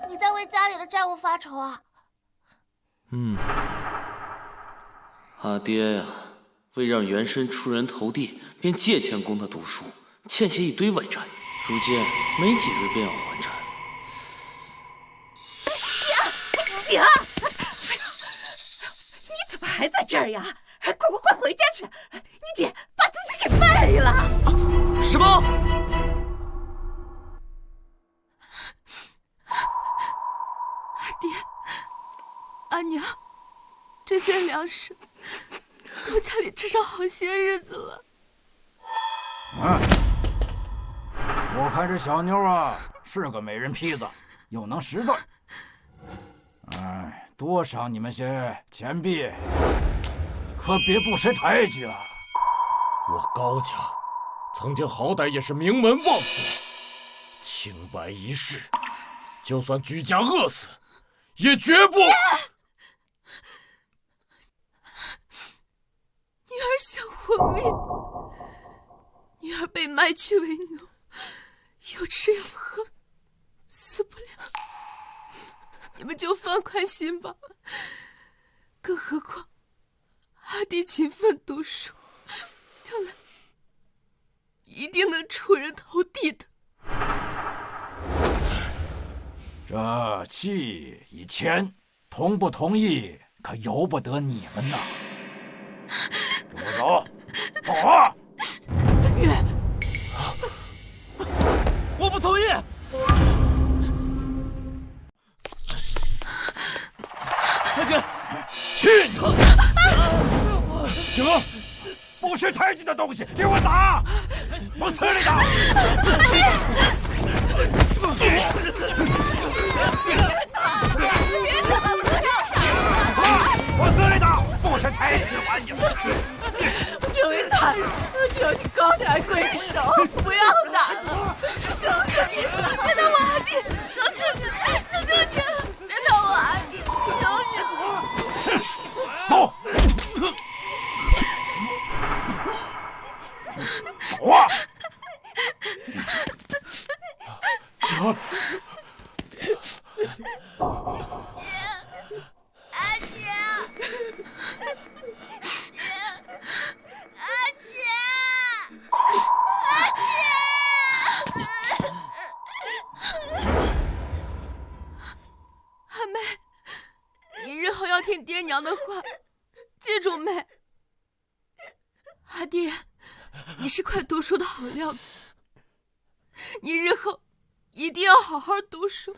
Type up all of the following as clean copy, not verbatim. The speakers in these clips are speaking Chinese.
你在为家里的债务发愁啊？阿爹呀，为让元申出人头地，便借钱供他读书，欠下一堆外债，如今没几日便要还债。姐，你怎么还在这儿呀？快回家去！你姐把自己给卖了。什么？阿爹，阿娘，这些粮食够家里吃上好些日子了。我看这小妞啊是个美人坯子，又能识字。多赏你们些钱币，可别不识抬举啊！我高家曾经好歹也是名门望族，清白一世，就算举家饿死，也绝不。女儿想活命，女儿被卖去为奴，有吃有喝，死不了。你们就放宽心吧。更何况，阿弟勤奋读书，将来一定能出人头地的。这气与钱同不同意，可由不得你们呐。跟我走，走啊！我不同意。大姐，去你！行，不识抬举的东西，给我打！往死里打！别打！不要打！往死里打！不识抬举的玩意！这位大人，求你高抬贵手，不要打了！求求你了，别打我阿弟！求求你了，求求你了，别打我阿弟！求你了！走！走啊！走！阿姐，阿姐，阿妹，你日后要听爹娘的话，记住没？阿爹，你是块读书的好料子，你日后一定要好好读书，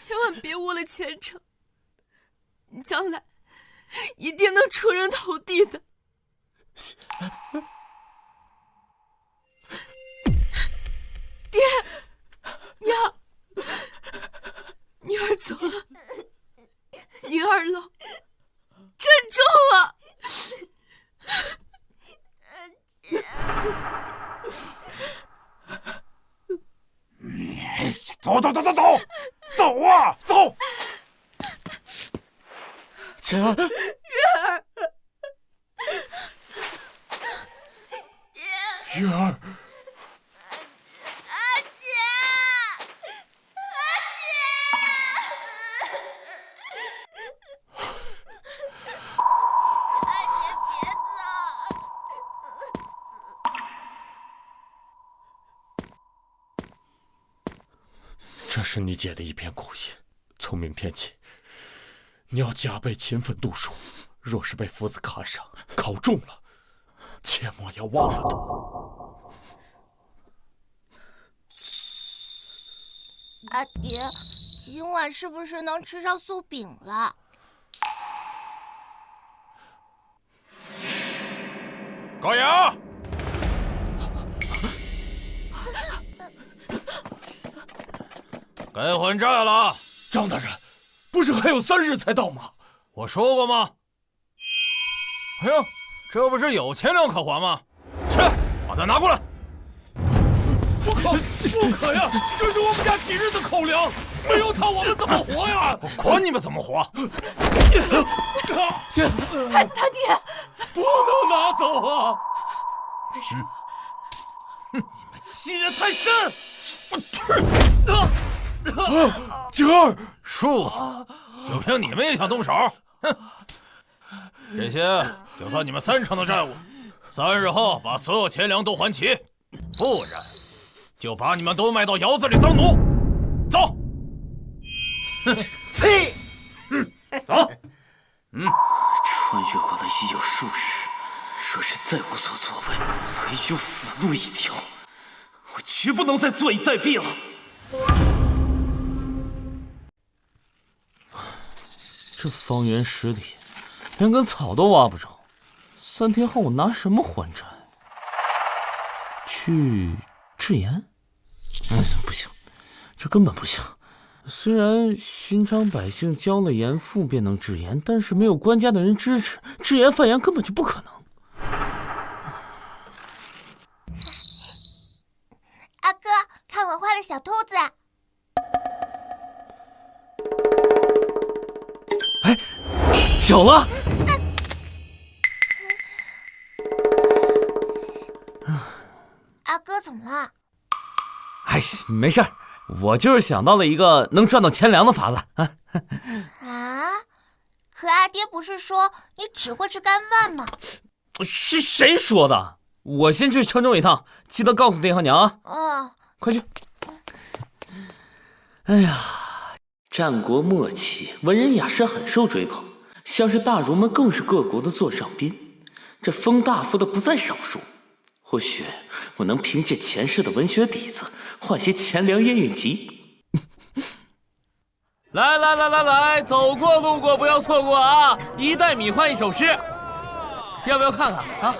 千万别误了前程。你将来一定能出人头地的。爹，娘，女儿走了，你二老珍重啊！走走走走走，走啊走！姐，月儿，月儿，阿姐，别走！这是你姐的一片苦心。从明天起，你要加倍勤奋读书。若是被夫子看上，考中了，切莫要忘了他。阿爹，今晚是不是能吃上酥饼了？高阳，该还债了。张大人，不是还有3日才到吗？我说过吗？哎呀，这不是有钱粮可还吗？去，把它拿过来。不可呀！这是我们家几日的口粮，没有它我们怎么活呀？我管你们怎么活！孩子他爹，不能拿走啊！没事。你们欺人太甚！景儿，庶子，就凭你们也想动手？哼！这些就算你们3成的债务，3日后把所有钱粮都还齐，不然就把你们都卖到窑子里当奴。走！呸！走！穿越过来已有数日，若是再无所作为，唯有死路一条。我绝不能再坐以待毙了。这方圆10里，连根草都挖不着。3天后我拿什么还债？去制盐？不行，这根本不行。虽然寻常百姓交了盐赋便能制盐，但是没有官家的人支持，制盐贩盐根本就不可能。阿哥，看我画的小兔子。哎，有了！阿哥怎么了？哎，没事儿，我就是想到了一个能赚到钱粮的法子啊！可阿爹不是说你只会吃干饭吗？是谁说的？我先去城中一趟，记得告诉爹和娘啊！快去！哎呀，战国末期，文人雅士很受追捧，像是大儒们更是各国的座上宾，这封大夫的不在少数。或许我能凭借前世的文学底子，换些钱粮应应急。来，走过路过不要错过啊！1袋米换1首诗，要不要看看啊？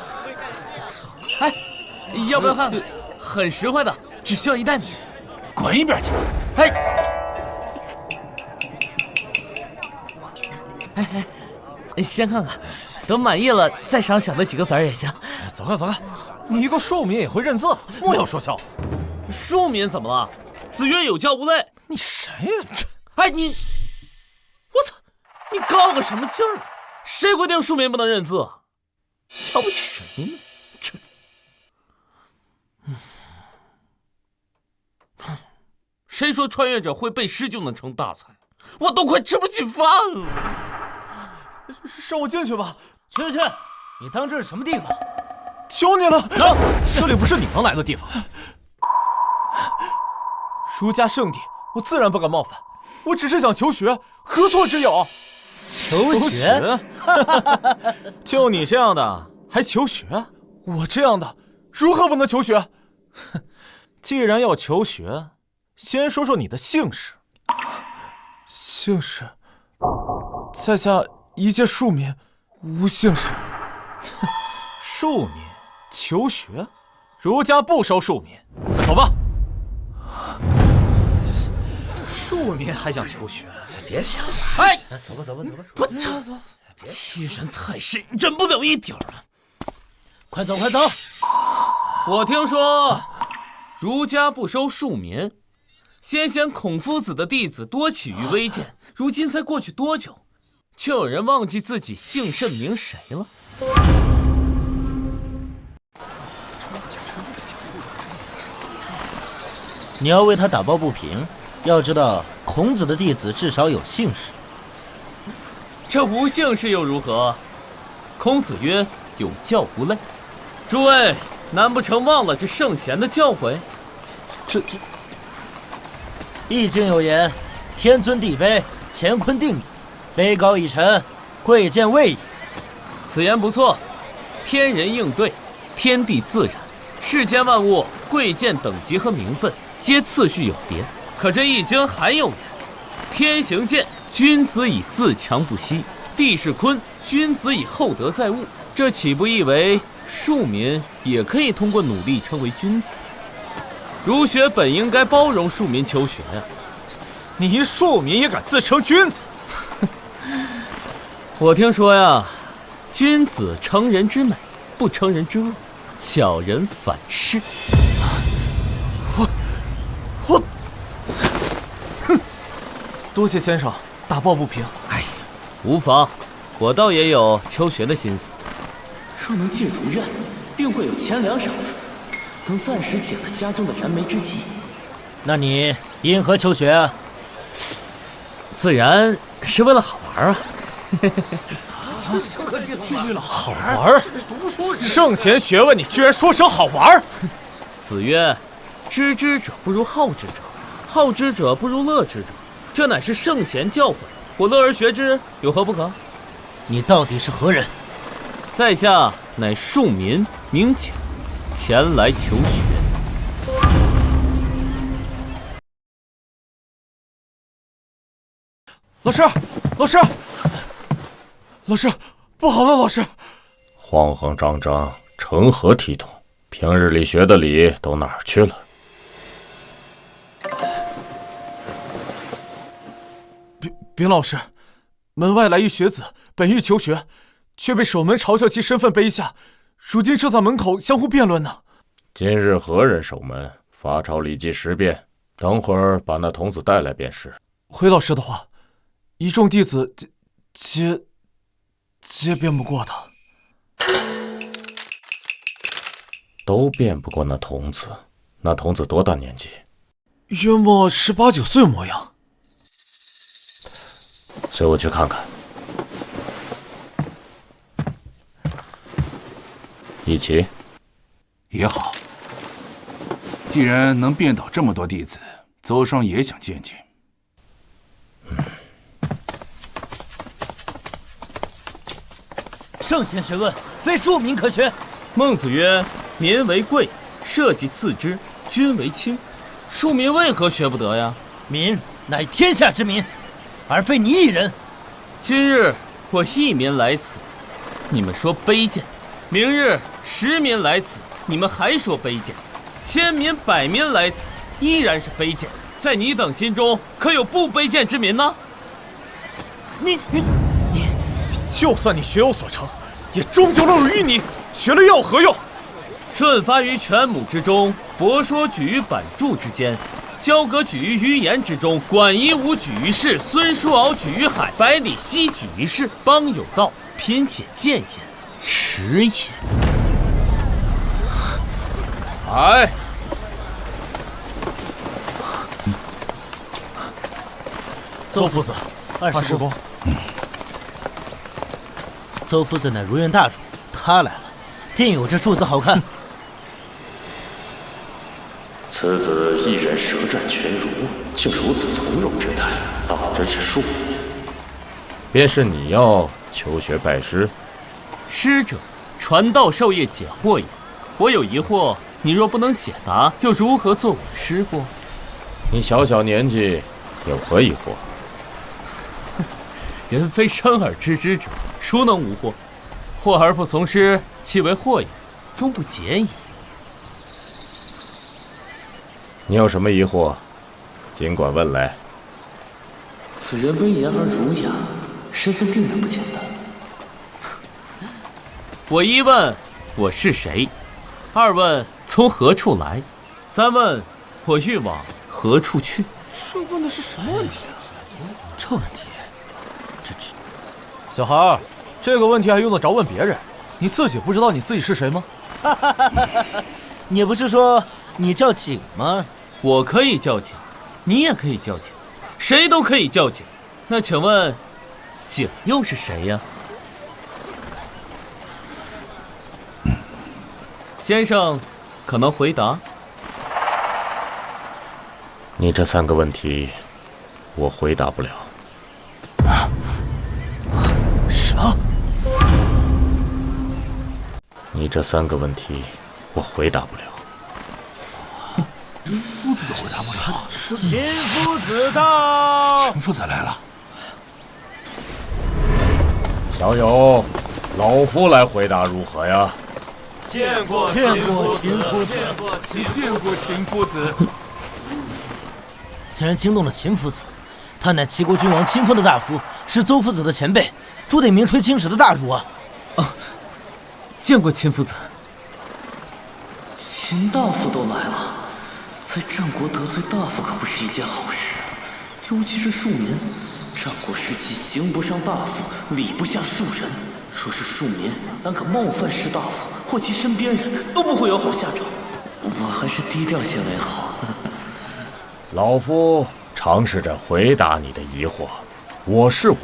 哎，要不要看看？很实惠的，只需要1袋米。滚一边去！先看看，等满意了再赏小的几个子儿也行。走开！你一个庶民也会认字，莫要说笑。庶民怎么了？子曰有教无类。你谁呀？哎，我操！你高个什么劲儿？谁规定庶民不能认字啊？瞧不起谁呢？谁说穿越者会背诗就能成大才？我都快吃不起饭了。让我进去吧。去！你当这是什么地方？求你了，走！这里不是你能来的地方。儒家圣地，我自然不敢冒犯。我只是想求学，何错之有？求学？就你这样的还求学？我这样的如何不能求学？既然要求学，先说说你的姓氏。姓氏，在下一介庶民，无姓氏。庶民求学，儒家不收庶民。走吧。庶民还想求学？别想了。哎，走吧。我操！欺人太甚，忍不了一点了。快走！我听说儒家不收庶民，先贤孔夫子的弟子多起于微贱，如今才过去多久，就有人忘记自己姓甚名谁了？你要为他打抱不平，要知道孔子的弟子至少有姓氏。这无姓氏又如何？孔子曰：“有教无类。”诸位，难不成忘了这圣贤的教诲？这《易经》有言：“天尊地卑，乾坤定矣。卑高以臣，贵贱位矣。”此言不错，天人应对，天地自然，世间万物贵贱等级和名分皆次序有别。可这《易经》还有言：“天行健，君子以自强不息；地势坤，君子以厚德载物。”这岂不意为庶民也可以通过努力成为君子？儒学本应该包容庶民求学呀。你一庶民也敢自称君子？我听说呀，君子成人之美，不成人之恶，小人反是。我，哼！多谢先生打抱不平。哎呀，无妨，我倒也有求学的心思。若能进儒院，定会有钱粮赏赐，能暂时解了家中的燃眉之急。那你因何求学啊？自然是为了好玩啊。好玩？圣贤学问，你居然说成好玩？子曰：“知之者不如好之者，好之者不如乐之者。这乃是圣贤教诲，我乐而学之，有何不可？”你到底是何人？在下乃庶民，名景，前来求学。老师，老师，老师，不好了，老师！慌慌张张，成何体统？平日里学的礼都哪儿去了？禀老师，门外来一学子，本欲求学，却被守门嘲笑其身份卑下，如今正在门口相互辩论呢。今日何人守门？罚抄礼记10遍，等会儿把那童子带来便是。回老师的话，一众弟子皆辩不过他。都辩不过那童子。那童子多大年纪？约莫18、19岁模样。随我去看看。一起也好。既然能辩倒这么多弟子，邹双也想见见。圣贤学问，非庶民可学。孟子曰：“民为贵，社稷次之，君为轻。庶民为何学不得呀？”民乃天下之民，而非你一人。今日我一民来此，你们说卑贱；明日10民来此，你们还说卑贱；1000民、100民来此，依然是卑贱。在你等心中，可有不卑贱之民呢？你，就算你学有所成，也终究落入淤泥，学了又有何用？舜发于犬母之中，博说举于版筑之间，交葛举于鱼言之中，管夷吾举于市，孙叔敖举于海，百里奚举于市。邦有道，贫且贱焉，耻也。来，邹夫子20公。邹夫子乃如愿大主，他来了，定有这柱子好看。此子一人舌战群儒，竟如此从容之态，当真是庶民。便是你要求学拜师，师者，传道授业解惑也。我有疑惑，你若不能解答，又如何做我的师傅？你小小年纪，有何疑惑？人非生而知之者，孰能无惑？惑而不从师，其为惑也，终不解矣。你有什么疑惑，尽管问来。此人威严而儒雅，身份定然不简单。我一问我是谁，二问从何处来，三问我欲往何处去。这问的是什么问题啊？这问题，小孩，这个问题还用得着问别人？你自己不知道你自己是谁吗？你不是说你叫景吗？我可以叫景，你也可以叫景，谁都可以叫景。那请问，景又是谁呀？先生，可能回答？你这3个问题，我回答不了。什么？你这3个问题，我回答不了。夫子都回答不了。秦夫子到。秦夫子来了。小友，老夫来回答如何呀？见过秦夫子。你见过秦夫子？竟然惊动了秦夫子，他乃齐国君王亲封的大夫，是邹夫子的前辈，注定名垂青史的大儒啊！见过秦夫子。秦大夫都来了，在战国得罪大夫可不是一件好事，尤其是庶民。战国时期刑不上大夫，礼不下庶人。若是庶民，但可冒犯士大夫或其身边人，都不会有好下场。我还是低调些为好。老夫尝试着回答你的疑惑。我是我，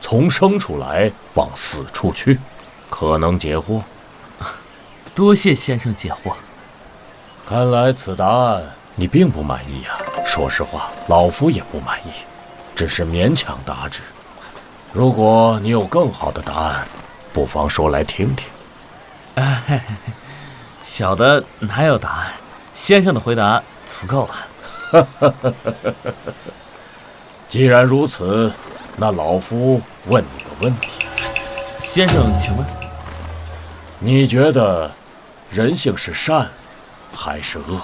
从生出来往死处去，可能解惑。多谢先生解惑。看来此答案你并不满意啊。说实话，老夫也不满意，只是勉强答之。如果你有更好的答案，不妨说来听听。小的哪有答案？先生的回答足够了。既然如此，那老夫问你个问题。先生，请问，你觉得人性是善还是恶？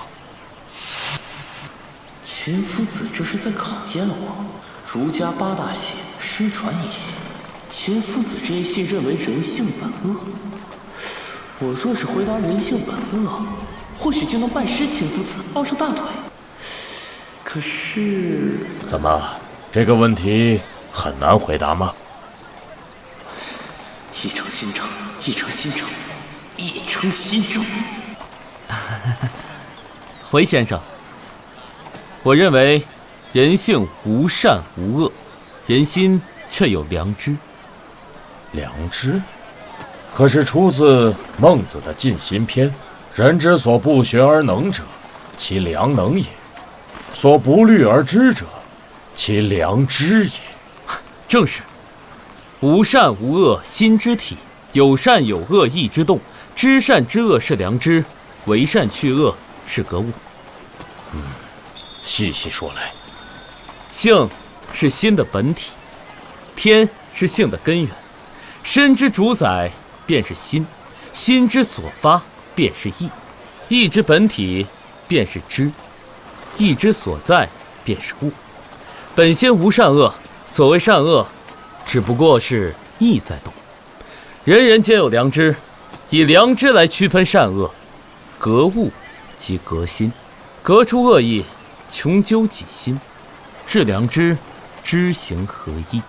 秦夫子这是在考验我。儒家8大信，失传一信。秦夫子这一信认为人性本恶。我若是回答人性本恶，或许就能拜师秦夫子，抱上大腿。可是，怎么，这个问题很难回答吗？一诚心诚，一诚心诚，一诚心诚。回先生，我认为人性无善无恶，人心却有良知。良知？可是出自孟子的《尽心篇》，人之所不学而能者，其良能也；所不虑而知者，其良知也。正是，无善无恶心之体，有善有恶意之动，知善知恶是良知，为善去恶是格物。细细说来。性是心的本体，天是性的根源，身之主宰便是心，心之所发便是意，意之本体便是知，意之所在便是物。本心无善恶，所谓善恶，只不过是意在动。人人皆有良知，以良知来区分善恶，格物即格心，格出恶意，穷究己心，致良知，知行合一。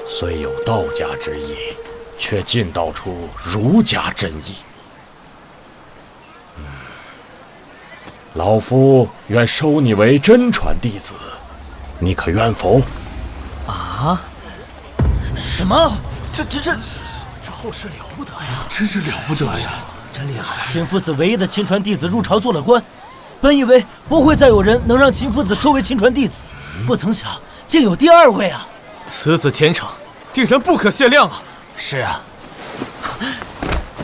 虽有道家之意，却尽道出儒家真意。老夫愿收你为真传弟子，你可愿否？啊？什么？这后事了不得呀！真是了不得呀！真厉害！秦夫子唯一的亲传弟子入朝做了官，本以为不会再有人能让秦夫子收为亲传弟子，不曾想竟有第2位啊！此子前程，定然不可限量啊！是啊。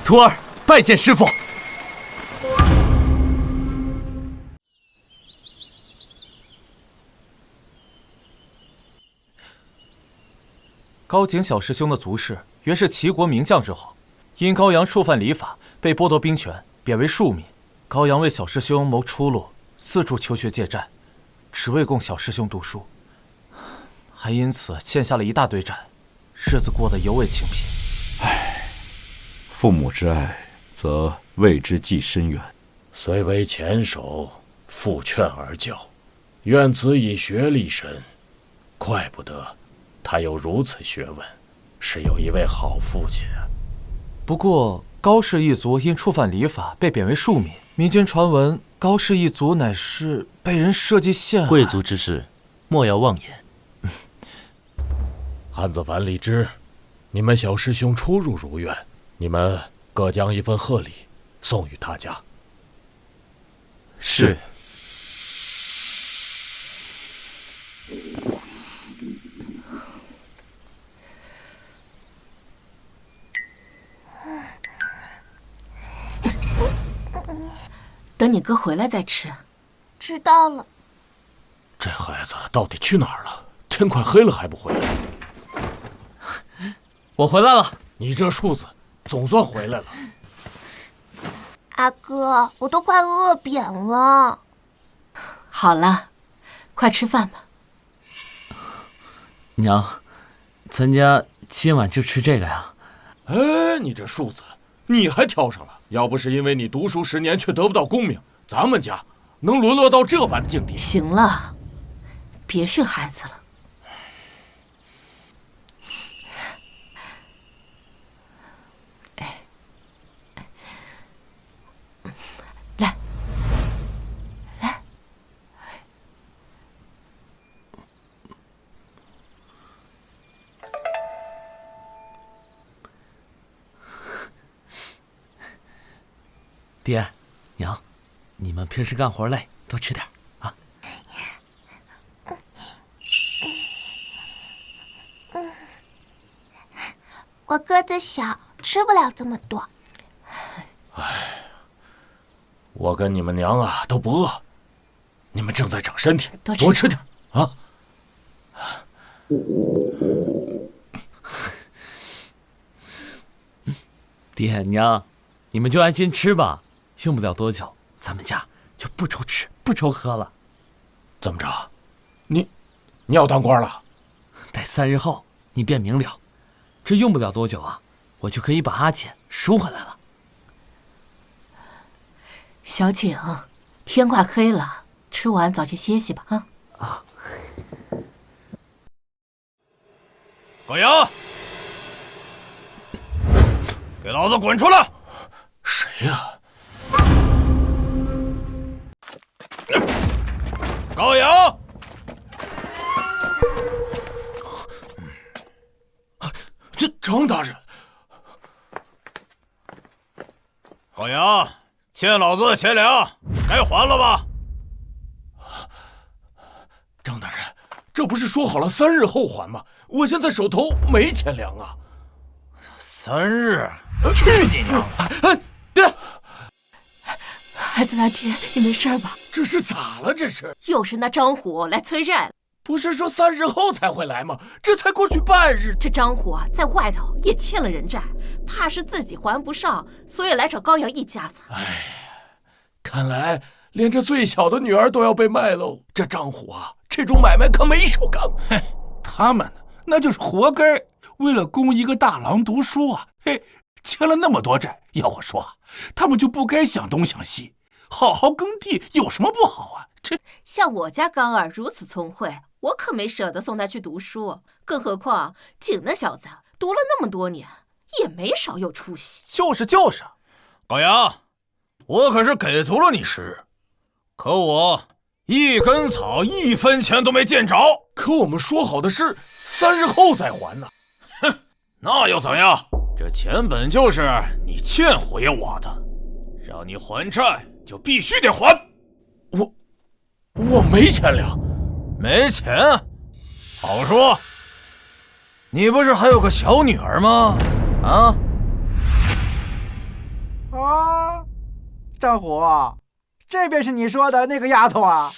徒儿拜见师父。高景小师兄的族室原是齐国名将之后，因高阳触犯礼法，被剥夺兵权，贬为庶民。高阳为小师兄谋出路，四处求学借债，只为供小师兄读书，还因此欠下了一大堆债，日子过得尤为清贫。唉，父母之爱，则为之计深远。虽为前手，父劝而教，愿子以学立身，怪不得他有如此学问，是有一位好父亲啊。不过高氏一族因触犯礼法被贬为庶民，民间传闻高氏一族乃是被人设计陷害。贵族之事，莫要妄言。汉子樊荔枝，你们小师兄出入儒院，你们各将一份贺礼送与他家。是。等你哥回来再吃。知道了。这孩子到底去哪儿了？天快黑了还不回来？我回来了。你这庶子总算回来了。阿哥，我都快饿扁了。好了，快吃饭吧。娘，咱家今晚就吃这个呀？哎，你这庶子，你还挑上了。要不是因为你读书10年却得不到功名，咱们家能沦落到这般境地？行了，别训孩子了。来，来。爹娘，你们平时干活累，多吃点啊。我个子小，吃不了这么多。我跟你们娘啊都不饿，你们正在长身体，多吃点啊。爹娘，你们就安心吃吧，用不了多久，咱们家就不愁吃不愁喝了。怎么着？你要当官了？待3日后你便明了，这用不了多久啊，我就可以把阿锦赎回来了。小景，天快黑了，吃完早些歇息吧啊。啊。高阳，给老子滚出来！谁呀？高阳，这张大人，高阳，欠老子的钱粮该还了吧？张大人，这不是说好了3日后还吗？我现在手头没钱粮啊。3日？去你娘的！爹，孩子大爹，你没事吧？这是咋了？这是又是那张虎来催债。不是说3日后才会来吗？这才过去半日。这张虎啊，在外头也欠了人债，怕是自己还不上，所以来找高阳一家子。哎，看来连这最小的女儿都要被卖喽。这张虎啊，这种买卖可没少干。嘿，他们呢，那就是活该。为了供一个大郎读书啊，嘿，欠了那么多债。要我说，他们就不该想东想西，好好耕地有什么不好啊？这像我家刚儿如此聪慧，我可没舍得送他去读书。更何况景那小子读了那么多年，也没少有出息。就是，高阳，我可是给足了你10日，可我一根草1分钱都没见着。可我们说好的是3日后再还呢。哼，那又怎样？这钱本就是你欠虎爷我的，让你还债就必须得还。我没钱粮。没钱？好说。你不是还有个小女儿吗？啊？啊，张虎，这便是你说的那个丫头啊，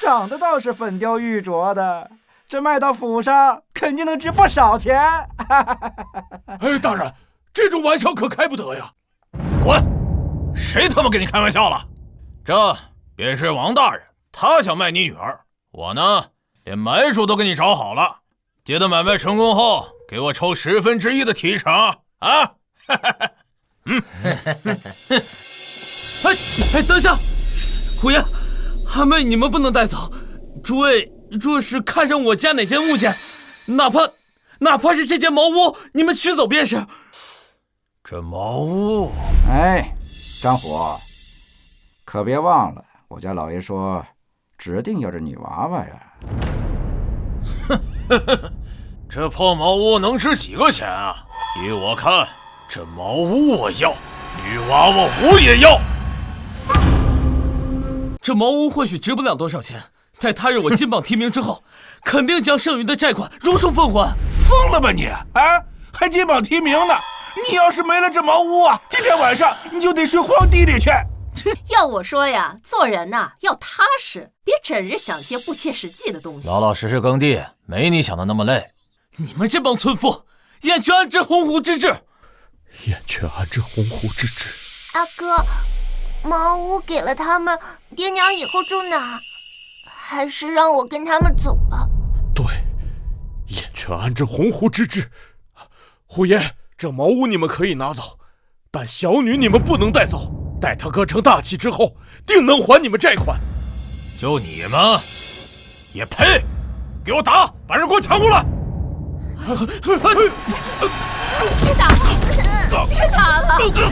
长得倒是粉雕玉琢的，这卖到府上肯定能值不少钱。哎，大人，这种玩笑可开不得呀！滚！谁他妈跟你开玩笑了？这便是王大人，他想卖你女儿，我呢连买主都给你找好了，接到买卖成功后，给我抽1/10的提成啊！哎，等下，虎爷，阿妹你们不能带走。诸位若是看上我家哪件物件，哪怕是这间茅屋，你们取走便是。这茅屋，哎，张虎，可别忘了，我家老爷说，指定要这女娃娃呀。这破茅屋能值几个钱啊？依我看，这茅屋我要，女娃娃我也要。这茅屋或许值不了多少钱，待他日我金榜题名之后，肯定将剩余的债款如数奉还。疯了吧你啊！还金榜题名呢？你要是没了这茅屋啊，今天晚上你就得睡荒地里去。要我说呀，做人呐要踏实，别整日想些不切实际的东西。老老实实耕地，没你想的那么累。你们这帮村妇，燕雀安知鸿鹄之志？燕雀安知鸿鹄之志？阿哥，茅屋给了他们，爹娘以后住哪？还是让我跟他们走吧。对，燕雀安知鸿鹄之志。虎爷，这茅屋你们可以拿走，但小女你们不能带走。待她哥成大器之后，定能还你们债款。就你们也配？给我打！把人给我抢过来！别打了！别打了！姐儿，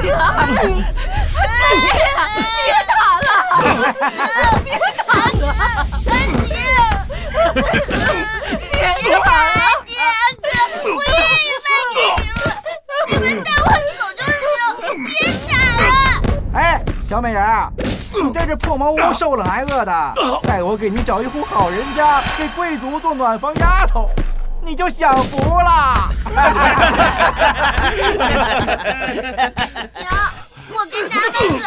别打了！别打了！别打了！我愿意卖给你们，你们带我走就行，别打了！哎，美人儿，你在这破茅屋受冷挨饿的，待我给你找一户好人家，给贵族做暖房丫头，你就享福了。娘，我跟他们走，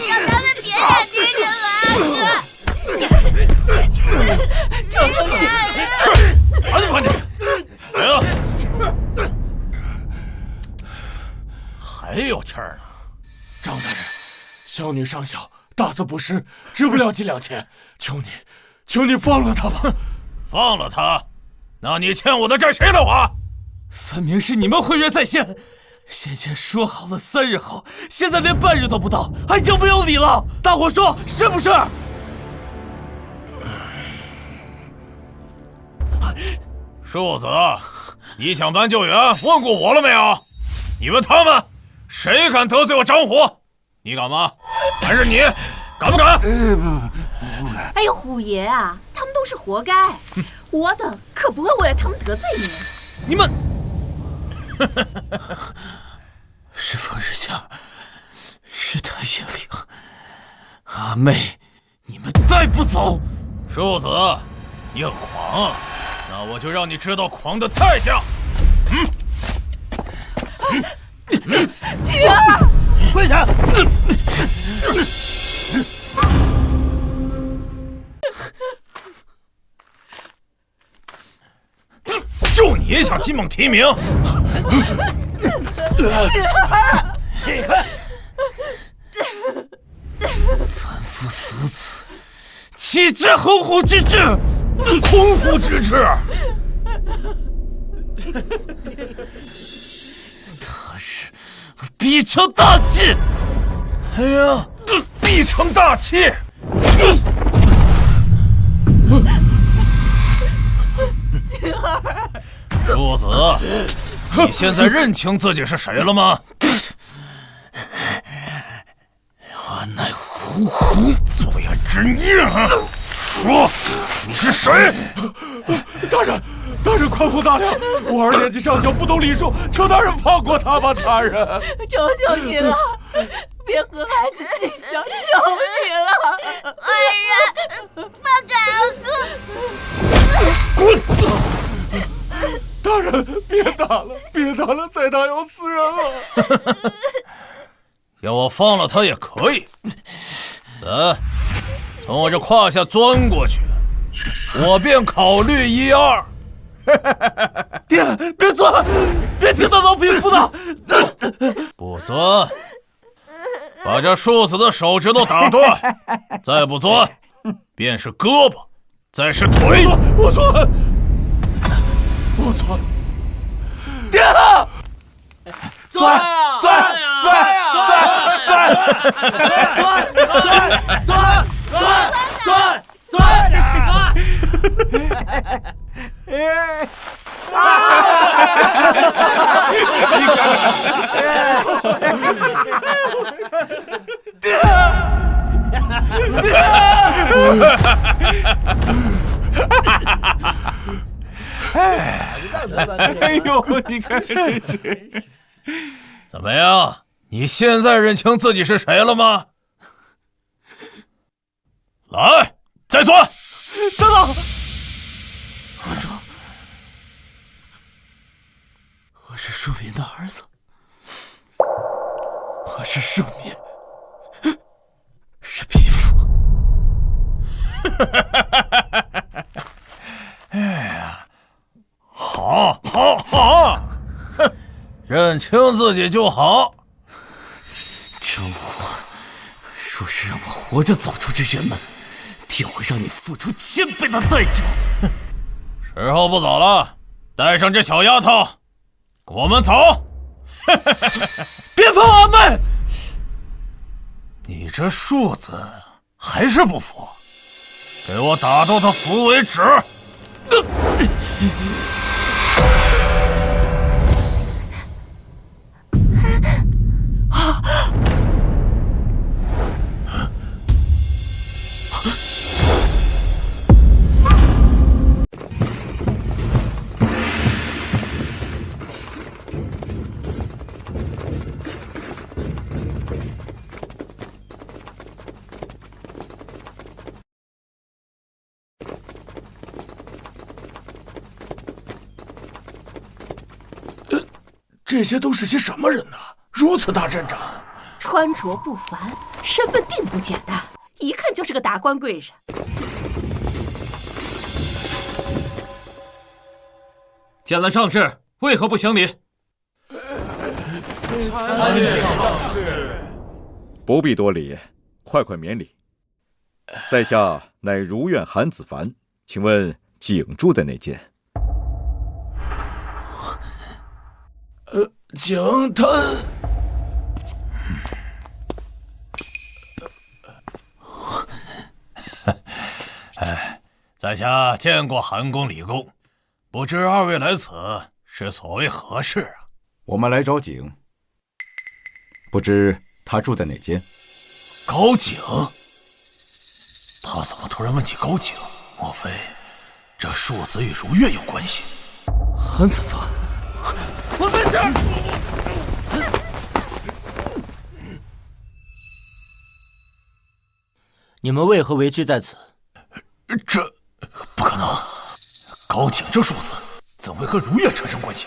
让他们别打爹爹和阿哥。烦不烦你？来呀！还有气儿呢。张大人，小女上小，大字不识，值不了几两钱，求你放了她吧。放了她？那你欠我的债谁来还？分明是你们毁约在先，先前说好了3日后，现在连半日都不到，还有没有理了？大伙说是不是？树子，你想搬救援，问过我了没有？你问他们，谁敢得罪我张虎？你敢吗？还是你，敢不敢？不敢。哎呦，虎爷啊，他们都是活该，我等可不会为了他们得罪你。你们，是风日强，是太县令，阿妹，你们带不走。树子，你很狂啊！那我就让你知道狂的代价。姐儿，跪下！就你想金榜题名？起开！凡夫俗子，岂知鸿鹄之志？鸿鹄之志。他是必成大器。哎呀，必成大器。静儿，树子，你现在认清自己是谁了吗？我乃虎虎，嘴真硬啊！说，你是谁？大人宽宏大量，我儿年纪尚小，不懂礼数，求大人放过他吧，大人。求求你了，别和孩子计较，求你了！坏人，放开阿哥！滚！大人，别打了，再打要死人了。要我放了他也可以。来，从我这胯下钻过去，我便考虑一二。爹，别钻，别听他老匹夫的。不钻，把这树子的手指头打断；再不钻，便是胳膊，再是腿。我钻。爹！钻！哎呦，你看这是怎么样？你现在认清自己是谁了吗？来，再钻！等等，我是庶民的儿子，我是庶民，是匹夫。哎呀，好，哼，认清自己就好。张虎，若是让我活着走出这院门，定会让你付出1000倍的代价。时候不早了，带上这小丫头，我们走。别碰阿妹！你这树子还是不服，给我打到他服为止。这些都是些什么人呢？如此大阵仗，穿着不凡，身份定不简单，一看就是个达官贵人。见了上士，为何不行礼？参见上士。不必多礼，快快免礼。在下乃如愿韩子凡，请问景住在哪间？景他……在下见过韩公、李公，不知二位来此是所谓何事啊？我们来找景，不知他住在哪间？高景？他怎么突然问起高景？莫非这庶子与如月有关系？韩子凡，我在这儿！你们为何围聚在此？这不可能！高景这庶子怎会和如月产生关系？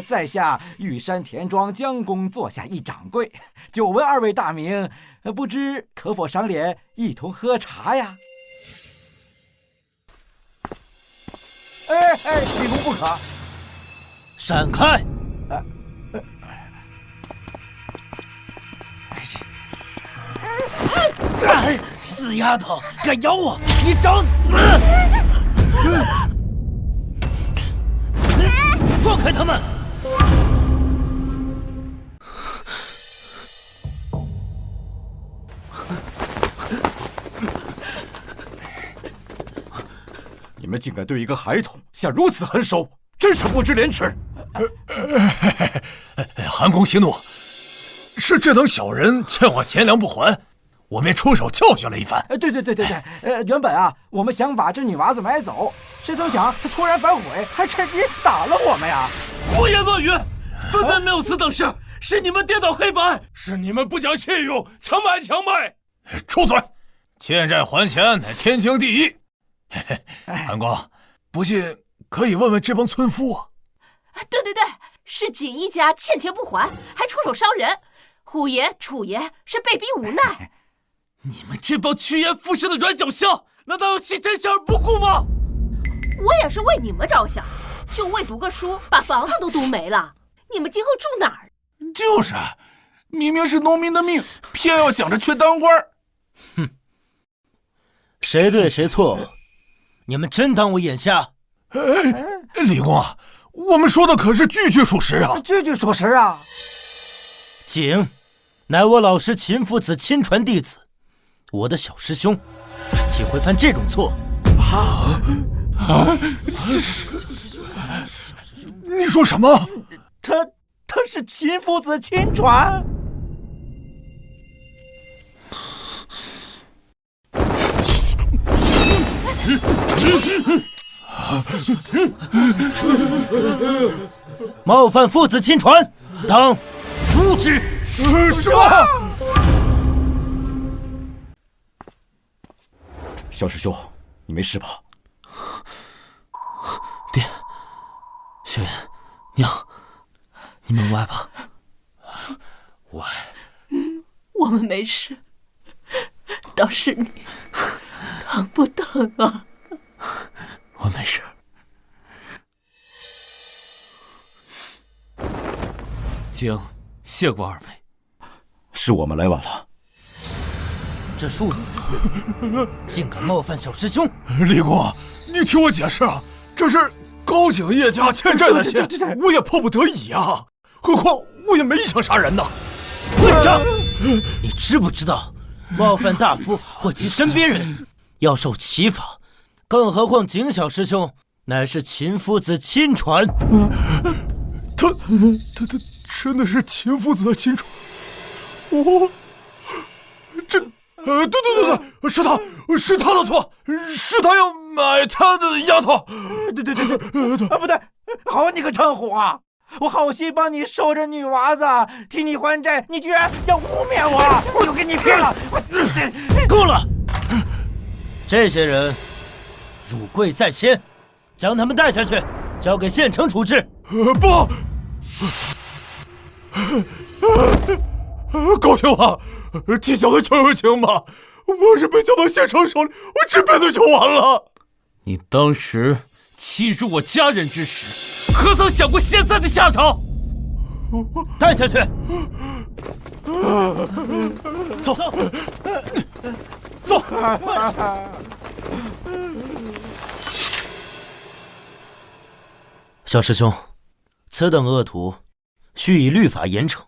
在下玉山田庄江公座下一掌柜，久闻二位大名，不知可否赏脸一同喝茶呀？李公不可！闪开！死丫头，敢咬我，你找死！放开他们！你们竟敢对一个孩童下如此狠手，真是不知廉耻！韩公息怒，是这等小人欠我钱粮不还，我便出手教训了一番。对，原本啊，我们想把这女娃子买走，谁曾想她突然反悔，还趁机打了我们呀！胡言乱语，分明没有此等事，是你们颠倒黑白，是你们不讲信用，强买！住嘴！欠债还钱乃天经地义。韩公，不信可以问问这帮村夫啊。对，是锦衣家欠钱不还，还出手伤人。虎爷、楚爷是被逼无奈。你们这帮趋炎附势的软脚虾，难道要弃真相而不顾吗？我也是为你们着想，就为读个书，把房子都读没了。你们今后住哪儿？就是，明明是农民的命，偏要想着去当官。哼，谁对谁错？你们真当我眼瞎？李公啊，我们说的可是句句属实啊！句属实啊！景，乃我老师秦夫子亲传弟子，我的小师兄，岂会犯这种错？你说什么？他是秦夫子亲传。冒犯父子亲传，当诛之！什么？小师兄，你没事吧？爹，小妍，娘，你们歪吧？歪。我们没事，倒是你，疼不疼啊？我没事。景，谢过二位。是我们来晚了。这庶子竟敢冒犯小师兄！李公，你听我解释啊，这是高景叶家欠债在先，我也迫不得已啊。何况我也没想杀人呐。混账！你知不知道，冒犯大夫或其身边人，要受其罚？更何况景小师兄乃是秦夫子亲传。他真的是秦夫子的亲传？对，是他的错，是他要买他的丫头。对，不对，好你个陈虎啊！我好心帮你收着女娃子，替你还债，你居然要污蔑我！我就跟你拼了！够了！这些人辱贵在先，将他们带下去，交给县城处置。不，高兄啊，替小的求求情吧！我是被交到县城手里，我这辈子就完了。你当时欺辱我家人之时，何曾想过现在的下场？带下去。走，走。小师兄，此等恶徒，须以律法严惩，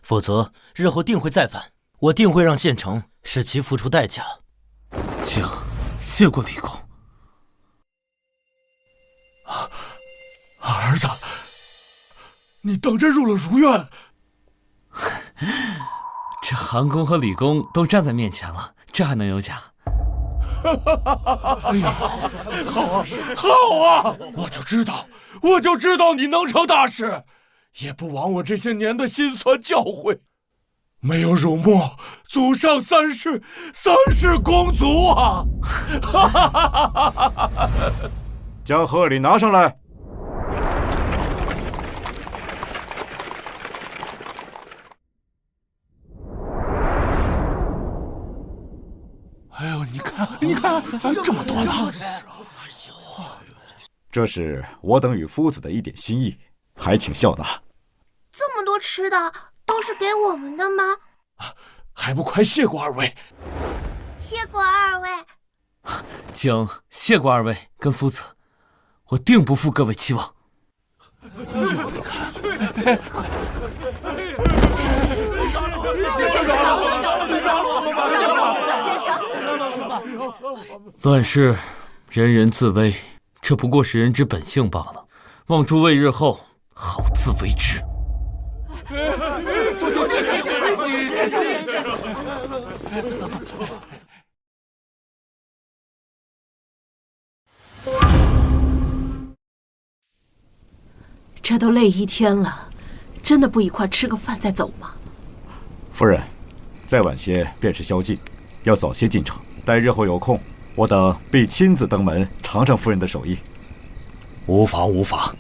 否则日后定会再犯。我定会让县城使其付出代价。谢过李公。儿子，你当真入了儒院？这韩公和李公都站在面前了，这还能有假？哎呀，好啊！我就知道你能成大事，也不枉我这些年的辛酸教诲。没有辱没祖上三世公族啊！将贺礼拿上来。哎呦，你看，这么多呢！这是我等与夫子的一点心意，还请笑纳。这么多吃的都是给我们的吗？还不快谢过二位！谢过二位。请谢过二位跟夫子，我定不负各位期望。乱世，人人自危，这不过是人之本性罢了。望诸位日后好自为之。这都累一天了，真的不一块吃个饭再走吗？夫人，再晚些便是宵禁，要早些进城。待日后有空，我等必亲自登门尝尝夫人的手艺。无妨，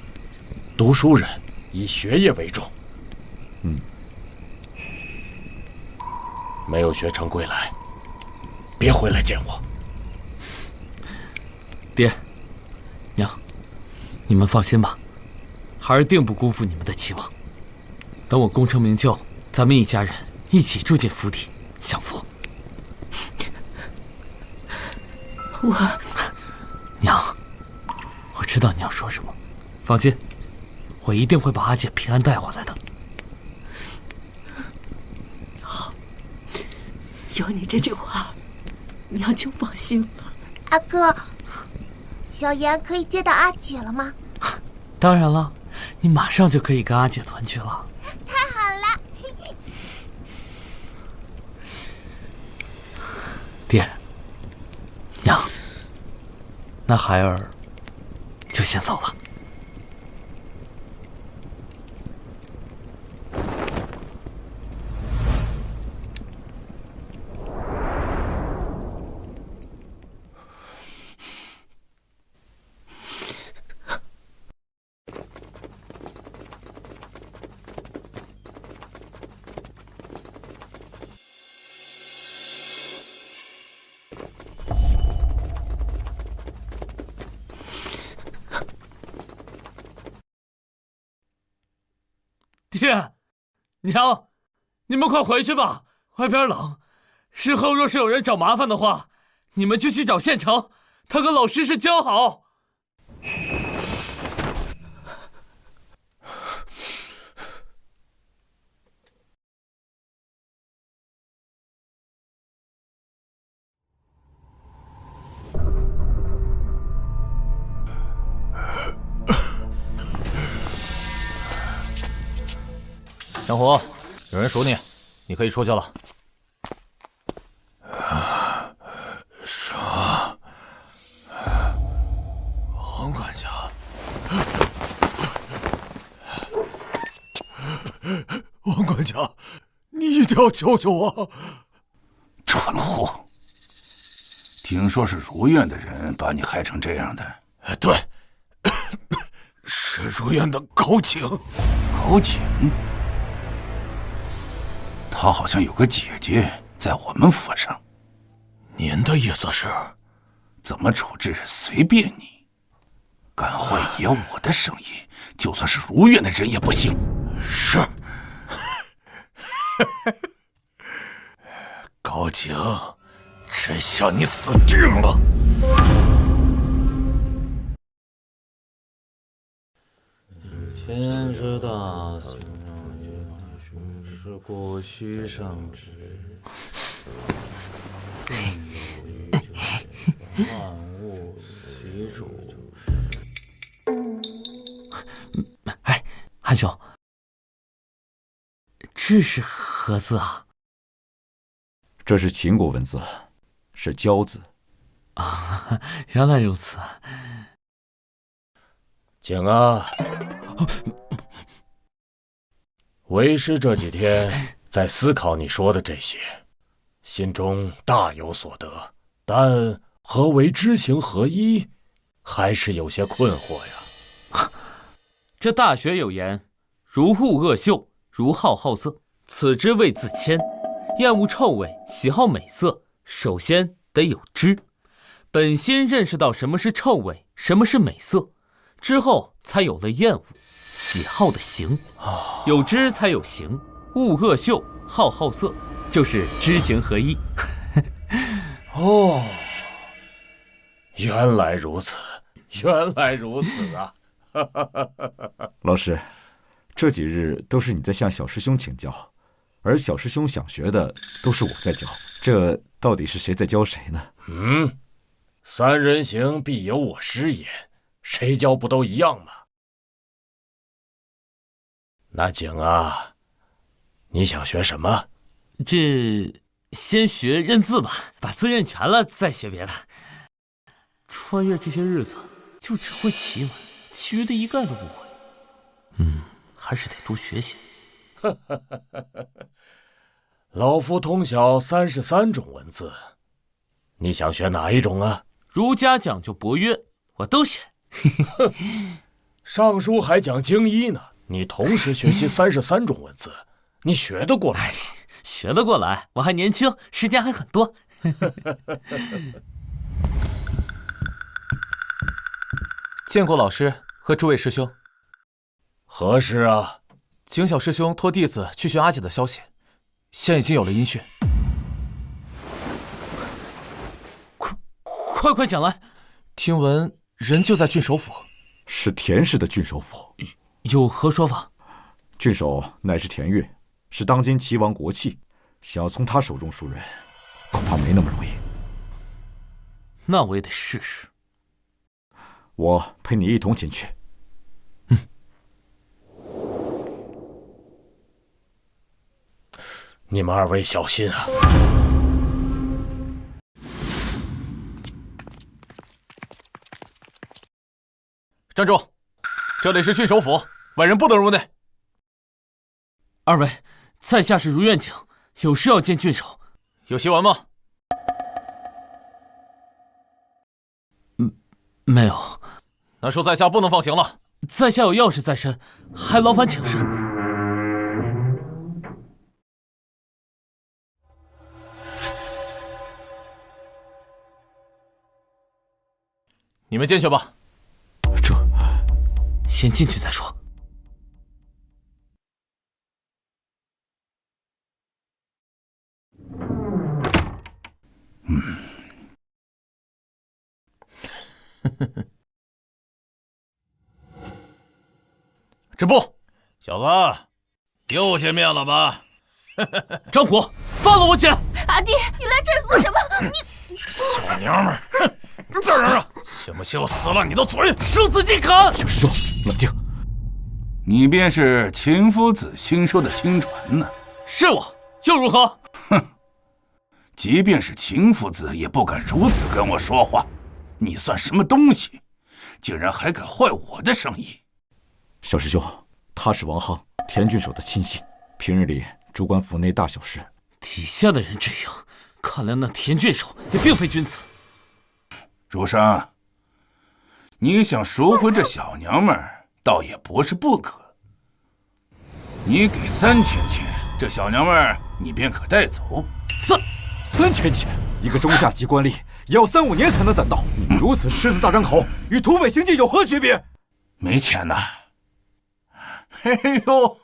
读书人以学业为重。没有学成归来，别回来见我。爹娘，你们放心吧，孩儿定不辜负你们的期望。等我功成名就，咱们一家人一起住进府邸享福。娘，我知道你要说什么，放心，我一定会把阿姐平安带回来的。好，有你这句话，娘就放心了。阿哥，小妍可以接到阿姐了吗？当然了，你马上就可以跟阿姐团聚了。太好了！爹娘，那孩儿就先走了。爹娘，你们快回去吧，外边冷。日后若是有人找麻烦的话，你们就去找县城，他跟老师是交好。小虎，有人数你，你可以出去了。啥？王管家，王管家，你一定要救救我！蠢货！听说是如愿的人把你害成这样的。对，是如愿的高景。高景？他好像有个姐姐在我们府上。您的意思是，怎么处置随便你，敢坏爷我的生意，就算是如愿的人也不行。是。高景，这下你死定了！牵着大松，是过须上之。万物其主。哎，韩兄，这是何字啊？这是秦国文字，是交字。啊，原来如此。景啊，为师这几天在思考你说的这些，心中大有所得，但何为知行合一，还是有些困惑呀。这大学有言：如恶恶臭，如好色，此之谓自谦。厌恶臭味，喜好美色，首先得有知。本心认识到什么是臭味，什么是美色，之后才有了厌恶、喜好的行。有知才有行，恶恶臭，好色，就是知行合一。哦，原来如此，原来如此啊！老师，这几日都是你在向小师兄请教，而小师兄想学的都是我在教，这到底是谁在教谁呢？三人行必有我师焉，谁教不都一样吗？那景啊，你想学什么？这先学认字吧，把字认全了再学别的。穿越这些日子，就只会奇文，其余的一概都不会。还是得多学些。老夫通晓33种文字，你想学哪一种啊？儒家讲究博约，我都学。尚书还讲经医呢，你同时学习33种文字，你学得过来吗？学得过来，我还年轻，时间还很多。见过老师和诸位师兄。何事啊？景小师兄托弟子去寻阿姐的消息，现已经有了音讯。快讲来！听闻人就在郡守府，是田氏的郡守府。有何说法？郡守乃是田悦，是当今齐王国戚，想要从他手中赎人，恐怕没那么容易。那我也得试试。我陪你一同前去。你们二位小心啊！站住！这里是郡守府，外人不得入内。二位，在下是如愿景，有事要见郡守。有檄文吗？没有。那说在下不能放行了。在下有要事在身，还劳烦请示。你们进去吧。先进去再说。止步！小子，又见面了吧？张虎，放了我姐！阿弟，你来这儿做什么？你小娘们儿，哼！再嚷嚷，信不信我撕烂你的嘴？恕自己敢！小师兄，冷静。你便是秦夫子新收的亲传呢？是我，又如何？哼！即便是秦夫子也不敢如此跟我说话。你算什么东西？竟然还敢坏我的生意！小师兄，他是王夯，田郡守的亲信，平日里主管府内大小事。底下的人这样，看来那田郡守也并非君子。如生，你想赎回这小娘们儿，倒也不是不可。你给3000钱，这小娘们儿你便可带走。3000钱，一个中下级官吏也要3、5年才能攒到，如此狮子大张口，与土匪行径有何区别？没钱呐！哎呦！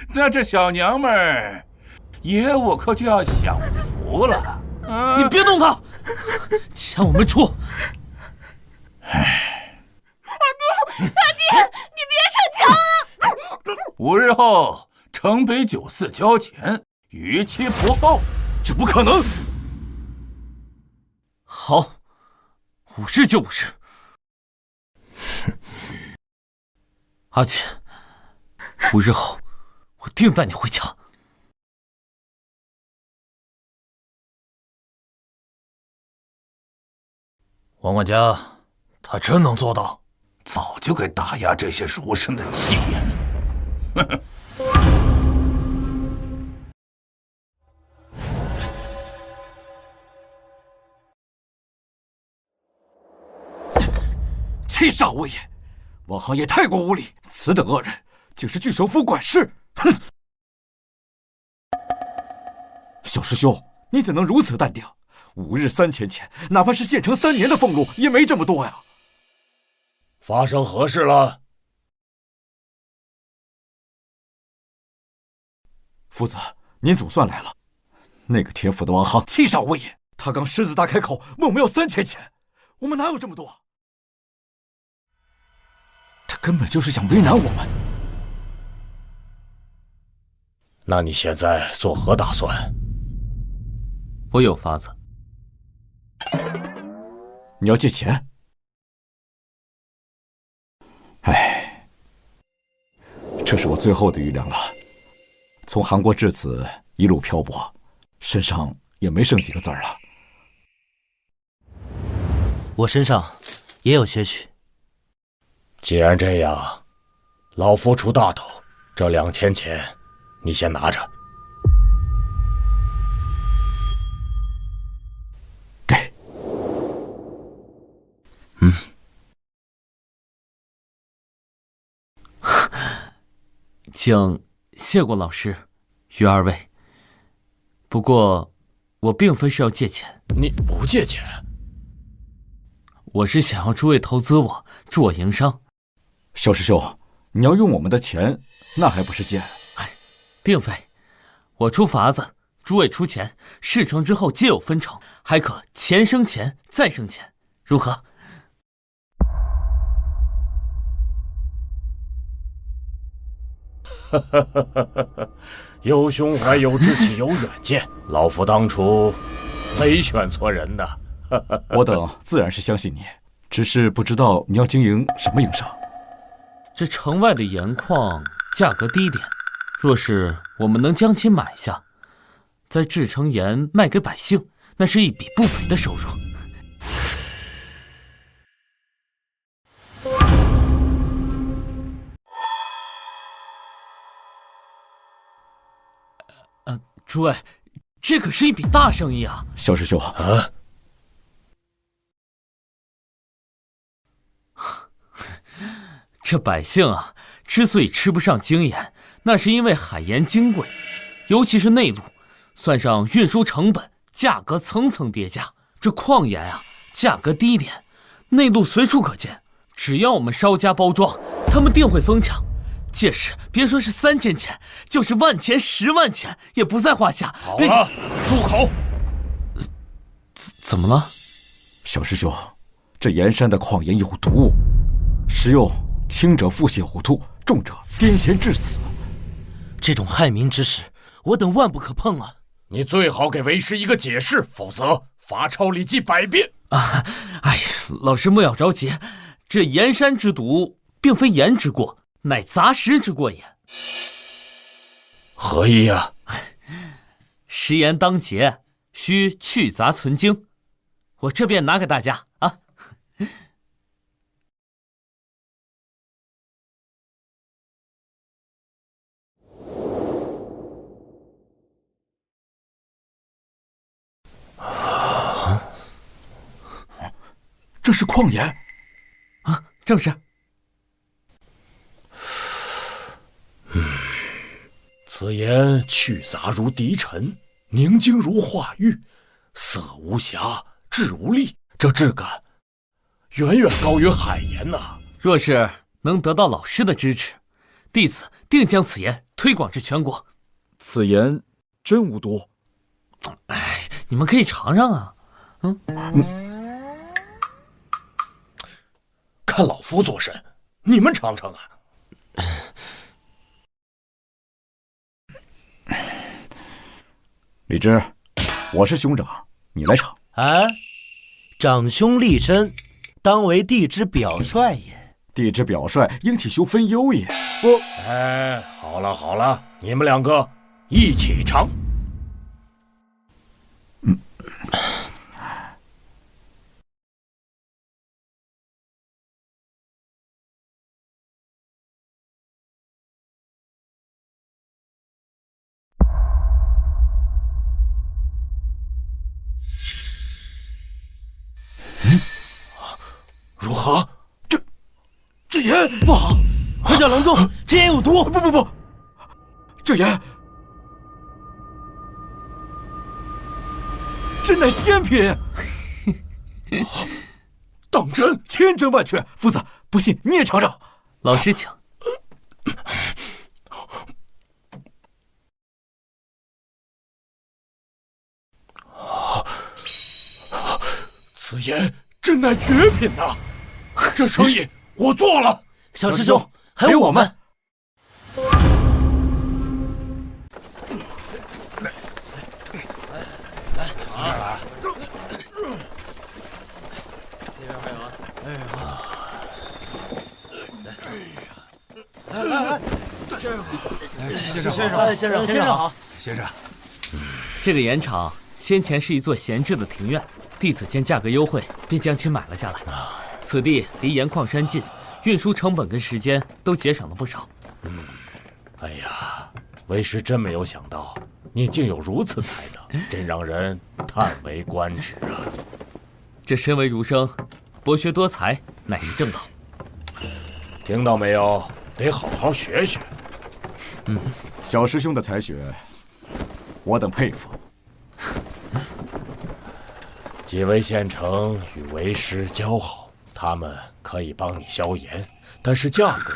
那这小娘们儿，爷我可就要享福了。你别动他，钱我们出。阿爹，你别逞强啊！5日后，城北酒肆交钱，逾期不候。这不可能！好，5日就5日。阿锦，5日后我定带你回家。王管家，他真能做到？早就该打压这些儒生的气焰。哼哼。七煞无也，王行也太过无礼！此等恶人，竟是郡守府管事！哼！小师兄，你怎能如此淡定？5日3000钱，哪怕是县城3年的俸禄，也没这么多呀！发生何事了？夫子，您总算来了。那个田府的王行七煞无也，他刚狮子大开口，问我们要3000钱，我们哪有这么多？他根本就是想为难我们。那你现在作何打算？我有法子。你要借钱？唉，这是我最后的余粮了。从韩国至此一路漂泊，身上也没剩几个字儿了。我身上也有些许。既然这样，老夫出大头，这2000钱你先拿着。给。请谢过老师与2位。不过，我并非是要借钱。你不借钱？我是想要诸位投资我，助我营商。小师兄，你要用我们的钱，那还不是借？哎，并非，我出法子，诸位出钱，事成之后皆有分成，还可钱生钱，再生钱，如何？有胸怀，有志气，有远见。老夫当初没选错人呐。我等自然是相信你，只是不知道你要经营什么营生。这城外的盐矿价格低点，若是我们能将其买下，再制成盐卖给百姓，那是一笔不菲的收入。诸位，这可是一笔大生意啊！小师兄啊，这百姓啊，之所以吃不上精盐，那是因为海盐金贵，尤其是内陆，算上运输成本，价格层层叠加。这矿盐啊，价格低点，内陆随处可见。只要我们稍加包装，他们定会疯抢。届时别说是3000钱，就是万钱、10万钱也不在话下。好了，住口！怎么了？小师兄，这盐山的矿盐有毒物，食用轻者腹泻呕吐，重者癫痫致死。这种害民之事，我等万不可碰啊！你最好给为师一个解释，否则罚抄礼记100遍。哎，老师莫要着急，这盐山之毒，并非盐之过。乃杂食之过也。何意啊？食盐当节，需去杂存精。我这便拿给大家啊。是矿岩啊，正是。此言去杂如敌尘，凝晶如化玉，色无瑕，质无力，这质感远远高于海盐呐。若是能得到老师的支持，弟子定将此言推广至全国。此言真无多。哎，你们可以尝尝啊。看老夫做甚，你们尝尝啊。李芝，我是兄长，你来尝。啊，长兄立身，当为弟之表率也。弟之表率，应替兄分忧也。哎，好了好了，你们两个一起尝。如何？这盐不好，快叫郎中，这盐有毒！不，这盐真乃仙品。当真？千真万确。夫子，不信你也尝尝。老师请。此盐真乃绝品呐！这生意我做了。小师兄，还有我们。先生好。先生，这个盐场先前是一座闲置的庭院，弟子见价格优惠，便将其买了下来。此地离盐矿山近，运输成本跟时间都节省了不少。哎呀，为师真没有想到你竟有如此才能，真让人叹为观止啊！这身为儒生，博学多才乃是正道。听到没有？得好好学学。小师兄的才学，我等佩服。几位县城与为师交好，他们可以帮你消盐，但是价格，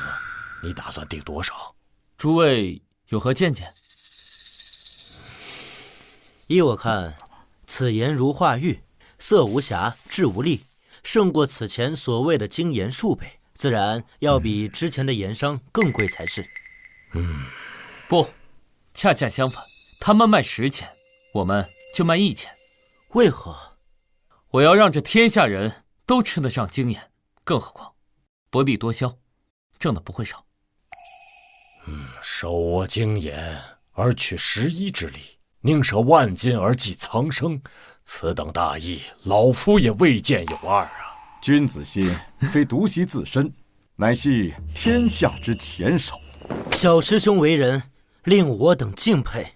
你打算定多少？诸位有何见解？依我看，此盐如化玉，色无瑕，质无力，胜过此前所谓的精盐数倍，自然要比之前的盐商更贵才是。不，恰恰相反，他们卖10钱，我们就卖1钱。为何？我要让这天下人都吃得上精盐，更何况薄利多销，挣的不会少。手握精盐而取11之力，宁舍万金而济苍生，此等大义，老夫也未见有二啊！君子心非独惜自身，乃系天下之前手。小师兄为人，令我等敬佩。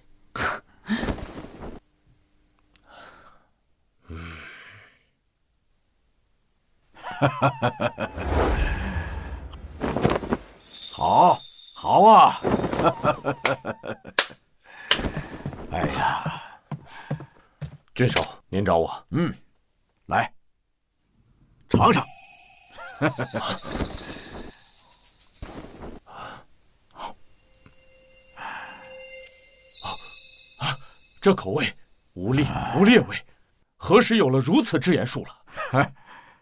好啊！哎呀，郡守，您找我？来，尝尝。这口味无烈无烈味，何时有了如此之盐术了？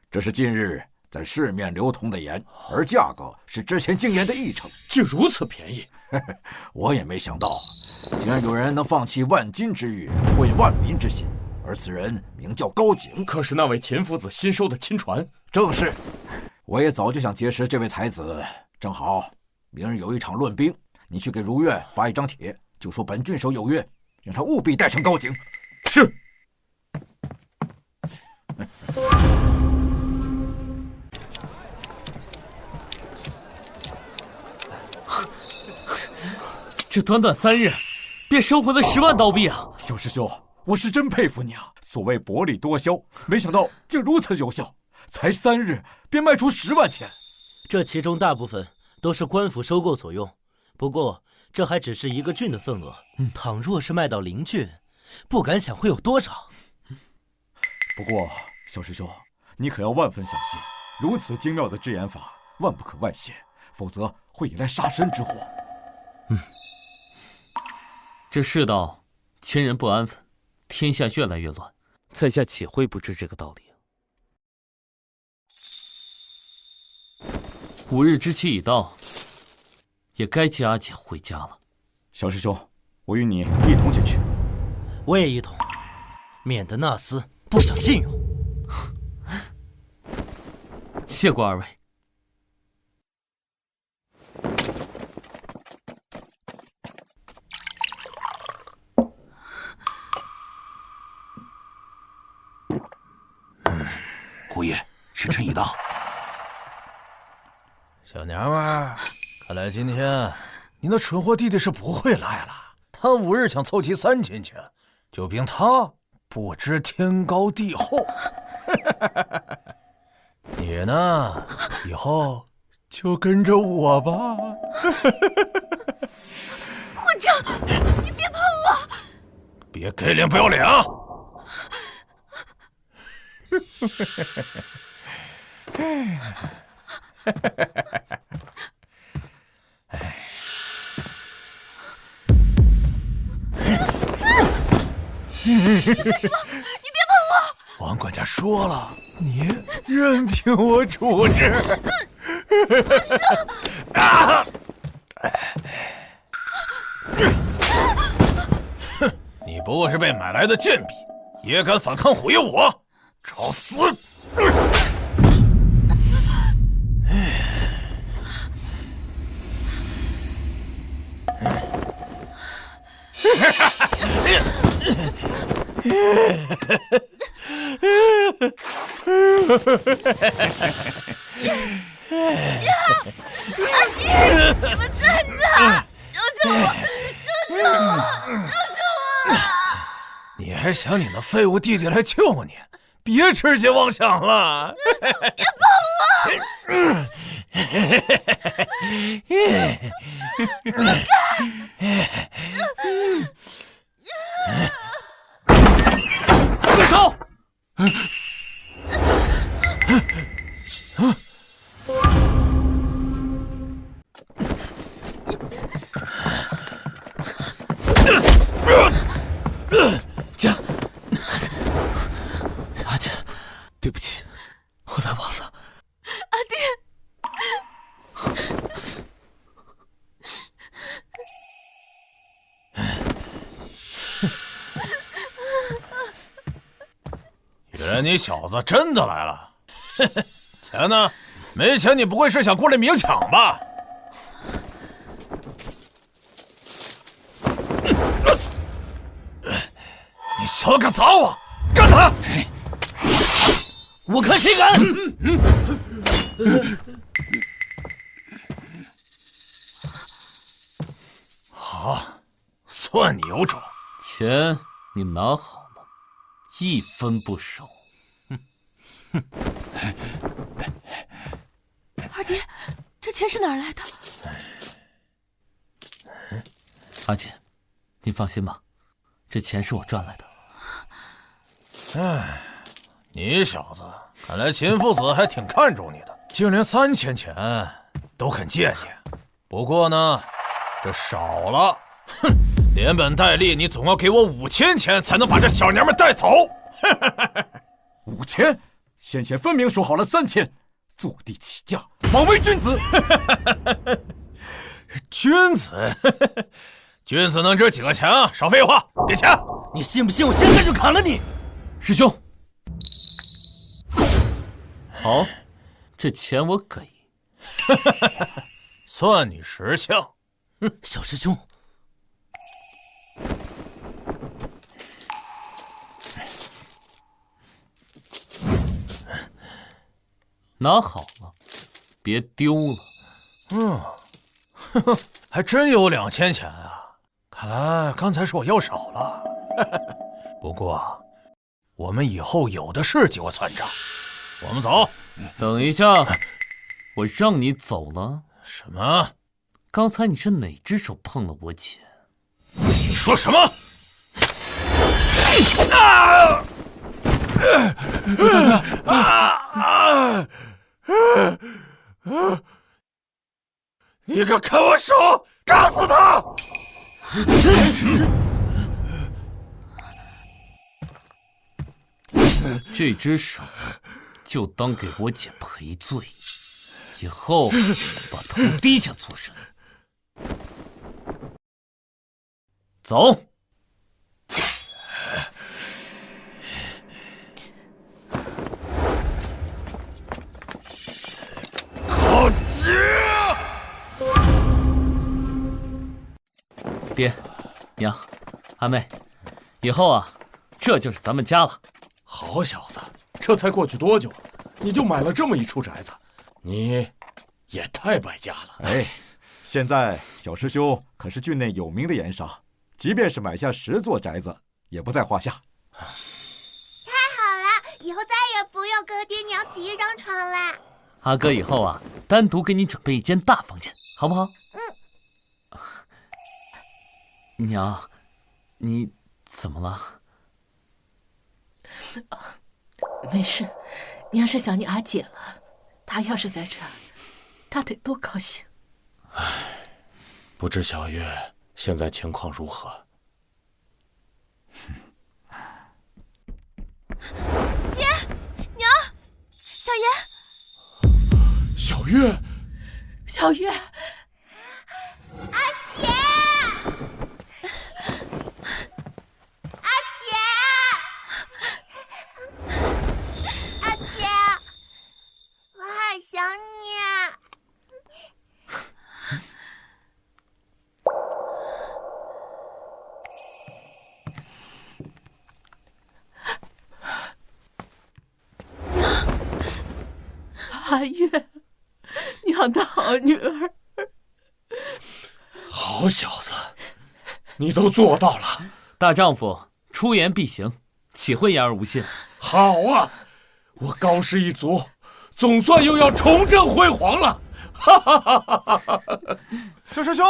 这是近日在市面流通的盐，而价格是之前精盐的1成，竟如此便宜。我也没想到，竟然有人能放弃万金之玉，惠万民之心。而此人名叫高景，可是那位秦夫子新收的亲传。正是，我也早就想结识这位才子。正好明日有一场论兵，你去给如愿发一张帖，就说本郡守有约，让他务必带上高景。是。这短短3日，便收回了10万刀币啊！小师兄，我是真佩服你啊！所谓薄利多销，没想到竟如此有效。才3日便卖出10万钱，这其中大部分都是官府收购所用。不过这还只是一个郡的份额，倘若是卖到邻郡，不敢想会有多少。不过小师兄，你可要万分小心，如此精妙的制盐法，万不可外泄，否则会引来杀身之祸。这世道千人不安分，天下越来越乱，在下岂会不知这个道理？5日之期已到，也该接阿姐回家了。小师兄，我与你一同前去。我也一同，免得那厮不讲信用。谢过二位。胡爷，时辰已到。小娘们儿，看来今天你那蠢货弟弟是不会来了。他5日想凑齐3亲戚，就凭他不知天高地厚。你呢，以后就跟着我吧。混账！你别碰我！别给脸不要脸啊！你干什么？你别碰我！王管家说了，你任凭我处置。你不过是被买来的贱婢，也敢反抗毁我，找死！阿弟，你们在哪？救救我！救救我！救救我！你还想你那废物弟弟来救你？别痴心妄想了！别碰我！住手！姐，阿姐，对不起，我来晚了。阿弟，原来你小子真的来了！钱呢？没钱你不会是想过来明抢吧？你小子敢砸我，干他！我看谁敢！好，算你有种。钱你拿好了，一分不少。二弟，这钱是哪儿来的？阿姐，你放心吧，这钱是我赚来的。哎，你小子，看来秦夫子还挺看重你的，竟连3000钱都肯借你。不过呢，这少了，哼，连本带利你总要给我5000钱才能把这小娘们带走。5000？先前分明说好了3000，坐地起价，枉为君子。君子，君子能值几个钱啊？少废话，给钱！你信不信我现在就砍了你？师兄，好，这钱我给。算你识相。小师兄，拿好了，别丢了。还真有2000钱啊！看来刚才是我要少了。不过，我们以后有的是机会算账。我们走。等一下，我让你走了。什么？刚才你是哪只手碰了我姐？你说什么？你敢看我手，打死他！这只手就当给我姐赔罪，以后把头低下做人。走。好急！爹、娘、阿妹，以后啊，这就是咱们家了。好小子，这才过去多久，你就买了这么一处宅子，你也太败家了。哎，现在小师兄可是郡内有名的盐商，即便是买下10座宅子，也不在话下。太好了，以后再也不用跟爹娘挤一张床啦。阿哥以后啊，单独给你准备一间大房间，好不好？娘，你怎么了？没事，娘是想你阿姐了。她要是在这儿，她得多高兴。不知小月现在情况如何？爹，娘，小妍。小月，小月，阿姐，阿姐，阿姐，我好想你啊！阿月，娘的好女儿。好小子，你都做到了。大丈夫出言必行，岂会言而无信？好啊，我高氏一族总算又要重振辉煌了。哈哈哈哈哈！小师兄，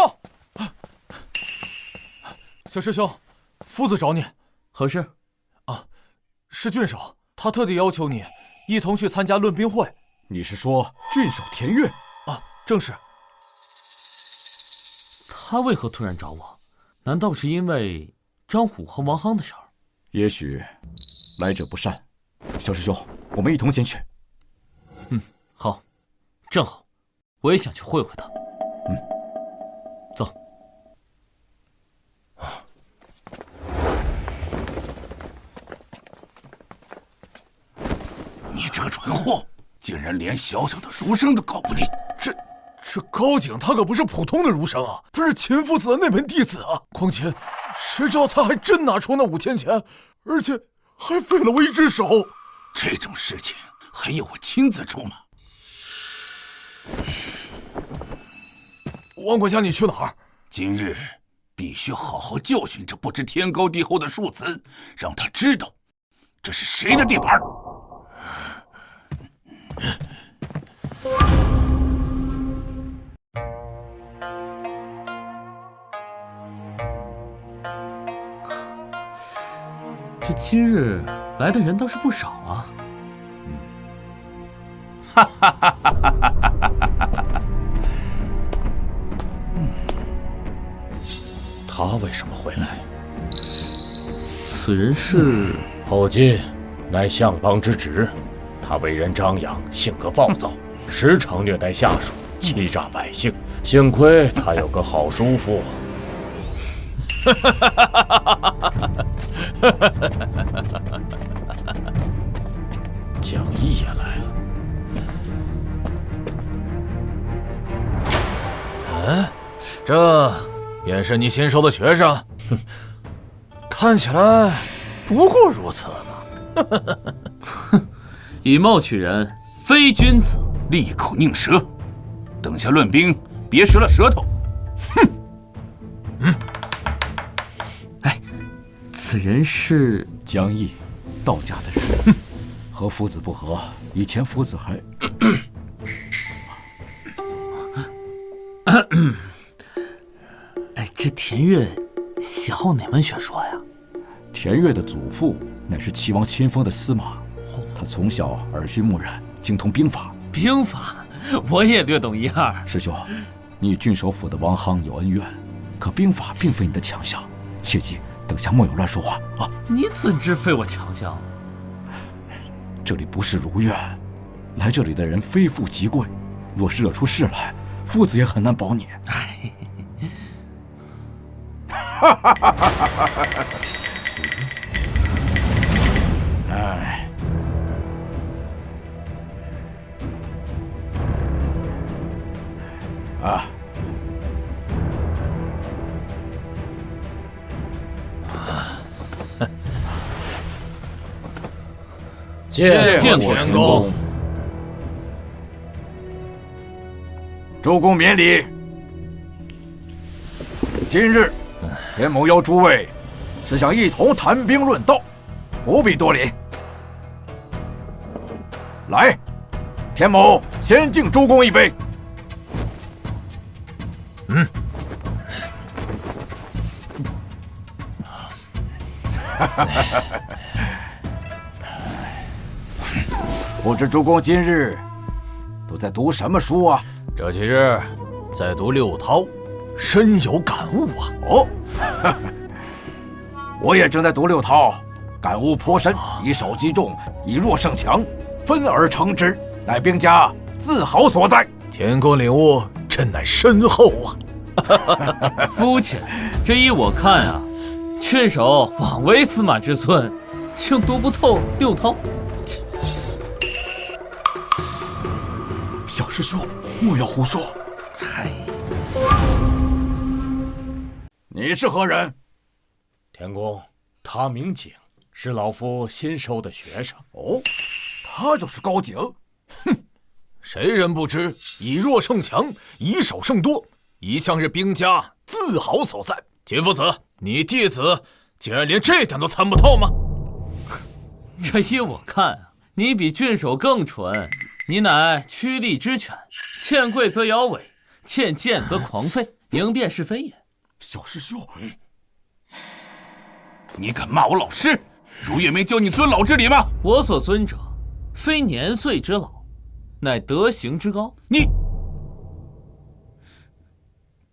小师兄，夫子找你，何事？啊，是郡守，他特地要求你一同去参加论兵会。你是说郡守田悦？啊，正是。他为何突然找我？难道是因为张虎和王夯的事儿？也许来者不善。小师兄，我们一同前去。好，正好，我也想去会会他。走。你这个蠢货，竟然连小小的儒生都搞不定！这高景他可不是普通的儒生啊，他是秦夫子的内门弟子啊！况且，谁知道他还真拿出那5000钱，而且还废了我一只手。这种事情还要我亲自出马？王管家，你去哪儿？今日必须好好教训这不知天高地厚的庶子，让他知道这是谁的地盘。这今日来的人倒是不少啊。哈哈哈哈哈！他为什么会来？此人是后晋，乃相邦之侄。他为人张扬，性格暴躁，时常虐待下属，欺诈百姓。幸亏他有个好叔父。蒋毅也来了。这便是你新收的学生？哼，看起来不过如此嘛。哼，以貌取人，非君子。利口宁舌，等下论兵，别折了舌头。哼。哎，此人是江毅，道家的人。和夫子不和，以前夫子还……哎，这田悦喜好哪门学说呀？田悦的祖父乃是齐王亲封的司马，他从小耳熏目染，精通兵法。兵法，我也略懂一二。师兄，你与郡守府的王夯有恩怨，可兵法并非你的强项，切记等下莫有乱说话啊！你怎知非我强项？这里不是如愿，来这里的人非富即贵，若是惹出事来，夫子也很难保你。哎，哎，啊！见田公。周公免礼。今日田某邀诸位，是想一同谈兵论道，不必多礼。来，田某先敬周公一杯。不知周公今日都在读什么书啊？这几日在读六韬，深有感悟啊。哦，我也正在读六韬，感悟颇深。以少击众，以弱胜强，分而成之，乃兵家自豪所在。田公领悟真乃深厚啊！肤浅，这依我看啊，郡守枉为司马之孙，竟读不透六韬。小师兄，莫要胡说！嗨，你是何人？田公，他名景，是老夫新收的学生。哦，他就是高景。哼，谁人不知以弱胜强，以少胜多，一向是兵家自豪所在。秦夫子，你弟子竟然连这点都参不透吗？这依我看啊，你比郡守更蠢。你乃趋利之犬，见贵则摇尾，见贱则狂吠，宁辨是非也。小师兄，你敢骂我老师？如月没教你尊老之礼吗？我所尊者，非年岁之老，乃德行之高。你，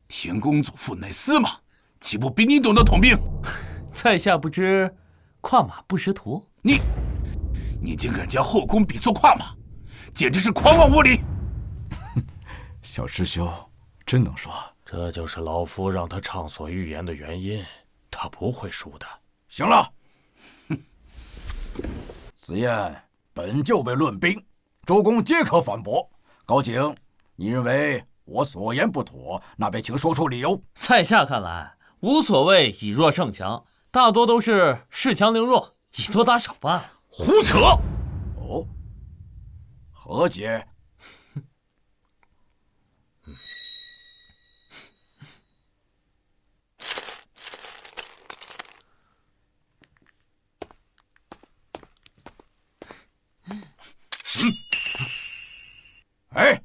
田公祖父乃司马，岂不比你懂得统兵？在下不知，跨马不识途。你竟敢将后宫比作跨马，简直是狂妄无礼！小师兄真能说，这就是老夫让他畅所欲言的原因，他不会输的。行了，此宴本就被论兵，周公皆可反驳。高景，你认为我所言不妥，那便请说出理由。在下看来，无所谓以弱胜强，大多都是恃强凌弱，以多打少罢了。胡扯！哦，何解？哎，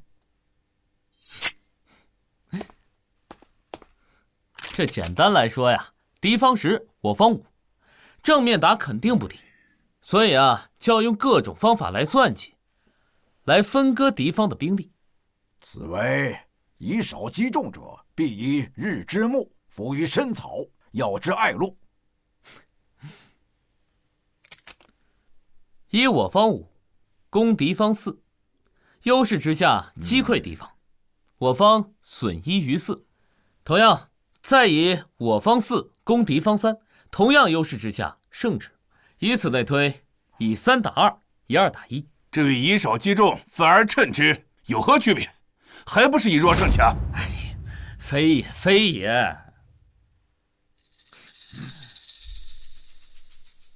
这简单来说呀，敌方10，我方5，正面打肯定不敌。所以啊，就要用各种方法来算计，来分割敌方的兵力。此为以少击众者，必以日之木，伏于深草，要之爱路。以我方5，攻敌方4，优势之下击溃敌方，我方损1于4。同样，再以我方4攻敌方3，同样优势之下胜之。以此类推，以3打2，以2打1。这与以少击众，分而称之，有何区别？还不是以弱胜强？哎，非也，非也。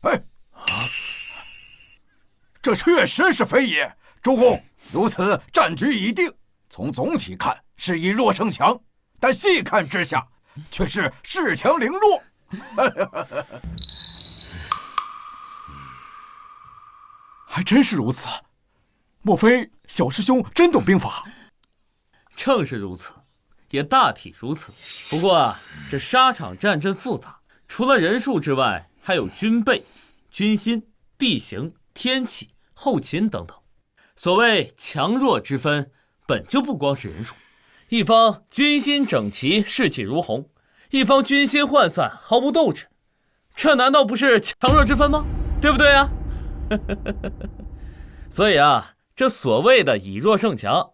哎，这确实是非也。周公，如此战局已定，从总体看是以弱胜强，但细看之下，却是恃强凌弱。还真是如此，莫非小师兄真懂兵法？正是如此，也大体如此。不过啊，这沙场战阵复杂，除了人数之外，还有军备、军心、地形、天气、后勤等等。所谓强弱之分，本就不光是人数。一方军心整齐，士气如虹；一方军心涣散，毫无斗志。这难道不是强弱之分吗？对不对啊？所以啊，这所谓的以弱胜强，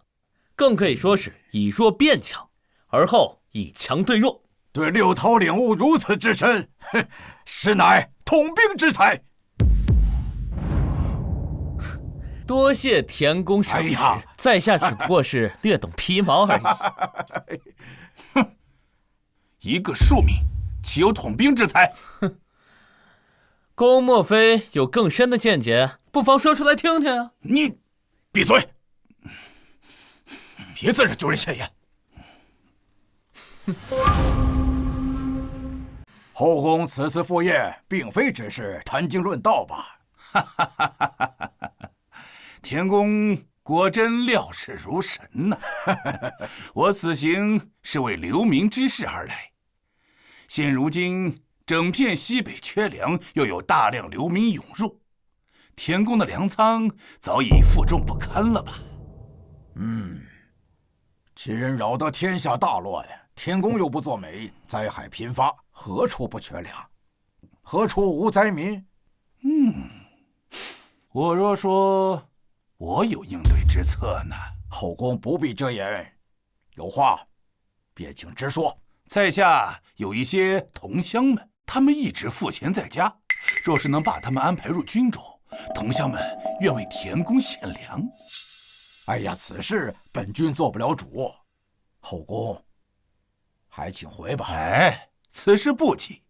更可以说是以弱变强，而后以强对弱。对六韬领悟如此之深，实乃统兵之才。多谢田公赏识，在下只不过是略懂皮毛而已。哼，一个庶民，岂有统兵之才？哼，公莫非有更深的见解？不妨说出来听听啊！你闭嘴，别在这丢人现眼。后宫此次赴宴，并非只是谈经论道吧？田公果真料事如神呐！我此行是为流民之事而来。现如今整片西北缺粮，又有大量流民涌入，田公的粮仓早已负重不堪了吧？其人扰得天下大乱，田公又不作美，灾害频发，何处不缺粮？何处无灾民？我若说我有应对之策呢？后宫不必遮掩，有话便请直说。在下有一些同乡们，他们一直赋闲在家，若是能把他们安排入军中，同乡们愿为田公献粮。哎呀，此事本君做不了主，后宫还请回吧。哎，此事不急，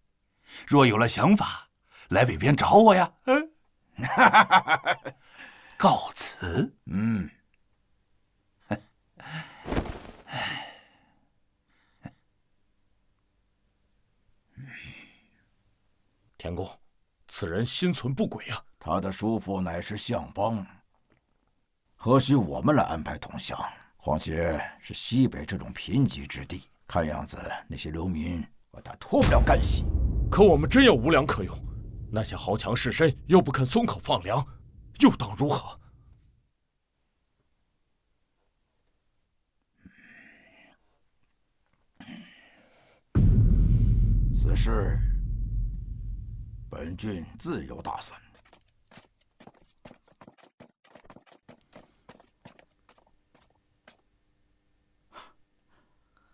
若有了想法，来北边找我呀。告辞。田公，此人心存不轨啊！他的叔父乃是相邦，何须我们来安排同乡？况且是西北这种贫瘠之地，看样子那些流民和他脱不了干系。可我们真有无粮可用，那些豪强士绅又不肯松口放粮，又当如何？此事本郡自有打算。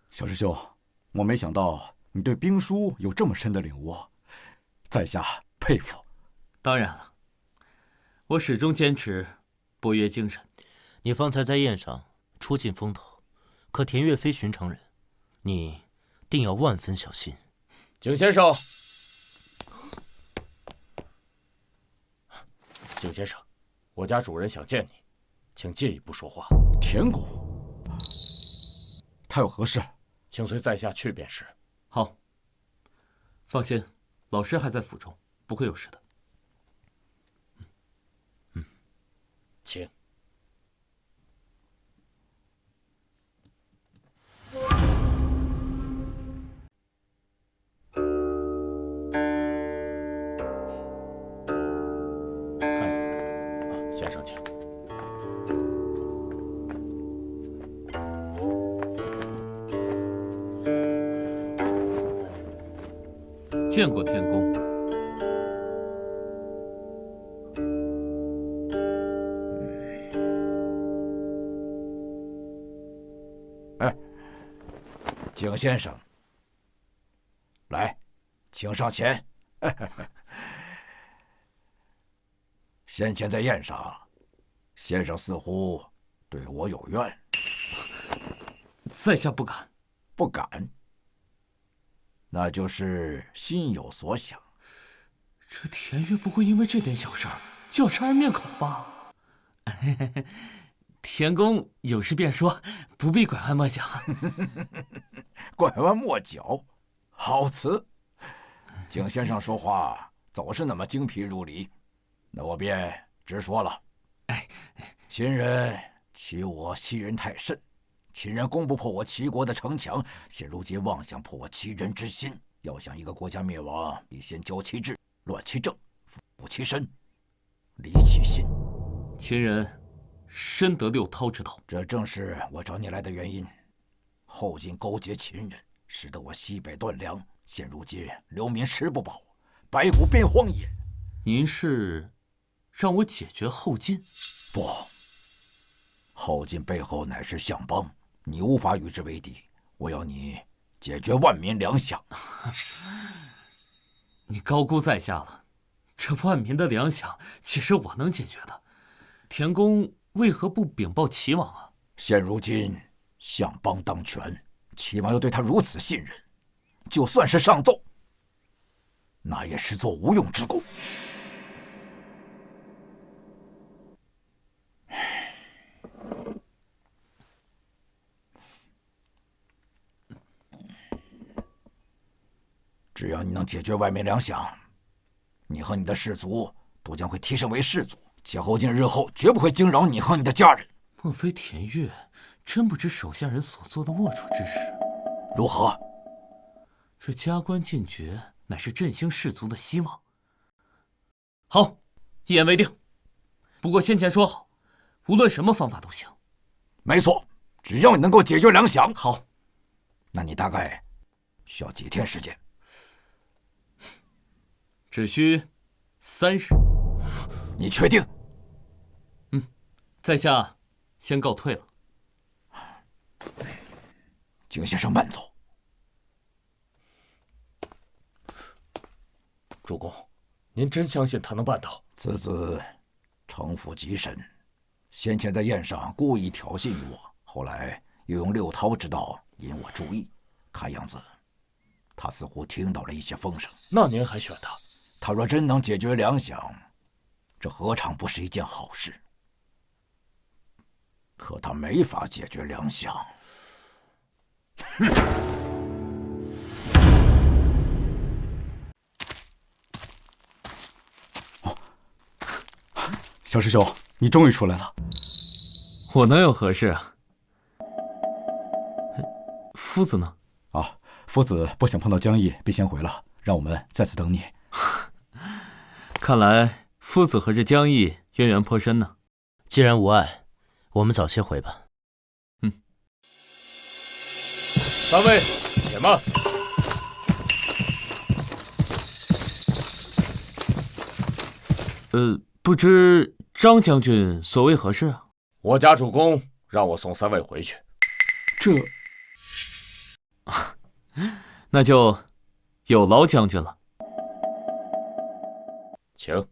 小师兄，我没想到你对兵书有这么深的领悟，在下佩服。当然了，我始终坚持博约精神。你方才在宴上出尽风头，可田月非寻常人，你定要万分小心。景先生，景先生，我家主人想见你，请借一步说话。田公，他有何事？请随在下去便是。好，放心，老师还在府中，不会有事的。请。先生，请。见过天公。景先生，来，请上前。先前在宴上，先生似乎对我有怨。在下不敢。不敢？那就是心有所想。这田月不会因为这点小事就要杀人灭口吧？田公有事便说，不必拐弯抹角。拐弯抹角，好词。景先生说话总是那么精辟入理，那我便直说了。秦人欺我齐人太甚，秦人攻不破我齐国的城墙，现如今妄想破我齐人之心。要想一个国家灭亡，必先教其志，乱其政，腐其身，离其心。秦人深得六韬之道，这正是我找你来的原因。后晋勾结秦人，使得我西北断粮，现如今流民食不饱，百谷变荒也。您是让我解决后晋？不，后晋背后乃是相邦，你无法与之为敌。我要你解决万民粮饷。你高估在下了，这万民的粮饷岂是我能解决的？田公为何不禀报齐王啊？现如今相邦当权，齐王又对他如此信任，就算是上奏，那也是做无用之功。只要你能解决外面粮饷，你和你的士族都将会提升为士族，且后晋日后绝不会惊扰你和你的家人。莫非田悦真不知手下人所做的龌龊之事？如何？这加官进爵乃是振兴士族的希望。好，一言为定。不过先前说好，无论什么方法都行。没错，只要你能够解决粮饷。好，那你大概需要几天时间？只需30。你确定？在下先告退了。景先生慢走。主公，您真相信他能办到？此子城府极深，先前在宴上故意挑衅于我，后来又用六韬之道引我注意，看样子他似乎听到了一些风声。那您还选他？他若真能解决粮饷，这何尝不是一件好事？可他没法解决粮饷。小师兄，你终于出来了。我能有何事啊？夫子呢？啊，夫子不想碰到江毅，便先回了，让我们在此等你。看来夫子和这江毅渊源颇深呢。既然无碍，我们早些回吧。三位，且慢。不知张将军所谓何事啊？我家主公让我送三位回去。这，那就有劳将军了。请。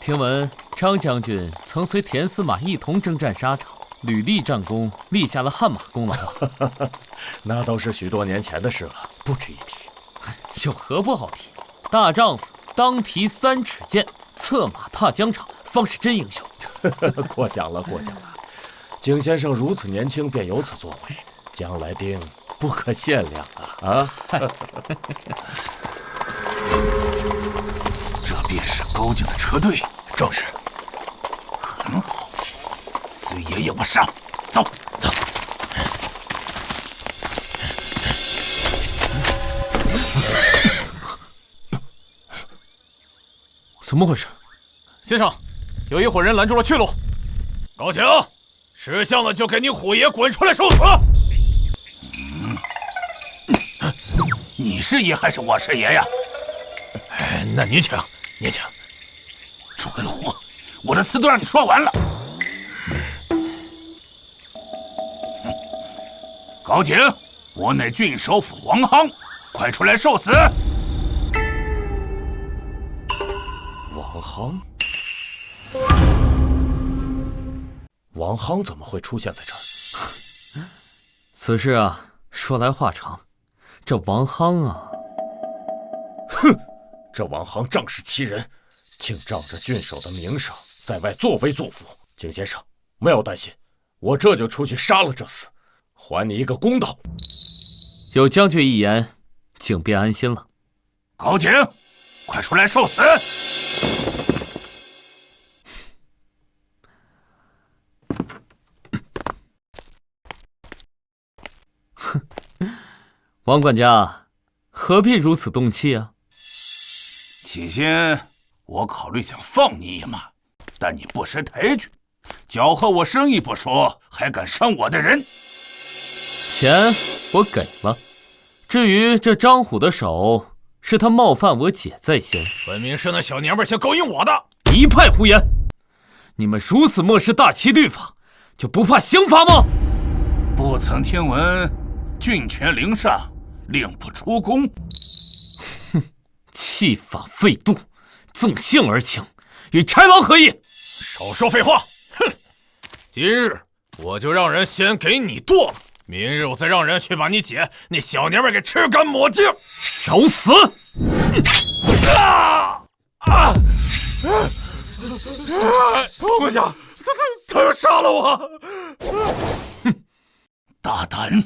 听闻张将军曾随田司马一同征战沙场，屡立战功，立下了汗马功劳。那都是许多年前的事了，不值一提。有何不好提？大丈夫当提3尺剑，策马踏疆场，方是真英雄。过奖了，过奖了。景先生如此年轻便有此作为，将来定不可限量啊！这便是高进的车队。正是，很好。随爷爷我上，走走。怎么回事？先生，有一伙人拦住了去路。高景，识相了就给你虎爷滚出来受死！你是爷还是我是爷呀？那您请，您请。蠢货，我的词都让你说完了。高景，我乃郡守府王夯，快出来受死！王夯？王夯怎么会出现在这儿？此事啊，说来话长。这王夯啊，哼，这王夯仗势欺人，竟仗着郡守的名声，在外作威作福。景先生，莫要担心，我这就出去杀了这厮，还你一个公道。有将军一言，景便安心了。高景，快出来受死！哼，王管家，何必如此动气啊？起先我考虑想放你一马，但你不识抬举，搅和我生意不说，还敢伤我的人。钱我给了，至于这张虎的手，是他冒犯我姐在先，分明是那小娘们想勾引我的。一派胡言！你们如此漠视大齐律法，就不怕刑罚吗？不曾听闻郡权凌上，令不出宫。哼，弃法废度，纵性而轻，与豺狼何异？少说废话！哼，今日我就让人先给你剁了，明日我再让人去把你姐那小娘们给吃干抹净。找死！王管家，他要杀了我！哼，大胆，敢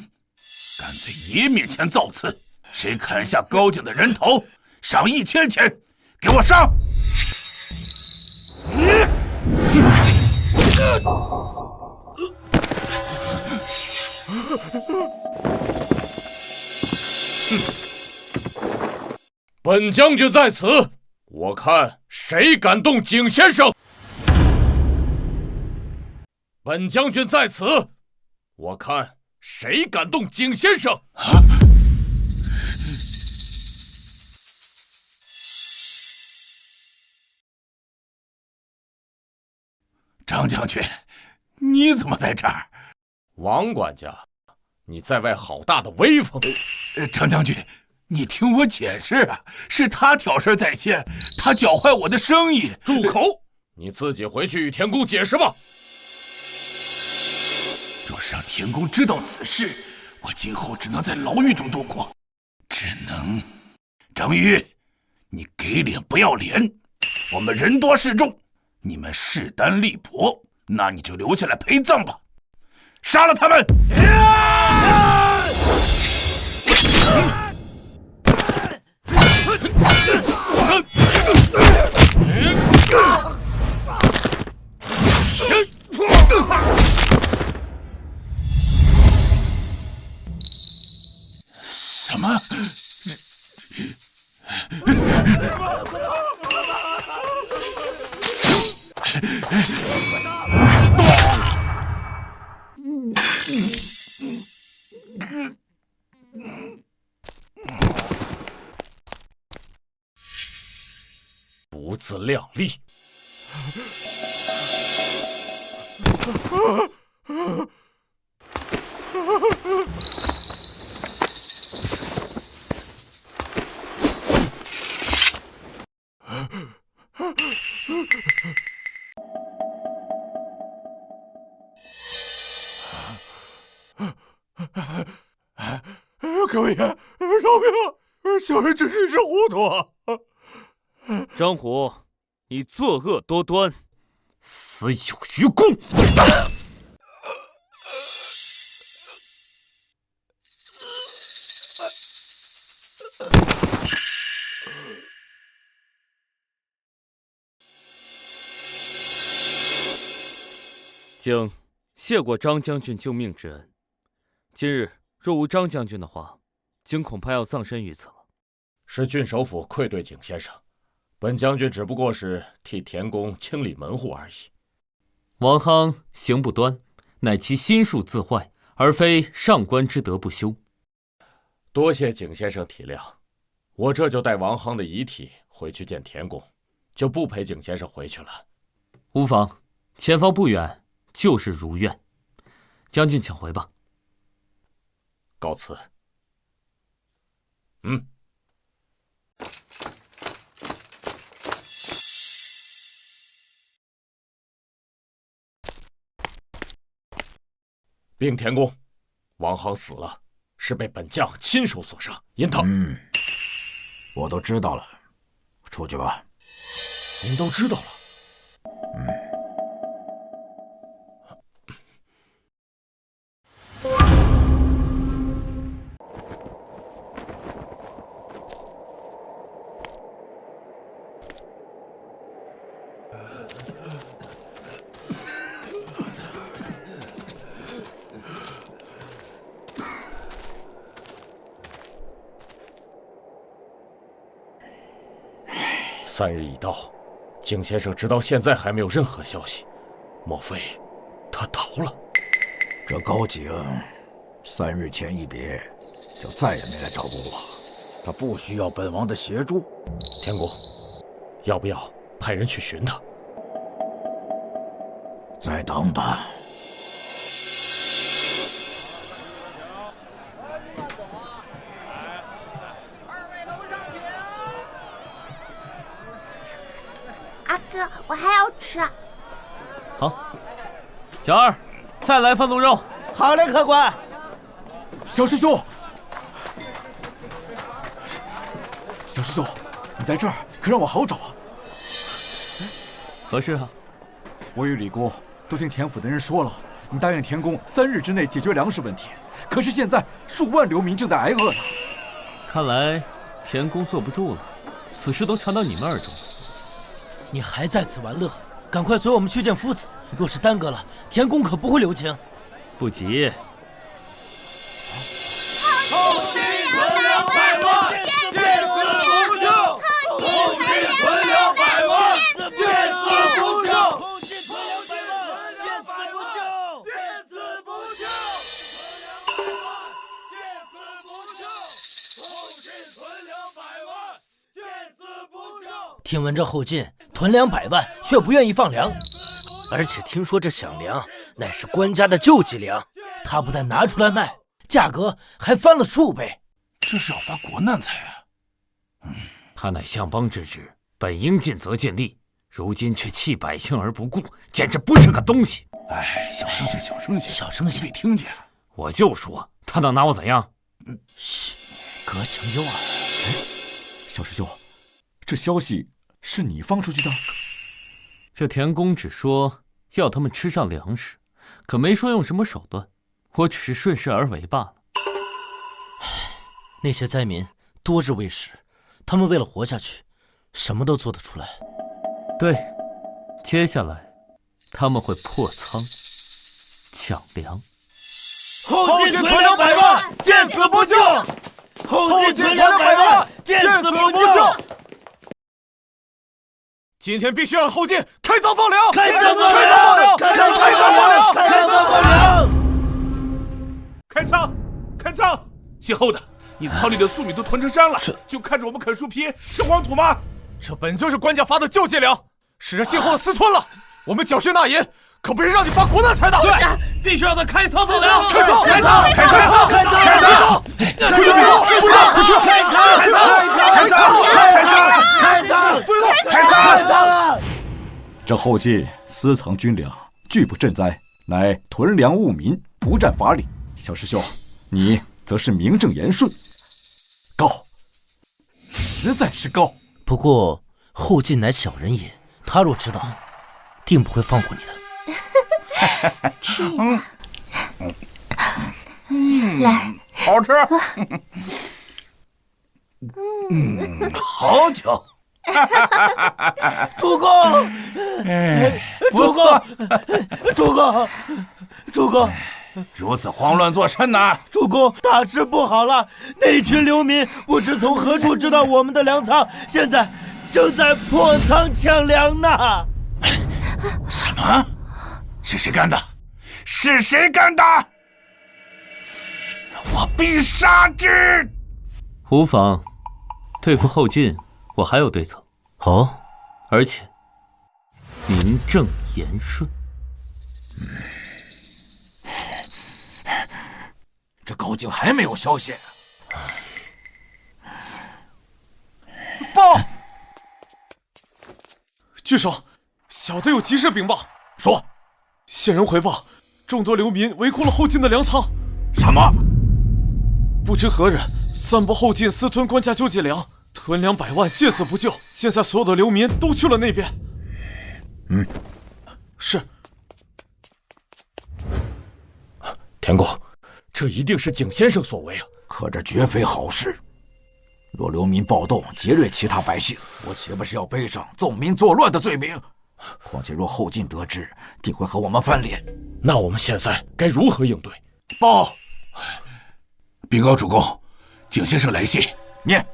在爷面前造次，谁砍下高景的人头，赏1000钱，给我上！本将军在此，我看谁敢动景先生。本将军在此，我看谁敢动景先生。张将军，你怎么在这儿？王管家，你在外好大的威风！张将军，你听我解释啊，是他挑事在先，他搅坏我的生意。住口！你自己回去与田公解释吧。若是让田公知道此事，我今后只能在牢狱中度过，只能……张玉，你给脸不要脸！我们人多势众，你们势单力薄，那你就留下来陪葬吧，杀了他们！什么？不自量力！各位爷，饶命！小人真是一时糊涂啊！张虎，你作恶多端，死有余辜！经谢过张将军救命之恩，今日若无张将军的话，经恐怕要丧身于此了。是郡守府愧对景先生，本将军只不过是替田公清理门户而已。王夯行不端，乃其心术自坏，而非上官之德不修。多谢景先生体谅，我这就带王夯的遗体回去见田公，就不陪景先生回去了。无妨，前方不远就是如愿，将军请回吧。告辞。禀田公，王夯死了，是被本将亲手所杀，因他……我都知道了，出去吧。您都知道了？ 3日已到，景先生直到现在还没有任何消息，莫非他逃了？这高景3日前一别，就再也没来找过我。他不需要本王的协助。田公，要不要派人去寻他？再等吧。阿哥，我还要吃。好，小二，再来份鹿肉。好嘞，客官。小师兄，小师兄，你在这儿可让我好找啊！何事啊？我与李公都听田府的人说了，你答应田公3日之内解决粮食问题，可是现在数万流民正在挨饿呢。看来田公坐不住了，此事都传到你们耳中。你还在此玩乐？赶快随我们去见夫子，若是耽搁了，田公可不会留情。不急。后进屯粮100万，见死不救！后进屯粮100万，见死不救！后进屯粮100万，见死不救！后进屯粮100万，见死不救！听闻这后进屯粮100万，却不愿意放粮，而且听说这饷粮乃是官家的救济粮，他不但拿出来卖，价格还翻了数倍。这是要发国难财啊！他乃相邦之职，本应尽责尽力，如今却弃百姓而不顾，简直不是个东西。哎，小声些，小声些，小声些，没听见。我就说他能拿我怎样？嘘，隔墙有耳。小师兄，这消息是你放出去的？这田公只说要他们吃上粮食，可没说用什么手段，我只是顺势而为罢了。那些灾民多日未食，他们为了活下去，什么都做得出来。对，接下来他们会破仓抢粮。后进屯粮100万，见死不救！后进屯粮100万，见死不救！今天必须让后进开仓放粮！开仓放粮！开仓放粮！开仓放粮！开仓！开仓！姓后的，你仓里的粟米都囤成山了，就看着我们啃树皮吃黄土吗？这本就是官家发的救济粮，是这姓后的私吞了。我们缴税纳银，可不是让你发国难财的。对，必须让他开仓放粮！开仓！开仓！开仓！开仓！开仓！快去！快去！开仓！开仓！开仓！开仓！开仓！开仓！这后进私藏军粮，拒不赈灾，乃屯粮务民，不占法理。小师兄，你则是名正言顺，高，实在是高。不过后进乃小人也，他若知道，定不会放过你的。吃一个。来，好吃。好酒。主公，不错，主公，主公，如此慌乱作甚呢？主公，大事不好了！那群流民不知从何处知道我们的粮仓，现在正在破仓抢粮呢。什么？是谁干的？是谁干的？我必杀之！无妨，对付后进，我还有对策。哦，而且名正言顺。这高景还没有消息。报！据守，小的有急事禀报。说。县人回报，众多流民围攻了后进的粮仓。什么？不知何人散布后进私吞官家救济粮，屯粮100万，见死不救。现在所有的流民都去了那边。是。田公，这一定是景先生所为啊！可这绝非好事。若流民暴动，劫掠其他百姓，我岂不是要背上纵民作乱的罪名？况且若后进得知，定会和我们翻脸。那我们现在该如何应对？报！禀告主公，景先生来信。念。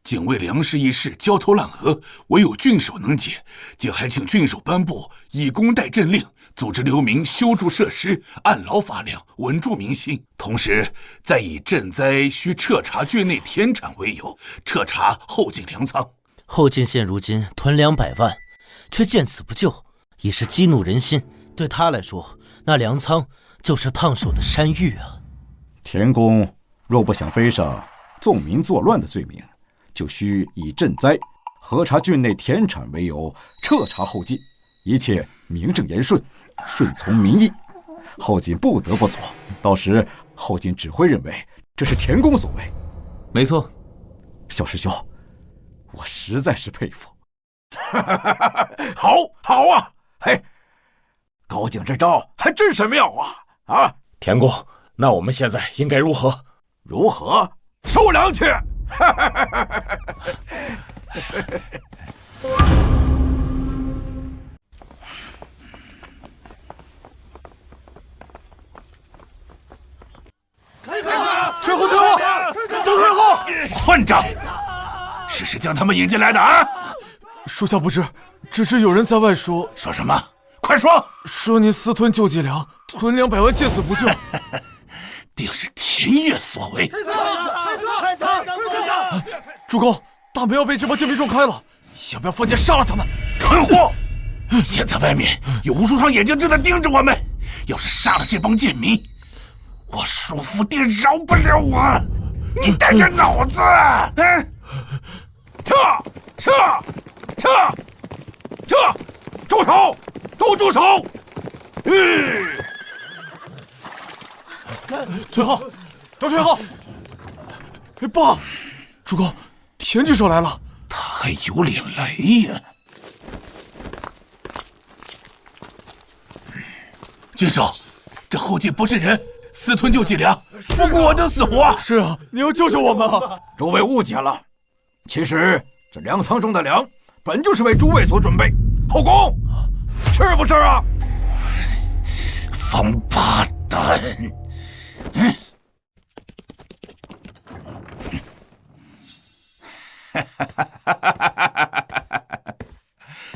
警卫粮食一事焦头烂额，唯有郡守能解，竟还请郡守颁布以工代赈令，组织流民修筑设施，按劳发粮，稳住民心。同时，再以赈灾需彻查郡内田产为由，彻查后进粮仓。后进县如今囤粮100万，却见死不救，已是激怒人心。对他来说，那粮仓就是烫手的山芋啊！田公若不想背上纵民作乱的罪名，就需以赈灾、核查郡内田产为由，彻查后进，一切名正言顺，顺从民意。后进不得不做，到时后进只会认为这是田公所为。没错，小师兄，我实在是佩服。好啊！嘿，高景这招还真是妙啊！田公，那我们现在应该如何？如何？收粮去！退后！都退后！混账！是谁将他们引进来的啊？属下不知，只是有人在外说。说什么？快说！说您私吞救济粮，囤200万，见死不救。定是田悦所为。主公，大门要被这帮贱民撞开了，要不要放箭杀了他们？蠢货！现在外面有无数双眼睛正在盯着我们，要是杀了这帮贱民，我叔父定饶不了我！你带着脑子！撤！住手！都住手！退后！都退后！爸，主公，田郡守来了，他还有脸来呀？郡守，这后进不是人，私吞救济粮，不顾我的死活。是啊，你要救救我们啊！诸位误解了，其实这粮仓中的粮本就是为诸位所准备。后宫，是不是啊？王八蛋！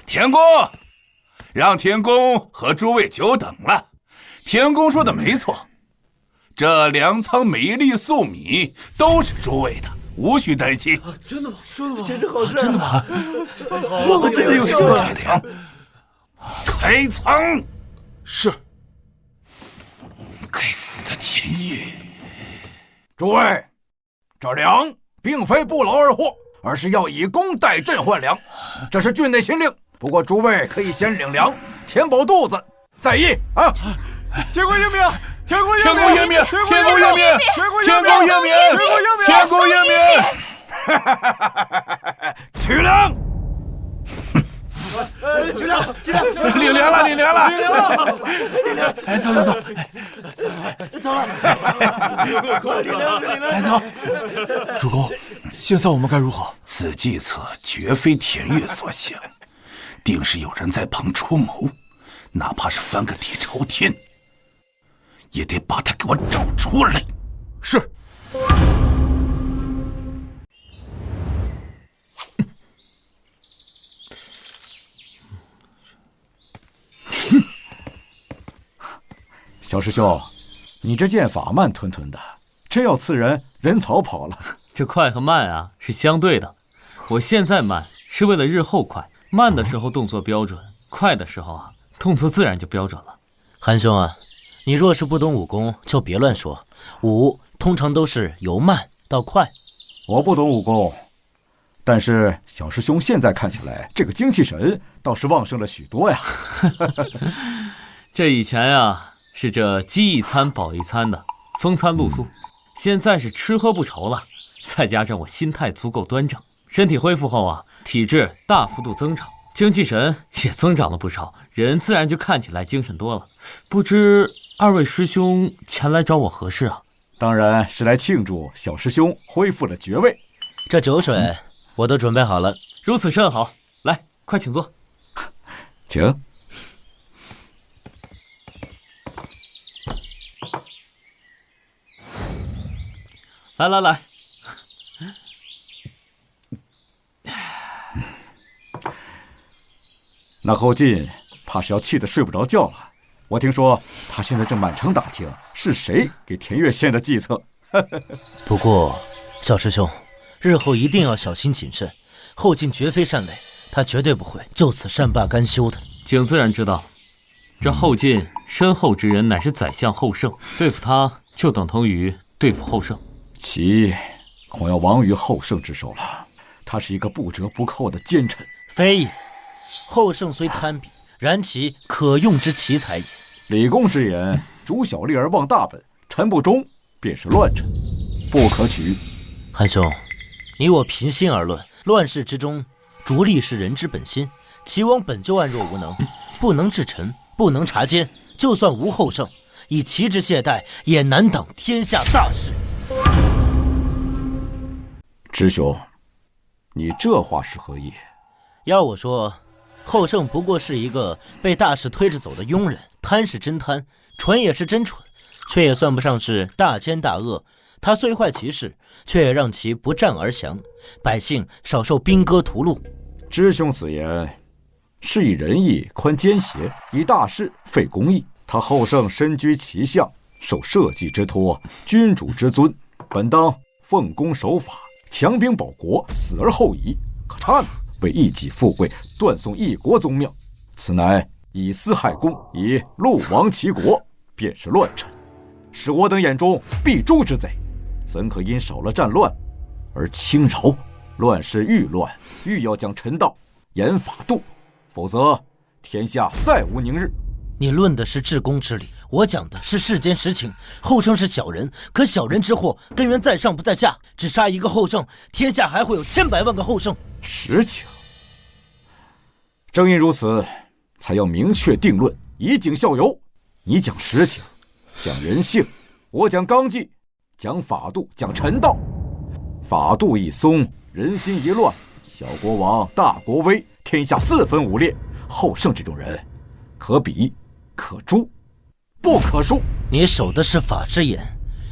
田公，让田公和诸位久等了。田公说的没错，这粮仓每一粒粟米都是诸位的，无需担心。真的吗？真是好事！真的吗？我们真的有救了！开仓！是。该死的田悦！诸位，这粮并非不劳而获，而是要以工代赈换粮，这是郡内新令。不过诸位可以先领粮，填饱肚子，再议啊！天公英明！天公英明！天公英明！天公英明！天公英明！天公英明！取粮！取粮！领粮了！领粮了！哎，走！走了！来走！主公，现在我们该如何？此计策绝非田悦所想，定是有人在旁出谋，哪怕是翻个底朝天，也得把他给我找出来。是。小师兄，你这剑法慢吞吞的，真要刺人，人早跑了。这快和慢啊是相对的，我现在慢是为了日后快，慢的时候动作标准，快的时候啊动作自然就标准了。韩兄啊，你若是不懂武功，就别乱说。武通常都是由慢到快。我不懂武功，但是小师兄现在看起来，这个精气神倒是旺盛了许多呀。这以前啊是这饥一餐饱一餐的，风餐露宿，现在是吃喝不愁了。再加上我心态足够端正，身体恢复后啊，体质大幅度增长，精气神也增长了不少，人自然就看起来精神多了。不知二位师兄前来找我何事啊？当然是来庆祝小师兄恢复了爵位。这酒水我都准备好了。如此甚好，来，快请坐。请。来，那后进怕是要气得睡不着觉了。我听说他现在正满城打听是谁给田悦献的计策。不过，小师兄，日后一定要小心谨慎。后进绝非善类，他绝对不会就此善罢甘休的。景自然知道，这后进身后之人乃是宰相后胜，对付他就等同于对付后胜。其恐要亡于后胜之手了。他是一个不折不扣的奸臣。非也，后胜虽贪鄙，然其可用之奇才也。李公之言，主小利而忘大本，臣不忠便是乱臣，不可取。韩兄，你我平心而论，乱世之中，逐利是人之本心。齐王本就暗弱无能，不能治臣，不能察奸，就算无后胜，以其之懈怠，也难挡天下大事。师兄，你这话是何意？要我说，后胜不过是一个被大事推着走的庸人，贪是真贪，蠢也是真蠢，却也算不上是大奸大恶。他虽坏其事，却也让其不战而降，百姓少受兵戈屠戮。知兄此言，是以仁义宽奸邪，以大事废公义。他后胜身居其相，受社稷之托，君主之尊，本当奉公守法，强兵保国，死而后已。可差呢，为一己富贵，断送一国宗庙，此乃以私害公，以戮亡其国，便是乱臣，是我等眼中必诛之贼。怎可因少了战乱而轻饶？乱世愈乱，愈要将臣道严法度，否则天下再无宁日。你论的是治公之理，我讲的是世间实情。后胜是小人，可小人之祸根源在上不在下，只杀一个后胜，天下还会有千百万个后胜。实情正因如此，才要明确定论，以儆效尤。你讲实情，讲人性；我讲纲纪，讲法度，讲臣道。法度一松，人心一乱，小国亡，大国危，天下四分五裂。后胜这种人，可比，可诛，不可恕。你守的是法之言，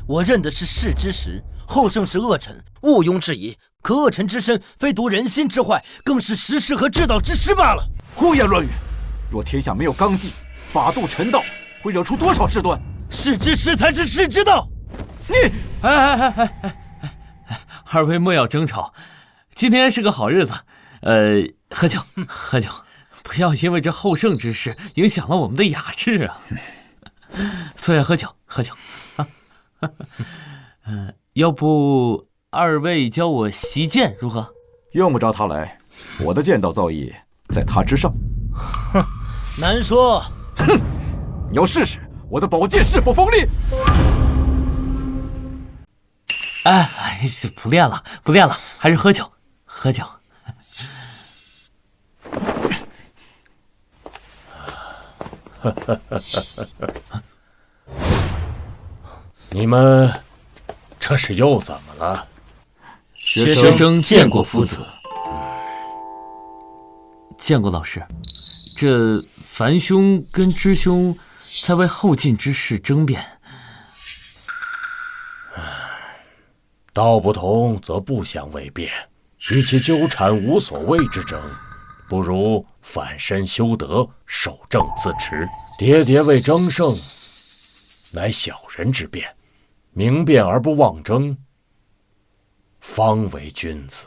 我认的是事之实。后胜是恶臣，毋庸置疑。可恶臣之身，非独人心之坏，更是时势和治道之失罢了。胡言乱语！若天下没有纲纪、法度、臣道，会惹出多少事端？事之实才是事之道。你，二位莫要争吵，今天是个好日子，喝酒，喝酒，不要因为这后胜之事影响了我们的雅致啊！坐下喝酒，喝酒啊！要不二位教我习剑如何？用不着他来，我的剑道造诣在他之上。哼，难说。哼，你要试试我的宝剑是否锋利？哎，不练了，不练了，还是喝酒，喝酒。你们这是又怎么了？学生见过夫子，见过老师。这樊兄跟支兄在为后进之事争辩。道不同则不相为辩，与其纠缠无所谓之争，不如反身修德，守正自持。喋喋为争胜，乃小人之辩；明辩而不妄争，方为君子。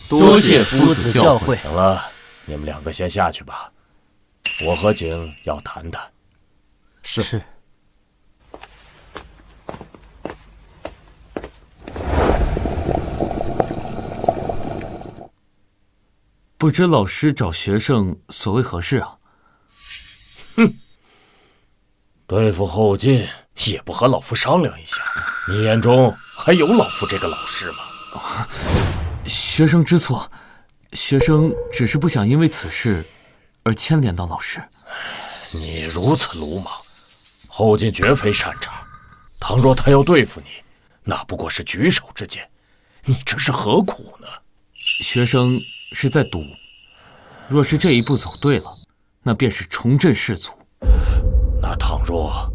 多谢夫子教诲。行了，你们两个先下去吧，我和景要谈谈。是。不知老师找学生所为何事啊？哼，对付后进也不和老夫商量一下，你眼中还有老夫这个老师吗？学生知错，学生只是不想因为此事而牵连到老师。你如此鲁莽，后进绝非善茬。倘若他要对付你，那不过是举手之间，你这是何苦呢？学生是在赌，若是这一步走对了，那便是重振士卒。那倘若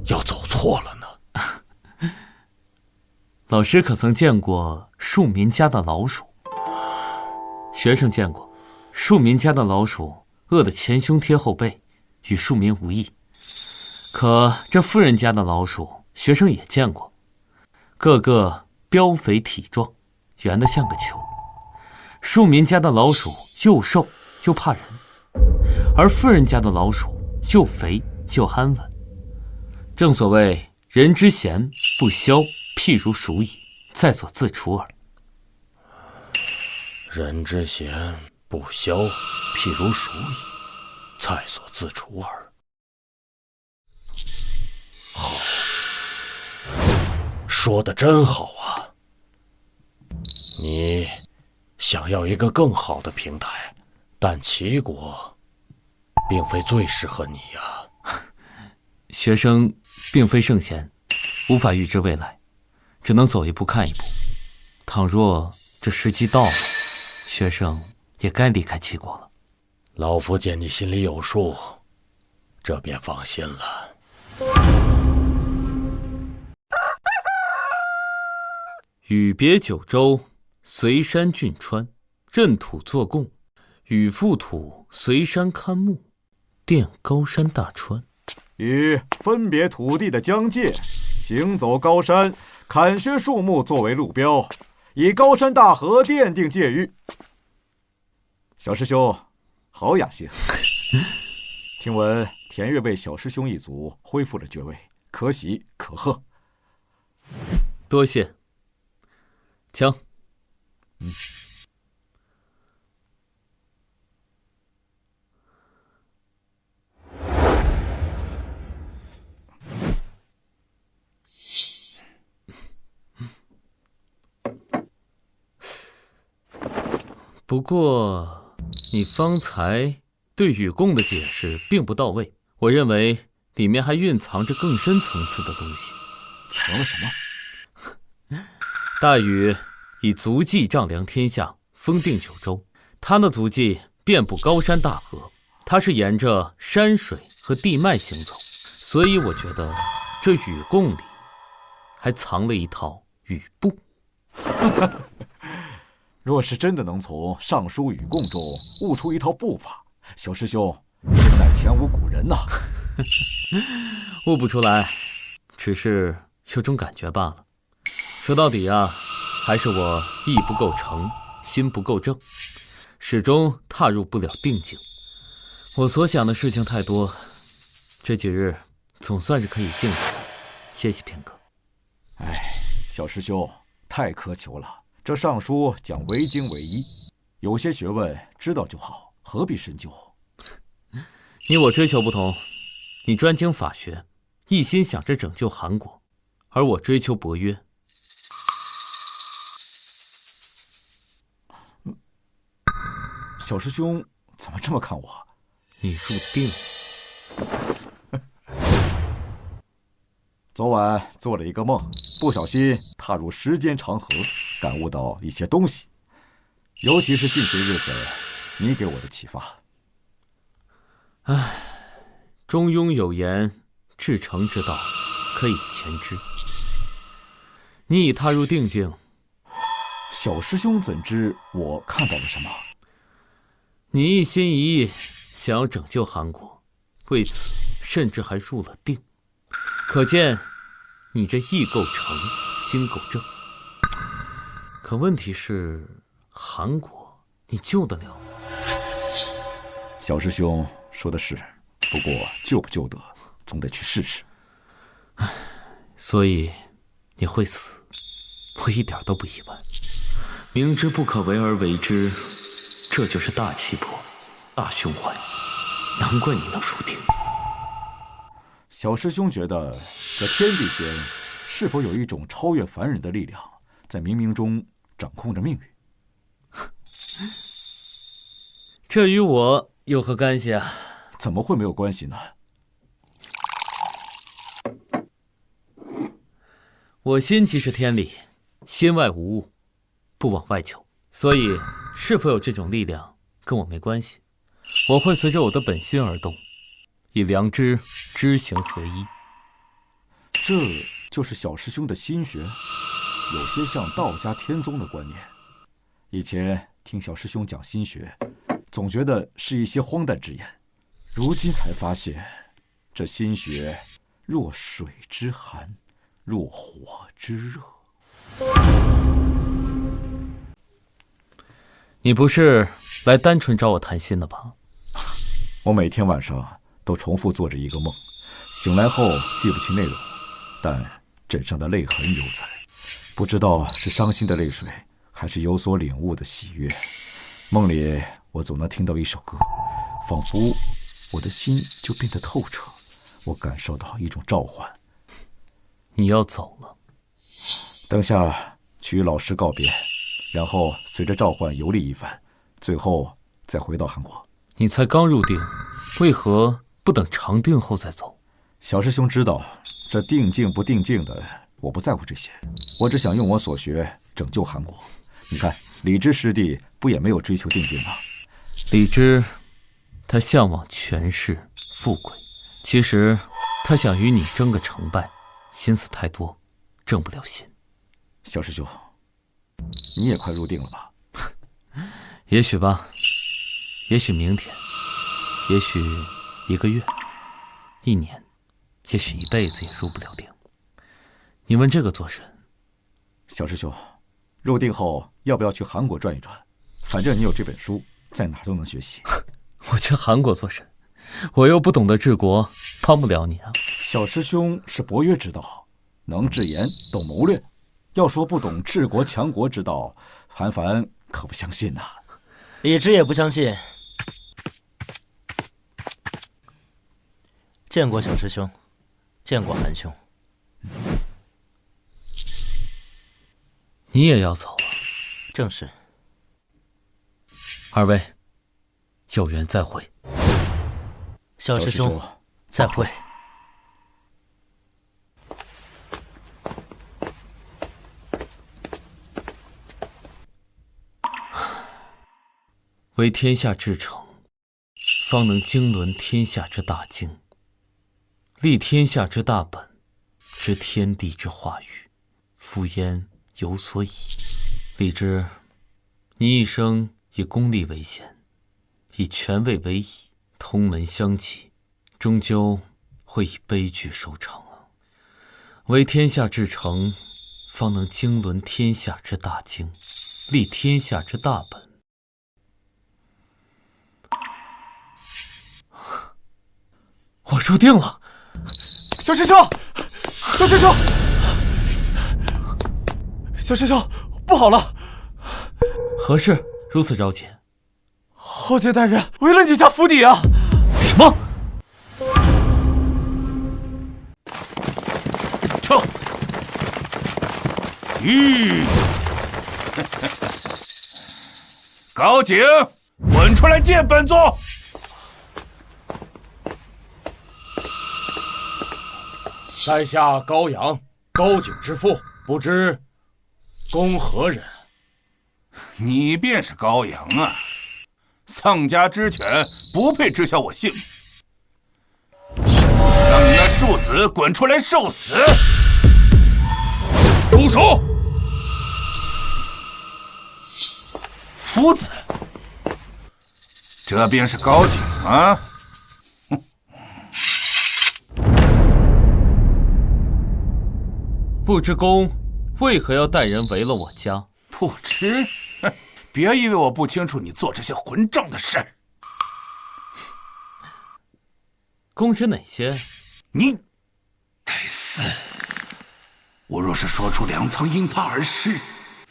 要走错了呢？老师可曾见过庶民家的老鼠？学生见过，庶民家的老鼠饿得前胸贴后背，与庶民无异。可这富人家的老鼠，学生也见过，个个膘肥体壮，圆得像个球。庶民家的老鼠又瘦又怕人，而富人家的老鼠又肥又安稳。正所谓人之嫌不消，譬如鼠蚁，在所自除耳。人之嫌不消，譬如鼠蚁，在所自除耳。好，说得真好啊！你想要一个更好的平台，但齐国并非最适合你呀。学生并非圣贤，无法预知未来，只能走一步看一步。倘若这时机到了，学生也该离开齐国了。老夫见你心里有数，这便放心了。与别九州，随山浚川，任土作贡，与覆土，随山看木，垫高山大川。以分别土地的疆界，行走高山，砍削树木作为路标，以高山大河奠定界域。小师兄，好雅兴。听闻田悦为小师兄一族恢复了爵位，可喜可贺。多谢。请。不过，你方才对禹贡的解释并不到位，我认为里面还蕴藏着更深层次的东西。藏了什么？大禹以足迹丈量天下，封定九州。他的足迹遍布高山大河，他是沿着山水和地脉行走，所以我觉得这禹贡里还藏了一套禹步。若是真的能从尚书禹贡中悟出一套步法，小师兄真乃前无古人呐。悟不出来，只是有种感觉罢了。说到底啊，还是我意不够诚，心不够正，始终踏入不了定境。我所想的事情太多，这几日总算是可以静下来歇息片刻。哎，小师兄太苛求了。这尚书讲唯精唯一，有些学问知道就好，何必深究？你我追求不同，你专精法学，一心想着拯救韩国，而我追求博约。小师兄怎么这么看我？你入定。昨晚做了一个梦，不小心踏入时间长河，感悟到一些东西，尤其是近些日子你给我的启发。唉，中庸有言，至诚之道，可以前之。你已踏入定境，小师兄怎知我看到了什么？你一心一意想要拯救韩国，为此甚至还入了定，可见你这意够诚，心够正。可问题是，韩国你救得了吗？小师兄说的是，不过救不救得，总得去试试。所以你会死，我一点都不意外。明知不可为而为之，这就是大气魄、大胸怀，难怪你能入定。小师兄觉得，这天地间是否有一种超越凡人的力量，在冥冥中掌控着命运？这与我有何干系啊？怎么会没有关系呢？我心即是天理，心外无物，不往外求。所以，是否有这种力量，跟我没关系。我会随着我的本心而动，以良知知行合一。这就是小师兄的心学，有些像道家天宗的观念。以前听小师兄讲心学，总觉得是一些荒诞之言。如今才发现，这心学若水之寒，若火之热。你不是来单纯找我谈心的吧？我每天晚上都重复做着一个梦，醒来后记不清内容，但枕上的泪痕犹在，不知道是伤心的泪水，还是有所领悟的喜悦。梦里我总能听到一首歌，仿佛我的心就变得透彻，我感受到一种召唤。你要走了？等下去与老师告别，然后随着召唤游历一番，最后再回到韩国。你才刚入定，为何不等长定后再走？小师兄知道，这定静不定静的，我不在乎这些，我只想用我所学拯救韩国。你看，李知师弟不也没有追求定静吗？李知，他向往权势富贵，其实他想与你争个成败，心思太多，正不了心。小师兄，你也快入定了吧？也许吧，也许明天，也许1个月、1年，也许一辈子也入不了定。你问这个做甚？小师兄，入定后要不要去韩国转一转？反正你有这本书，在哪儿都能学习。我去韩国做甚？我又不懂得治国，帮不了你啊。小师兄是博约之道，能治言，懂谋略。要说不懂治国强国之道，韩凡可不相信呐。李知也不相信。见过小师兄，见过韩兄。你也要走了？正是。二位，有缘再会。小师兄，再会。为天下至诚，方能经纶天下之大经，立天下之大本，知天地之化育，夫焉有所倚。李知，你一生以功利为先，以权位为倚，同门相忌，终究会以悲剧收场啊！为天下至诚，方能经纶天下之大经，立天下之大本。我入定了，小师兄，小师兄，小师兄，不好了！何事如此着急？后阶大人围了你家府邸啊！什么？撤！高景，滚出来见本座！在下高阳，高景之父，不知公何人？你便是高阳啊！丧家之犬不配知晓我姓名，让你那庶子滚出来受死！住手！夫子，这便是高景啊！不知公为何要带人围了我家？不知？别以为我不清楚你做这些混账的事。公知哪些？你该死！我若是说出粮仓因他而失，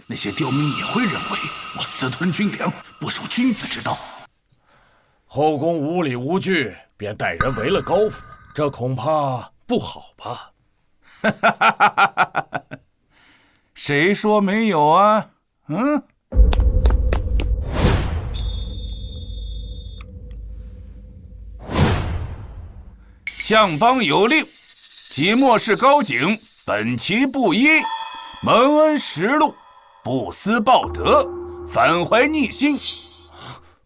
那些刁民也会认为我私吞军粮，不守君子之道。后宫无理无据，便带人围了高府，这恐怕不好吧？谁说没有啊？相邦有令，即末世高景本其不依，蒙恩实禄，不思报德，反怀逆心，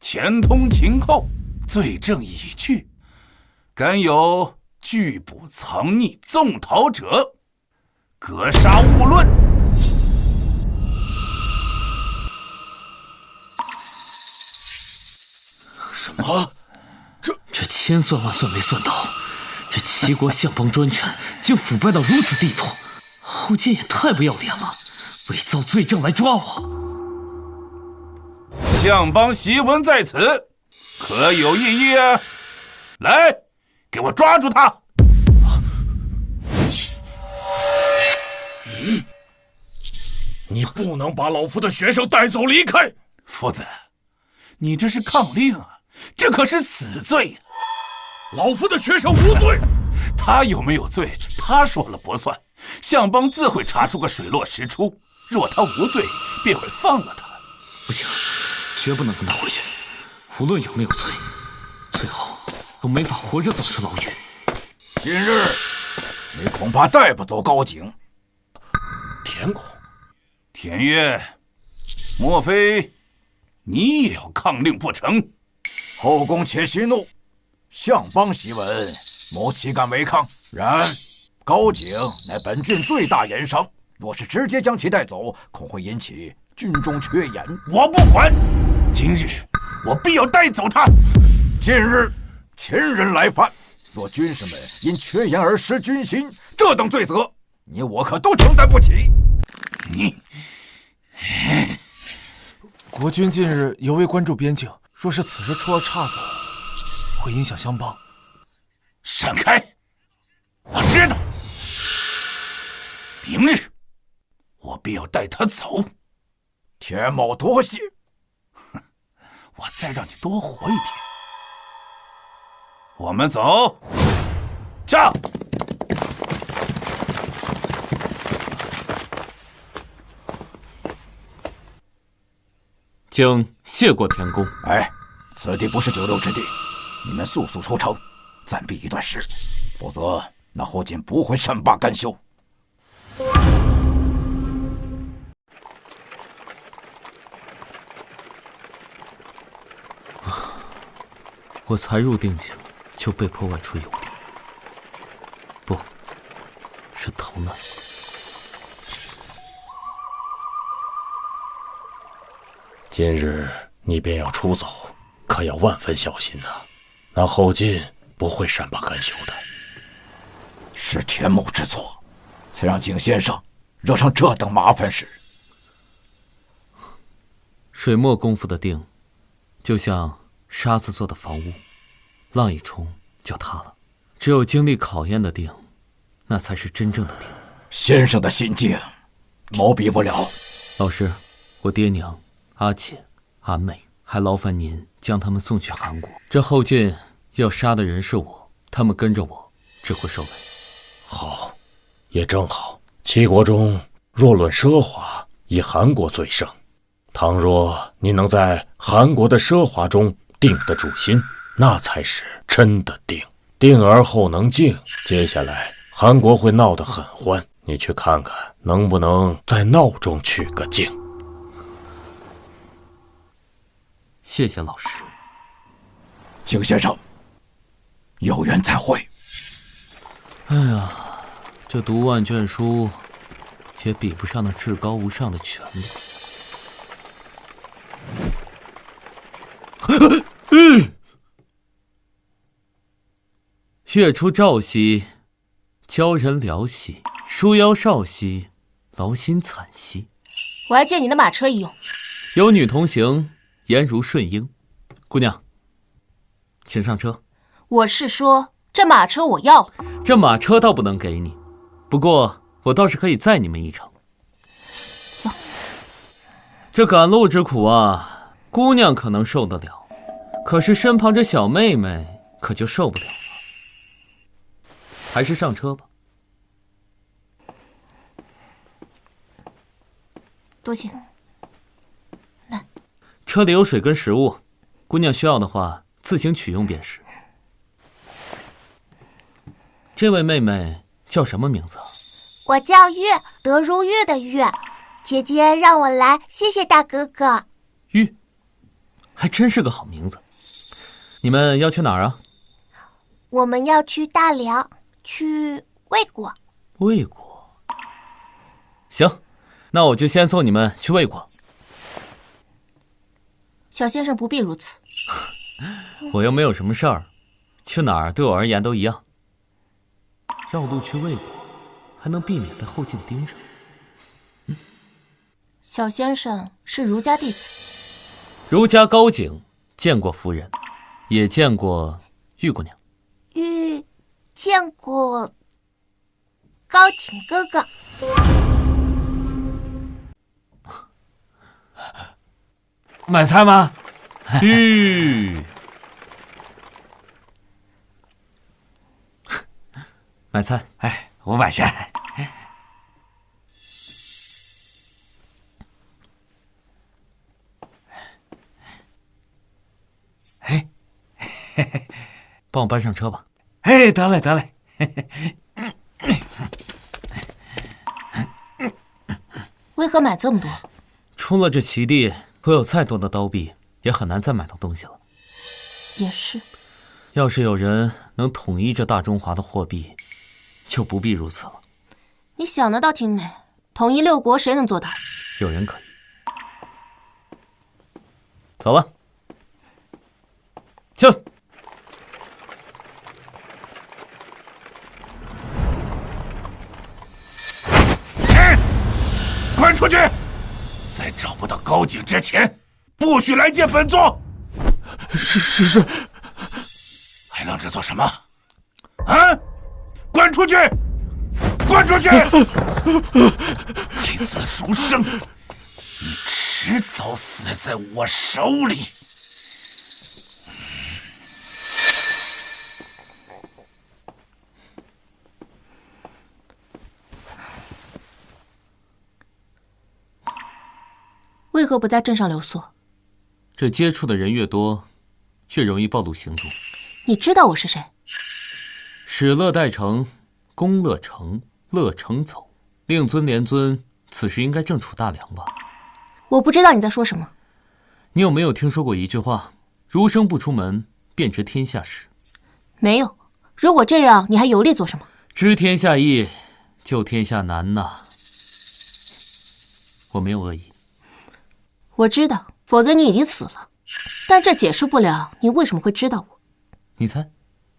前通情后，罪证已具，敢有拒捕藏匿纵逃者，格杀勿论。什么？这千算万算没算到，这齐国相邦专权竟腐败到如此地步，后晋也太不要脸了，伪造罪证来抓我。相邦檄文在此，可有异议啊？来，给我抓住他！你不能把老夫的学生带走离开。夫子，你这是抗令啊，这可是死罪。老夫的学生无罪。他有没有罪，他说了不算。相邦自会查出个水落石出。若他无罪，便会放了他。不行，绝不能跟他回去。无论有没有罪，最后都没法活着走出牢狱。今日你恐怕带不走高景。田公，田悦，莫非你也要抗令不成？后宫且息怒，相邦檄文，某岂敢违抗？然高景乃本郡最大盐商，若是直接将其带走，恐会引起军中缺盐。我不管，今日我必要带走他。近日秦人来犯，若军士们因缺盐而失军心，这等罪责，你我可都承担不起。你，国君近日尤为关注边境，若是此事出了岔子，会影响相邦。闪开！我知道，明日我必要带他走。田某多谢。我再让你多活一天。我们走。驾！经谢过田公。哎，此地不是久留之地，你们速速出城，暂避一段时，否则那后晋不会善罢甘休。我才入定境，就被迫外出游历，不是逃难。今日你便要出走，可要万分小心呐！那后晋不会善罢甘休的。是田某之错，才让景先生惹上这等麻烦事。水墨功夫的定，就像沙子做的房屋，浪一冲就塌了。只有经历考验的定，那才是真正的定。先生的心境，某比不了。老师，我爹娘、阿姐、阿妹，还劳烦您将他们送去韩国。这后晋要杀的人是我，他们跟着我，只会受累。好，也正好。齐国中若论奢华，以韩国最盛。倘若你能在韩国的奢华中定得住心，那才是真的定。定而后能静，接下来韩国会闹得很欢，你去看看能不能在闹中取个静。谢谢老师。景先生，有缘再会。哎呀，这读万卷书，也比不上那至高无上的权力。月出照兮，鲛人聊兮；疏腰少兮，劳心惨兮。我还借你的马车一用。有女同行，颜如顺英。姑娘，请上车。我是说，这马车我要了。这马车倒不能给你，不过我倒是可以载你们一程。走。这赶路之苦啊，姑娘可能受得了，可是身旁这小妹妹可就受不了了。还是上车吧。多谢。来，车里有水跟食物，姑娘需要的话自行取用便是。这位妹妹叫什么名字？我叫月，德如玉的玉。姐姐让我来，谢谢大哥哥。玉，还真是个好名字。你们要去哪儿啊？我们要去大辽，去魏国。魏国？行，那我就先送你们去魏国。小先生不必如此。我又没有什么事儿，去哪儿对我而言都一样。绕路去魏国，还能避免被后晋盯上。小先生是儒家弟子。儒家高景见过夫人，也见过玉姑娘。见过高景哥哥。买菜吗？买菜。哎，5百钱。哎，帮我搬上车吧。哎，得嘞，得嘞。为何买这么多？出了这齐地，我有再多的刀币，也很难再买到东西了。也是。要是有人能统一这大中华的货币，就不必如此了。你想的倒挺美，统一6国谁能做到？有人可以。走了。去。滚出去！在找不到高景之前，不许来见本座。是。还愣着做什么？啊！滚出去！滚出去！该死的书生，你迟早死在我手里！为何不在镇上留宿？这接触的人越多，越容易暴露行踪。你知道我是谁？使乐待成，攻乐成，乐成走。令尊连尊，此时应该正处大梁吧？我不知道你在说什么。你有没有听说过一句话：儒生不出门，便知天下事？没有。如果这样，你还游历做什么？知天下易，救天下难呐。我没有恶意。我知道，否则你已经死了。但这解释不了你为什么会知道我。你猜？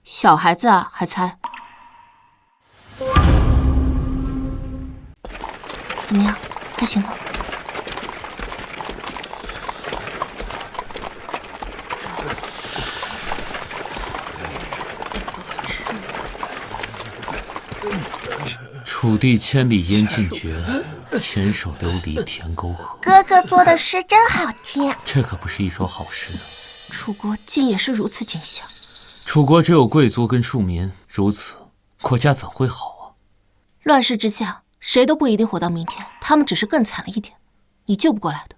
小孩子啊，还猜？怎么样？还行吗？楚地千里烟尽绝，牵手流离田沟河。哥哥做的诗真好听。这可不是一首好诗啊！楚国竟也是如此景象。楚国只有贵族跟庶民，如此国家怎会好啊？乱世之下，谁都不一定活到明天，他们只是更惨了一点，你救不过来的。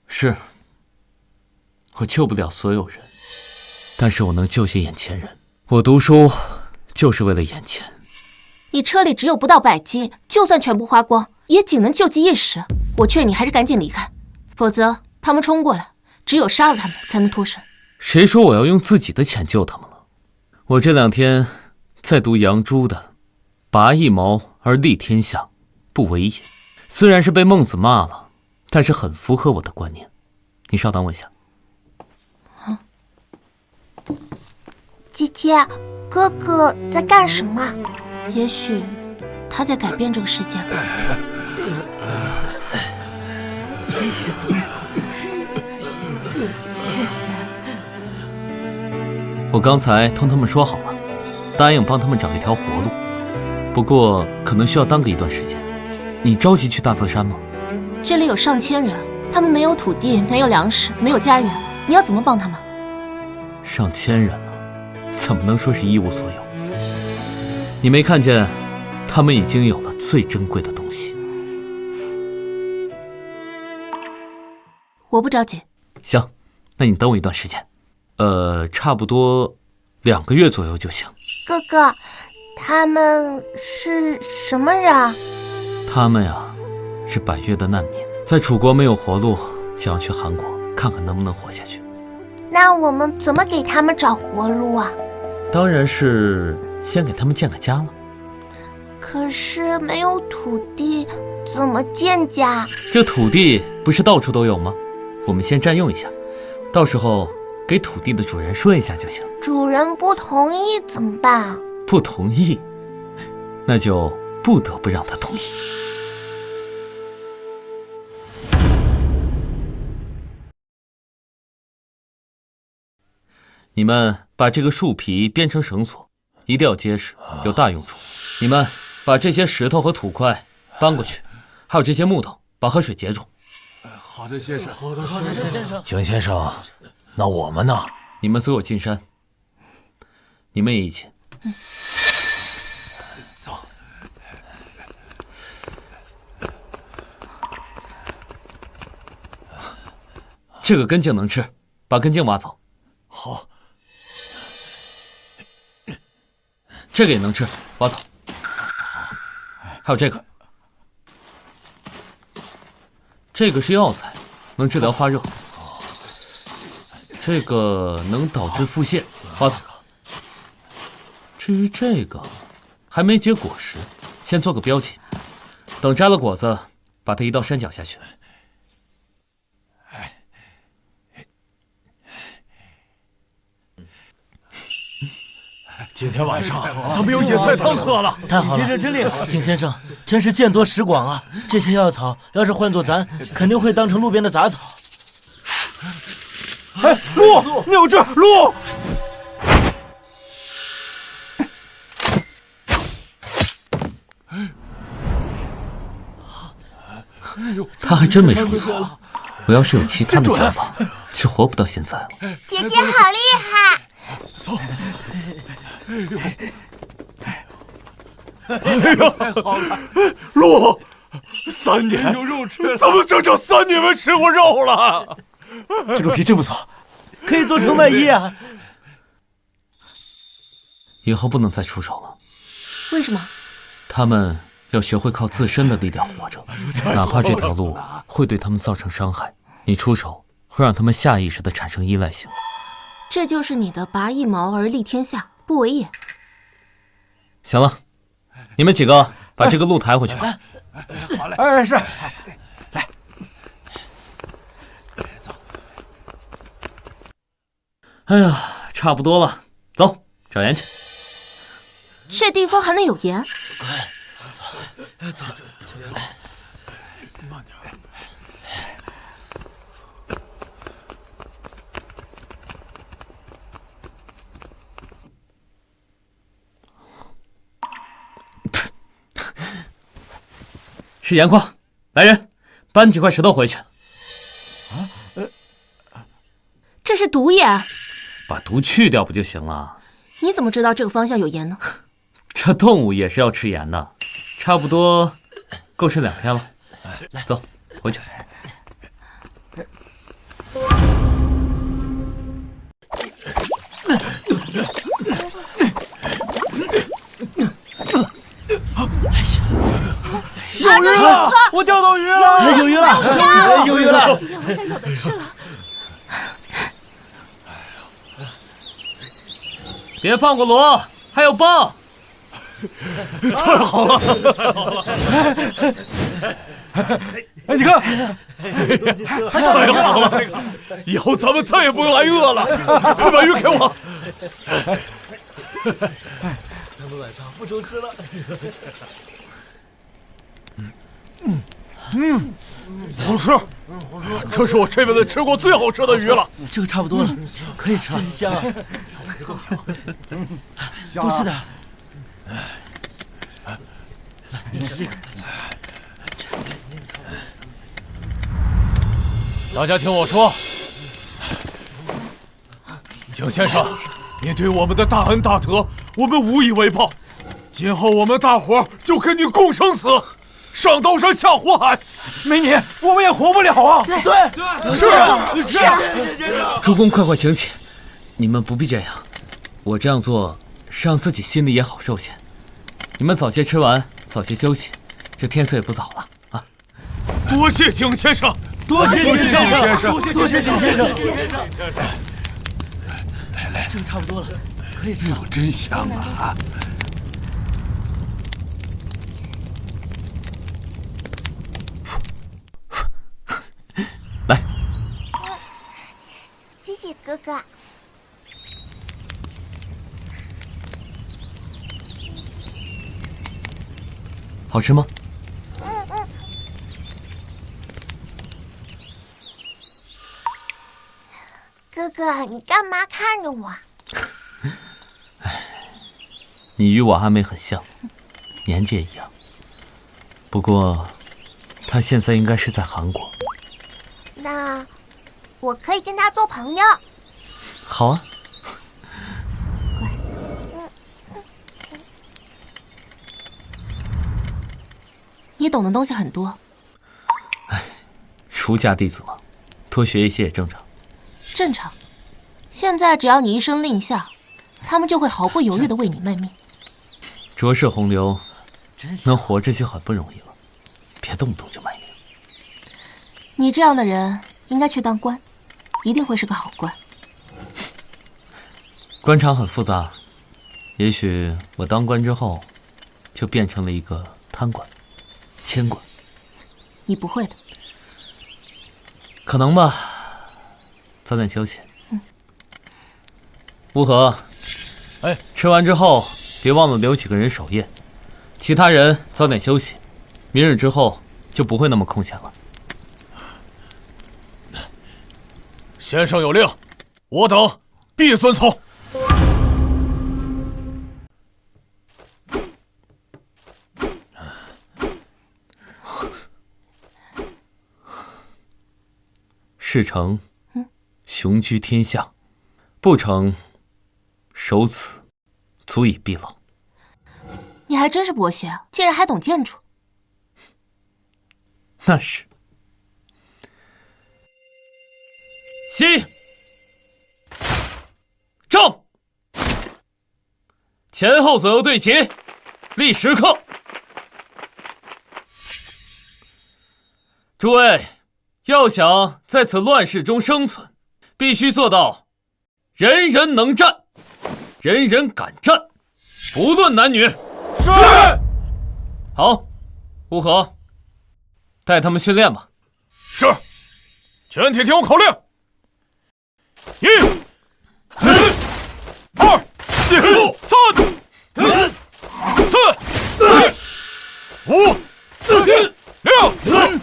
是，我救不了所有人，但是我能救些眼前人。我读书就是为了眼前。你车里只有不到100斤，就算全部花光，也仅能救济一时。我劝你还是赶紧离开，否则他们冲过来，只有杀了他们才能脱身。谁说我要用自己的钱救他们了？我这2天在读杨朱的“拔一毛而利天下，不为也”，虽然是被孟子骂了，但是很符合我的观念。你稍等我一下。姐姐，哥哥在干什么？也许他在改变这个世界吧。谢谢谢谢。我刚才同他们说好了，答应帮他们找一条活路，不过可能需要耽搁一段时间。你着急去大泽山吗？这里有上千人，他们没有土地，没有粮食，没有家园，你要怎么帮他们？上千人呢，怎么能说是一无所有？你没看见，他们已经有了最珍贵的东西。我不着急。行，那你等我一段时间，差不多2个月左右就行。哥哥，他们是什么人？他们呀，是百越的难民，在楚国没有活路，想要去韩国看看能不能活下去。那我们怎么给他们找活路啊？当然是先给他们建个家了。可是没有土地，怎么建家？这土地不是到处都有吗？我们先占用一下，到时候给土地的主人说一下就行。主人不同意怎么办？不同意，那就不得不让他同意。你们把这个树皮编成绳索，一定要结实，有大用处。你们把这些石头和土块搬过去，还有这些木头，把河水截住。好的，先生。好的，先生。景先生，那我们呢？你们随我进山。你们也一起。走。这个根茎能吃，把根茎挖走。好。这个也能吃，挖走。还有这个，这个是药材，能治疗发热。这个能导致腹泻，挖走。至于这个，还没结果实，先做个标记。等摘了果子，把它移到山脚下去。今天晚上咱们有野菜汤喝了，太好了！先生真厉害，景先生真是见多识广啊！这些药草要是换做咱，肯定会当成路边的杂草。哎，鹿，你有这鹿！他还真没说错，我要是有其他的想法，就活不到现在了。姐姐好厉害！走。哎呀，好了，鹿，3年有肉吃，咱们整整3年没吃过肉了。这鹿皮真不错，可以做成外衣啊！以后不能再出手了。为什么？他们要学会靠自身的力量活着，哪怕这条路会对他们造成伤害，你出手会让他们下意识地产生依赖性。这就是你的拔一毛而利天下，不为也。行了，你们几个把这个鹿抬回去吧。好嘞。哎，是。来，走。哎呀，差不多了，走，找盐去。这地方还能有盐？快，走，慢点。是盐矿，来人，搬几块石头回去。这是毒盐，把毒去掉不就行了？你怎么知道这个方向有盐呢？这动物也是要吃盐的，差不多够吃2天了。走，回去。有鱼了！我钓到鱼了！有鱼了！有鱼了！今天晚上有的吃了。别放过螺，还有棒！太好了！太好了！哎，你看，太好了！以后咱们再也不用挨饿了。快把鱼给我！咱们晚上不愁吃了。好吃，这是我这辈子吃过最好吃的鱼了。这个差不多了，可以吃了。真香啊！多吃点。你吃这个。大家听我说，景先生，你对我们的大恩大德，我们无以为报。今后我们大伙就跟你共生死。上刀山下火海，没你我们也活不了啊！对，是啊！主公，快请起！你们不必这样，我这样做是让自己心里也好受些。你们早些吃完，早些休息，这天色也不早了啊！多谢景先生，多谢景先生，多谢景先生。来，这个差不多了，可以吃。真香啊！来，谢谢哥哥。好吃吗？哥哥，你干嘛看着我？你与我阿妹很像，年纪也一样。不过，她现在应该是在韩国。那我可以跟她做朋友。好啊。你懂的东西很多。儒家弟子嘛，多学一些也正常。正常。现在只要你一声令下，他们就会毫不犹豫地为你卖命。浊世洪流，能活着就很不容易了，别动不动就卖命。你这样的人应该去当官，一定会是个好官。官场很复杂，也许我当官之后，就变成了一个贪官、奸官。你不会的。可能吧，早点休息。乌合，吃完之后别忘了留几个人守夜，其他人早点休息，明日之后就不会那么空闲了。先生有令，我等必遵从。事成，雄居天下；不成，守此，足以必老。你还真是博学，竟然还懂建筑。那是。西，正，前后左右对齐，立时刻。诸位，要想在此乱世中生存，必须做到人人能战，人人敢战，不论男女。是。好，乌合，带他们训练吧。是。全体听我口令！1、2、3、4、5、6。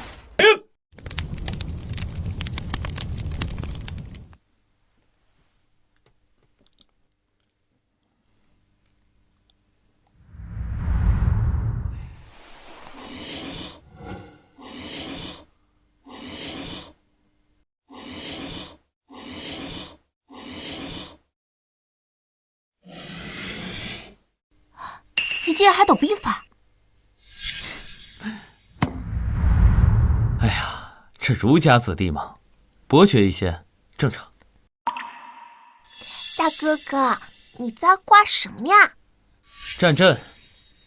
你竟然还懂兵法！哎呀，这儒家子弟嘛，博学一些正常。大哥哥，你在挂什么呀？战阵，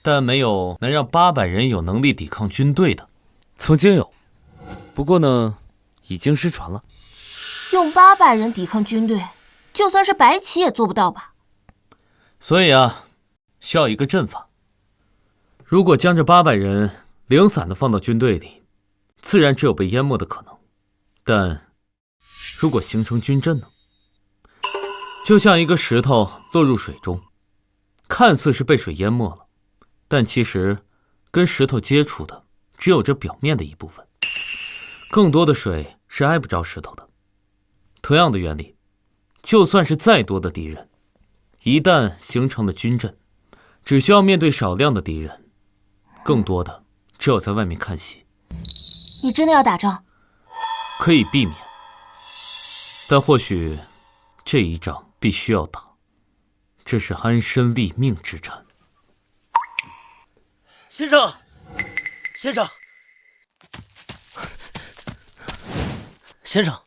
但没有能让800人有能力抵抗军队的。曾经有，不过呢，已经失传了。用800人抵抗军队，就算是白起也做不到吧？所以啊，需要一个阵法。如果将这800人零散的放到军队里，自然只有被淹没的可能。但如果形成军阵呢？就像一个石头落入水中，看似是被水淹没了，但其实跟石头接触的只有这表面的一部分，更多的水是挨不着石头的。同样的原理，就算是再多的敌人，一旦形成了军阵，只需要面对少量的敌人，更多的只有在外面看戏。你真的要打仗？可以避免，但或许这一仗必须要打，这是安身立命之战。先生，先生，先生，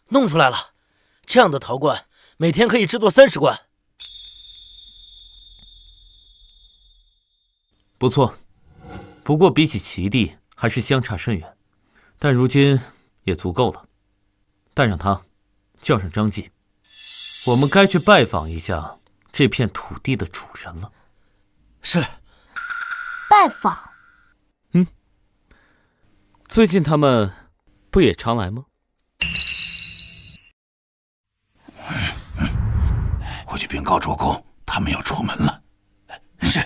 弄出来了！这样的陶罐，每天可以制作30罐。不错，不过比起齐地还是相差甚远，但如今也足够了。带上他，叫上张继，我们该去拜访一下这片土地的主人了。是。拜访？最近他们不也常来吗？回去禀告主公，他们要出门了。是。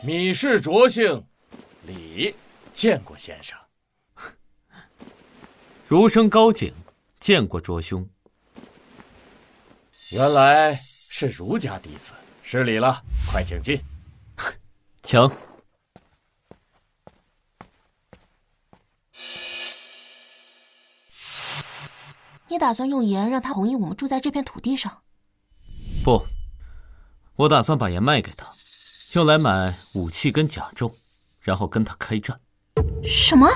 米氏卓姓，李见过先生。儒生高景见过卓兄。原来是儒家弟子，失礼了，快请进。请。你打算用盐让他同意我们住在这片土地上？不，我打算把盐卖给他，用来买武器跟甲胄，然后跟他开战。什么？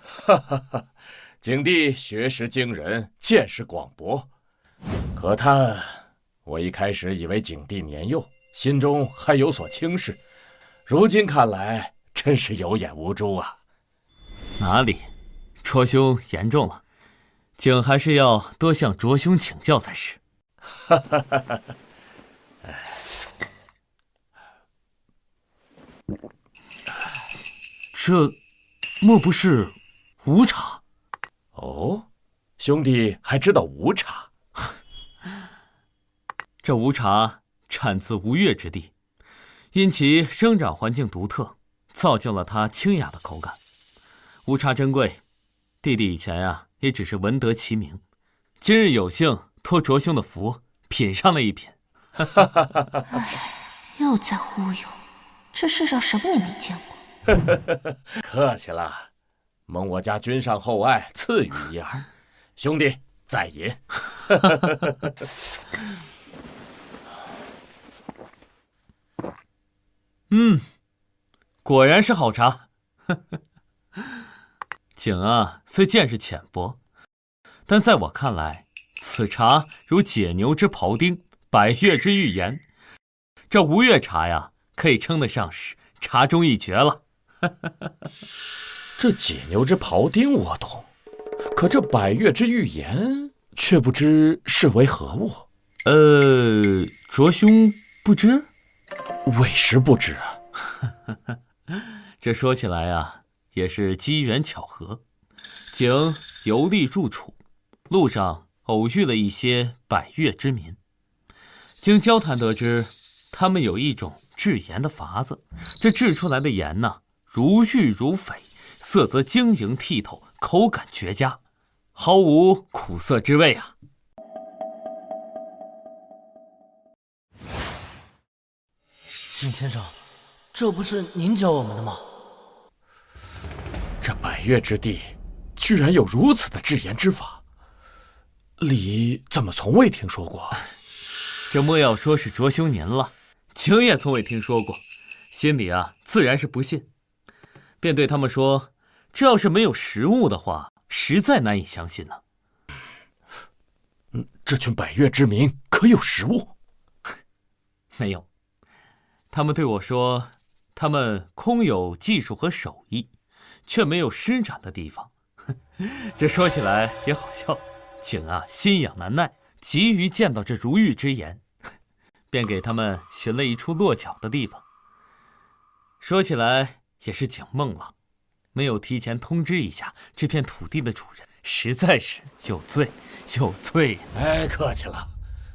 哈哈哈！景帝学识惊人，见识广博，可叹我一开始以为景帝年幼，心中还有所轻视，如今看来真是有眼无珠啊！哪里，卓兄言重了，景还是要多向卓兄请教才是。哈哈哈哈！这莫不是吴茶？哦，兄弟还知道吴茶？这吴茶产自吴越之地，因其生长环境独特，造就了它清雅的口感。吴茶珍贵，弟弟以前也只是闻得其名，今日有幸托卓兄的福，品上了一品。又在忽悠，这世上什么你没见过？客气了，蒙我家君上厚爱，赐予一二。兄弟再饮。果然是好茶。景虽见识浅薄，但在我看来，此茶如解牛之庖丁，百越之御盐。这吴越茶可以称得上是茶中一绝了。这解牛之庖丁我懂，可这百越之御盐却不知是为何物。卓兄不知？委实不知啊。这说起来也是机缘巧合。景游历入楚，路上偶遇了一些百越之民，经交谈得知，他们有一种制盐的法子，这制出来的盐如玉如翡，色泽晶莹剔透，口感绝佳，毫无苦涩之味啊。景先生，这不是您教我们的吗？这百越之地居然有如此的制盐之法，李怎么从未听说过？这莫要说是卓兄您了，景也从未听说过，心里自然是不信，便对他们说，这要是没有实物的话，实在难以相信呢。这群百越之民可有实物？没有，他们对我说，他们空有技术和手艺，却没有施展的地方。这说起来也好笑，景心痒难耐，急于见到这如玉之言，便给他们寻了一处落脚的地方。说起来也是景懵了，没有提前通知一下这片土地的主人，实在是有罪有罪。客气了，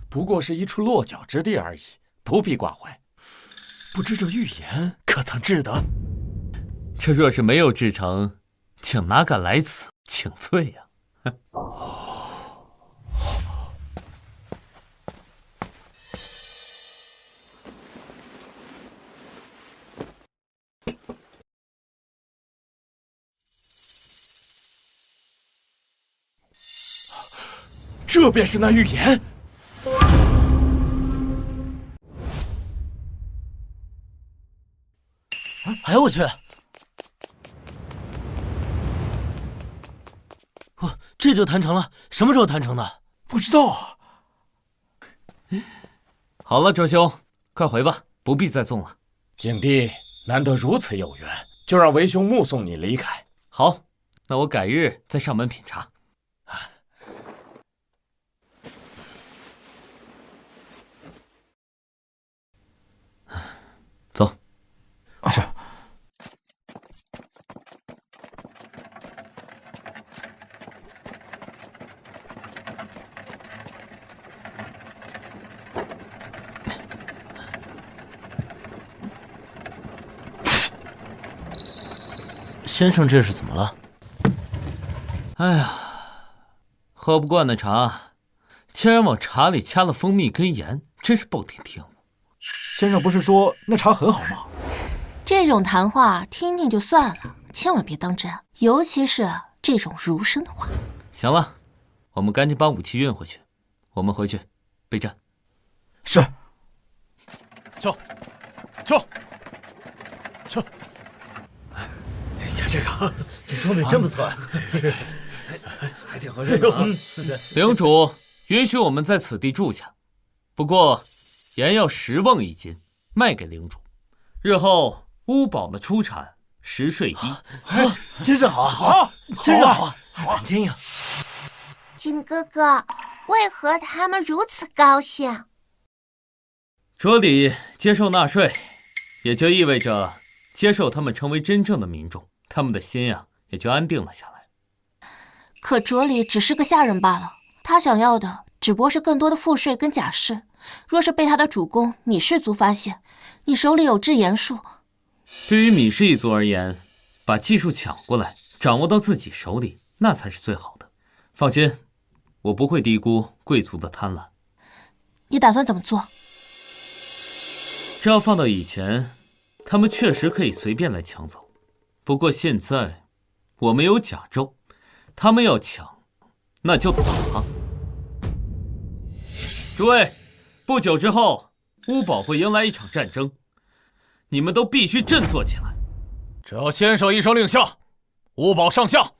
不过是一处落脚之地而已，不必挂怀。不知这预言可曾制得？这若是没有制成，景哪敢来此请罪呀？这便是那预言。哎，我去！这就谈成了？什么时候谈成的？不知道啊。好了，周兄，快回吧，不必再送了。景帝难得如此有缘，就让为兄目送你离开。好，那我改日再上门品茶。走。是。先生这是怎么了？哎呀，喝不惯的茶，竟然往茶里加了蜂蜜跟盐，真是暴殄天物。先生不是说那茶很好吗？这种谈话听听就算了，千万别当真，尤其是这种儒生的话。行了，我们赶紧把武器运回去，我们回去备战。是。走。你看这个，这装备真不错啊！是，还挺合身的啊。领主允许我们在此地住下，不过盐要10瓮1斤，卖给领主。日后乌堡的出产10税1。真是好，好，真是好，很坚硬。金哥哥，为何他们如此高兴？着里接受纳税，也就意味着接受他们成为真正的民众，他们的心呀也就安定了下来。可着里只是个下人罢了，他想要的只不过是更多的赋税跟甲士。若是被他的主公米氏族发现你手里有制盐术，对于米氏一族而言，把技术抢过来，掌握到自己手里，那才是最好的。放心，我不会低估贵族的贪婪。你打算怎么做？这要放到以前，他们确实可以随便来抢走。不过现在，我们有甲胄，他们要抢，那就打。诸位，不久之后，乌堡会迎来一场战争，你们都必须振作起来。只要先生一声令下，乌堡上下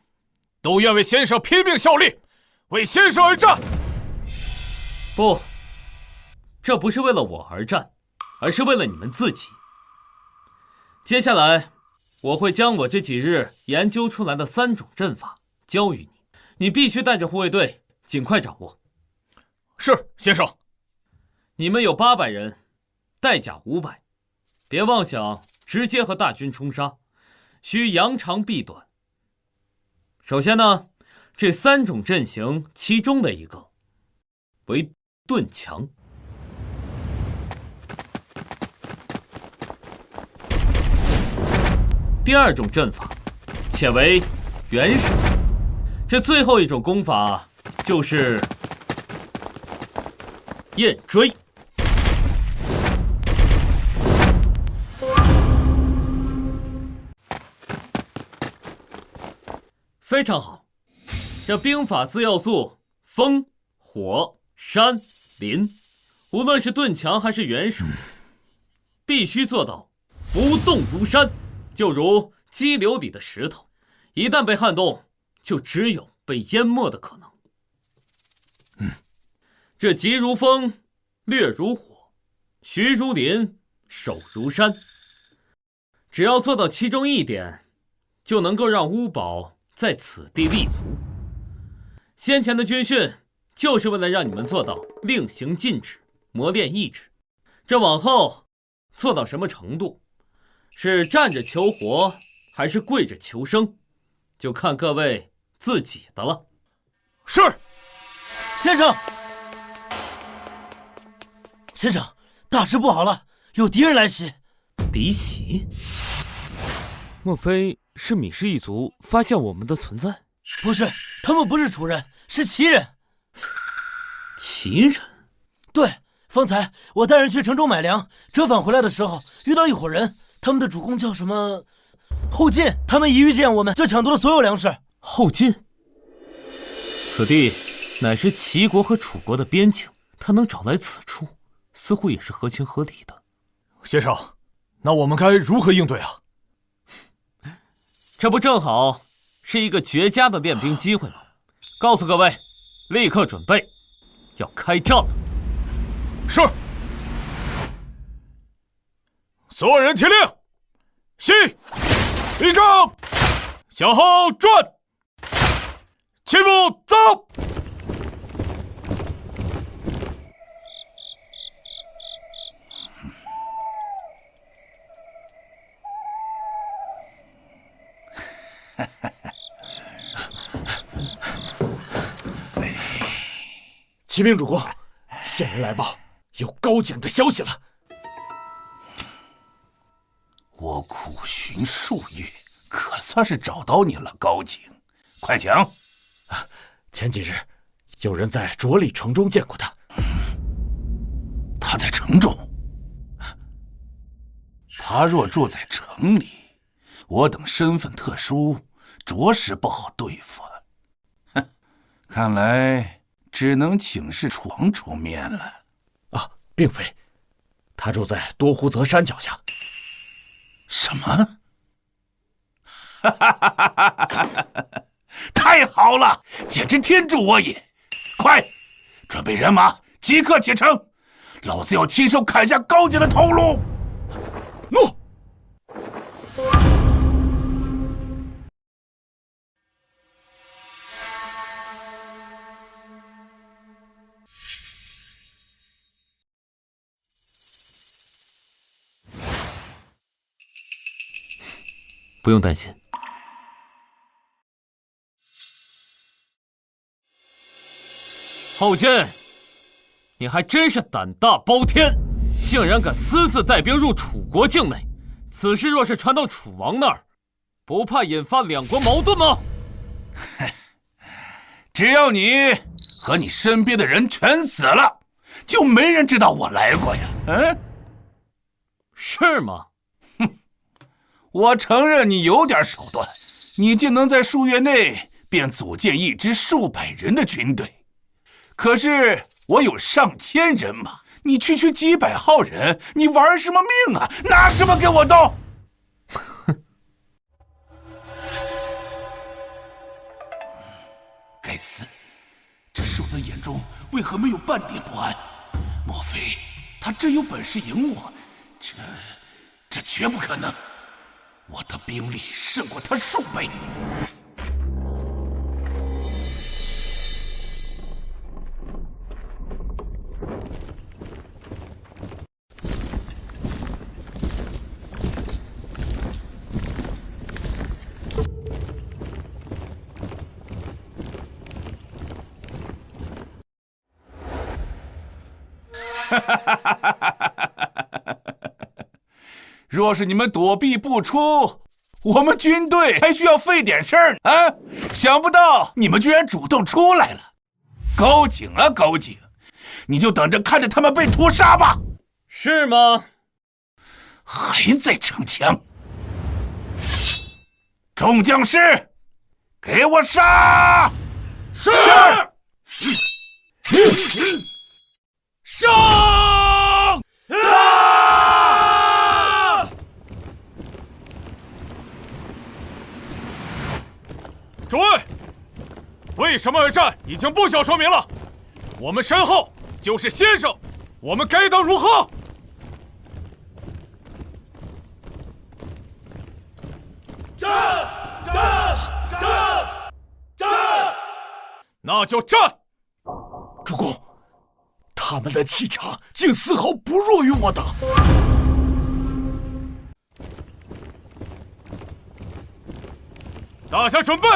都愿为先生拼命效力，为先生而战。不，这不是为了我而战，而是为了你们自己。接下来，我会将我这几日研究出来的3种阵法教予你，你必须带着护卫队尽快掌握。是，先生。你们有800人，带甲500，别妄想直接和大军冲杀，需扬长避短。首先呢，这3种阵型其中的一个为盾墙。第2种阵法且为元手，这最后一种攻法就是燕追。非常好，这兵法4要素风、火、山、林，无论是盾墙还是元手，必须做到不动如山，就如激流里的石头，一旦被撼动，就只有被淹没的可能。这急如风，掠如火，徐如林，守如山，只要做到其中一点，就能够让乌堡在此地立足。先前的军训就是为了让你们做到令行禁止，磨练意志。这往后做到什么程度，是站着求活还是跪着求生，就看各位自己的了。是，先生。先生，大事不好了，有敌人来袭。敌袭？莫非是米氏一族发现我们的存在？不是，他们不是楚人，是齐人。齐人？对，方才我带人去城中买粮，折返回来的时候遇到一伙人，他们的主公叫什么？后晋。他们一遇见我们，就抢夺了所有粮食。后晋？此地乃是齐国和楚国的边境，他能找来此处，似乎也是合情合理的。先生，那我们该如何应对啊？这不正好是一个绝佳的练兵机会吗？告诉各位，立刻准备，要开战了。是。所有人听令，西立正，向后转，齐步走。启禀主公，线人来报，有高检的消息了。我苦寻数月，可算是找到你了，高景，快讲。前几日，有人在卓里城中见过他。他在城中？他若住在城里，我等身份特殊，着实不好对付。哼，看来只能请示楚王出面了。啊，并非，他住在多胡泽山脚下。什么？太好了，简直天助我也！快，准备人马，即刻启程！老子要亲手砍下高景的头颅！怒！不用担心。后晋，你还真是胆大包天，竟然敢私自带兵入楚国境内。此事若是传到楚王那儿，不怕引发两国矛盾吗？只要你和你身边的人全死了，就没人知道我来过呀。嗯，是吗？哼，我承认你有点手段，你竟能在数月内便组建一支数百人的军队。可是我有上千人马，你区区几百号人，你玩什么命啊？拿什么给我斗？该死！这庶子眼中为何没有半点不安？莫非他真有本事赢我？这绝不可能！我的兵力胜过他数倍。若是你们躲避不出，我们军队还需要费点事儿啊！想不到你们居然主动出来了，高景啊高景，你就等着看着他们被屠杀吧！是吗？还在逞强！众将士，给我杀！是！上！诸位，为什么而战已经不需要说明了。我们身后就是先生，我们该当如何？战！那就战！主公，他们的气场竟丝毫不弱于我等。大家准备，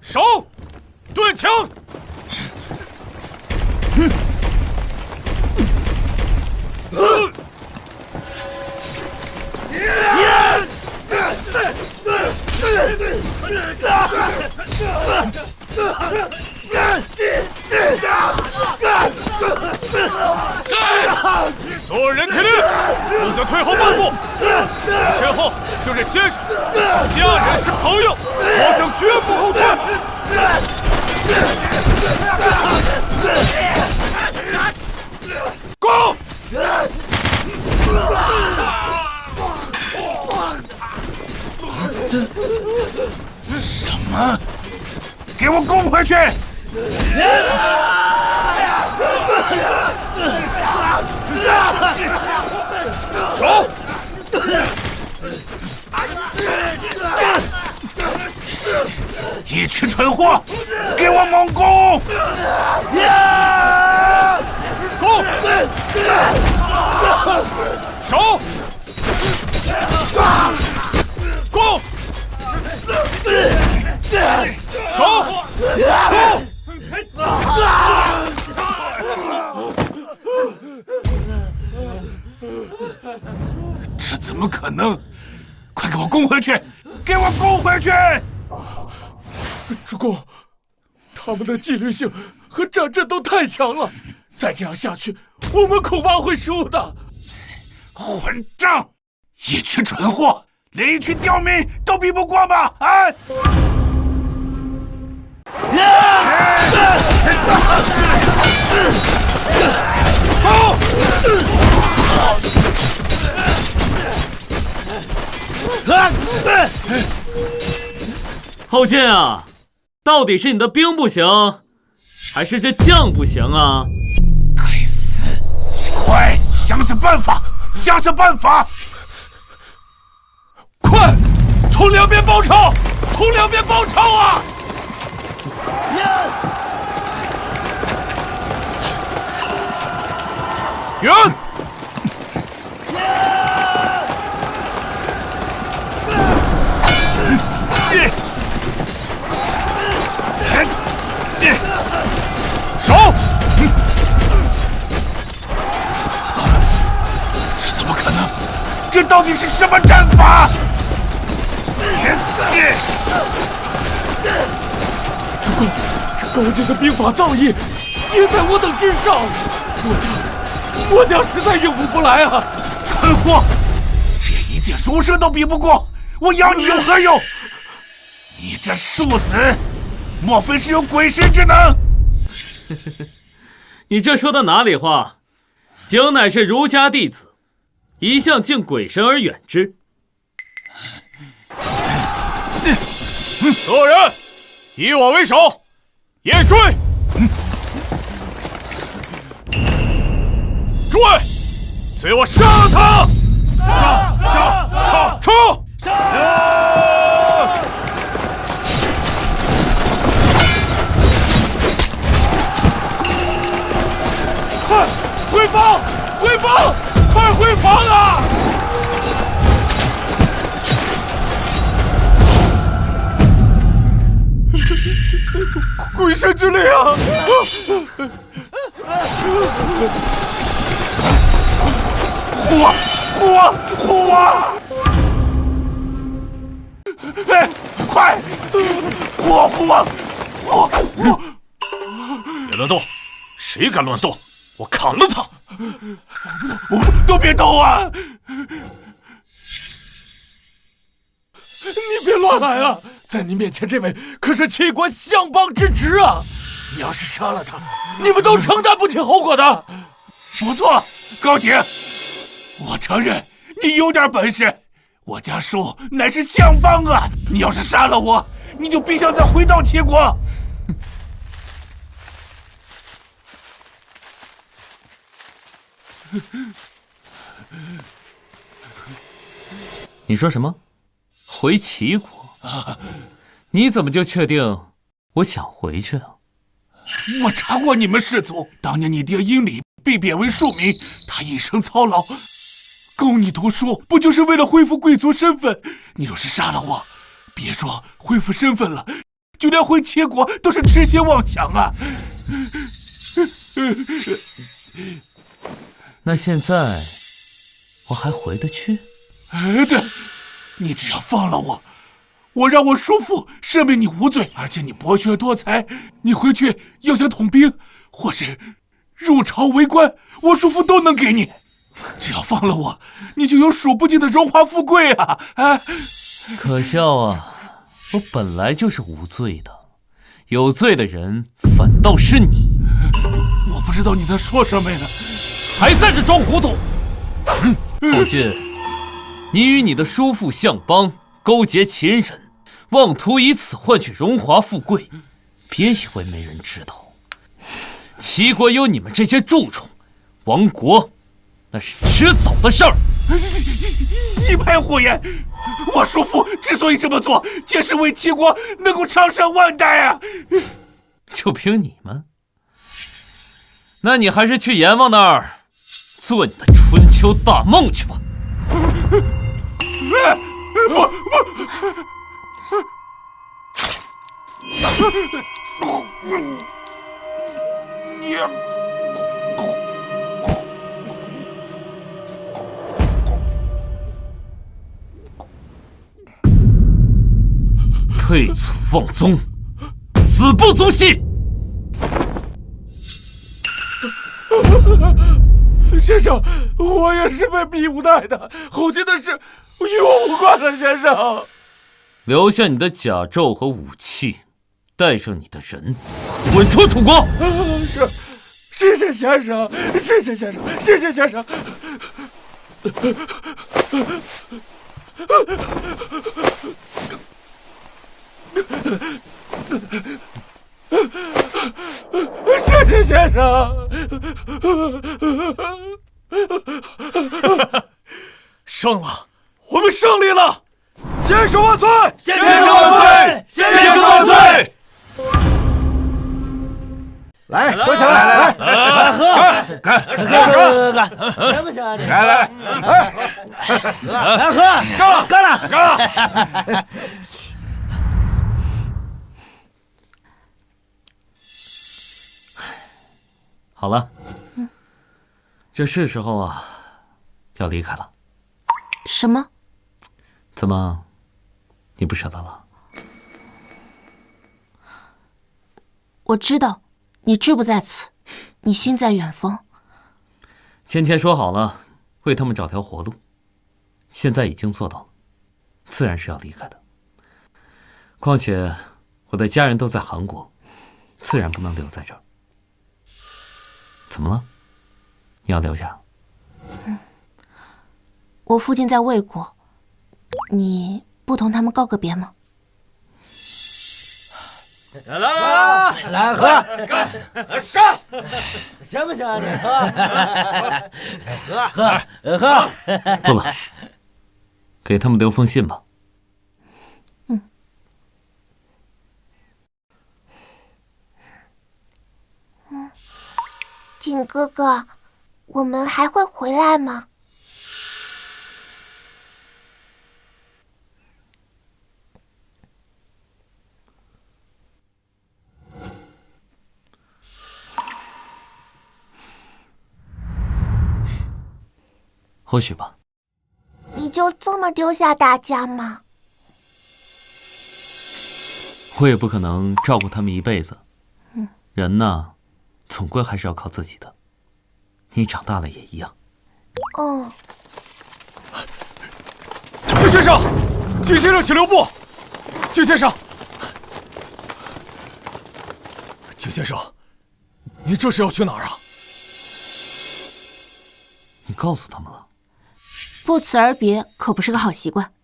手，盾枪！所有人听令，不得退后半步。你身后就是先生，家人是朋友，我等绝不后退。攻！什么？给我攻回去！手！一群蠢货，给我猛攻！攻！手！攻！手！攻！这怎么可能？快给我攻回去！给我攻回去！主公，他们的纪律性和战阵都太强了，再这样下去，我们恐怕会输的。混账！一群蠢货，连一群刁民都比不过吗？啊！后进啊！到底是你的兵不行，还是这将不行啊？该死！快想想办法，想想办法！快，从两边包抄，从两边包抄啊！云！手！这怎么可能？这到底是什么战法？主公，这高阶的兵法造诣，皆在我等之上，我将实在应付不来啊！蠢货，连一介儒生都比不过，我养你有何用？你这庶子，莫非是有鬼神之能？你这说的哪里话？景乃是儒家弟子，一向敬鬼神而远之。所有人，以我为首，夜追！诸位，随我杀了他！杀！冲！快回防！回防！快回防啊！鬼神之力啊！护我！哎，快！护我！别乱动！谁敢乱动，我砍了他！我都别动啊！你别乱来啊！在你面前，这位可是齐国相邦之侄啊！你要是杀了他，你们都承担不起后果的。不错，高景，我承认你有点本事。我家叔乃是相邦啊！你要是杀了我，你就别想再回到齐国。你说什么？回齐国？你怎么就确定我想回去啊？我查过你们氏族，当年你爹殷礼被贬为庶民，他一生操劳，供你读书，不就是为了恢复贵族身份？你若是杀了我，别说恢复身份了，就连回齐国都是痴心妄想啊！那现在我还回得去？对，你只要放了我，我让我叔父赦免你无罪，而且你博学多才，你回去要想统兵，或是入朝为官，我叔父都能给你。只要放了我，你就有数不尽的荣华富贵啊！哎，可笑啊！我本来就是无罪的，有罪的人反倒是你。我不知道你在说什么呀？还在这装糊涂！后进，你与你的叔父相邦勾结秦人，妄图以此换取荣华富贵，别以为没人知道。齐国有你们这些蛀虫，亡国那是迟早的事儿。一派胡言！我叔父之所以这么做，皆是为齐国能够长盛万代啊！就凭你们？那你还是去阎王那儿做你的春秋大梦去吧。退祖忘宗，死不足惜。先生，我也是被逼无奈的，后进的事与我无关的，先生。留下你的甲胄和武器，带上你的人，滚出楚国。是，谢谢先生，谢谢先生，谢谢先生。谢谢先生。胜了，我们胜利了！先生万岁！先生万岁！先生万岁！来，端起来，来喝，干，行不行啊？来，喝，干了。好了，这是时候啊，要离开了。什么？怎么，你不舍得了？我知道，你志不在此，你心在远方。先前说好了，为他们找条活路，现在已经做到了，自然是要离开的。况且我的家人都在韩国，自然不能留在这儿。怎么了？你要留下？我父亲在魏国，你不同他们告个别吗？来喝，干，行不行啊？你喝，不了，给他们留封信吧。景哥哥，我们还会回来吗？或许吧。你就这么丢下大家吗？我也不可能照顾他们一辈子。人呢，总归还是要靠自己的。你长大了也一样。景先生，景先生，请留步。景先生，景先生，你这是要去哪儿啊？你告诉他们了？不辞而别可不是个好习惯。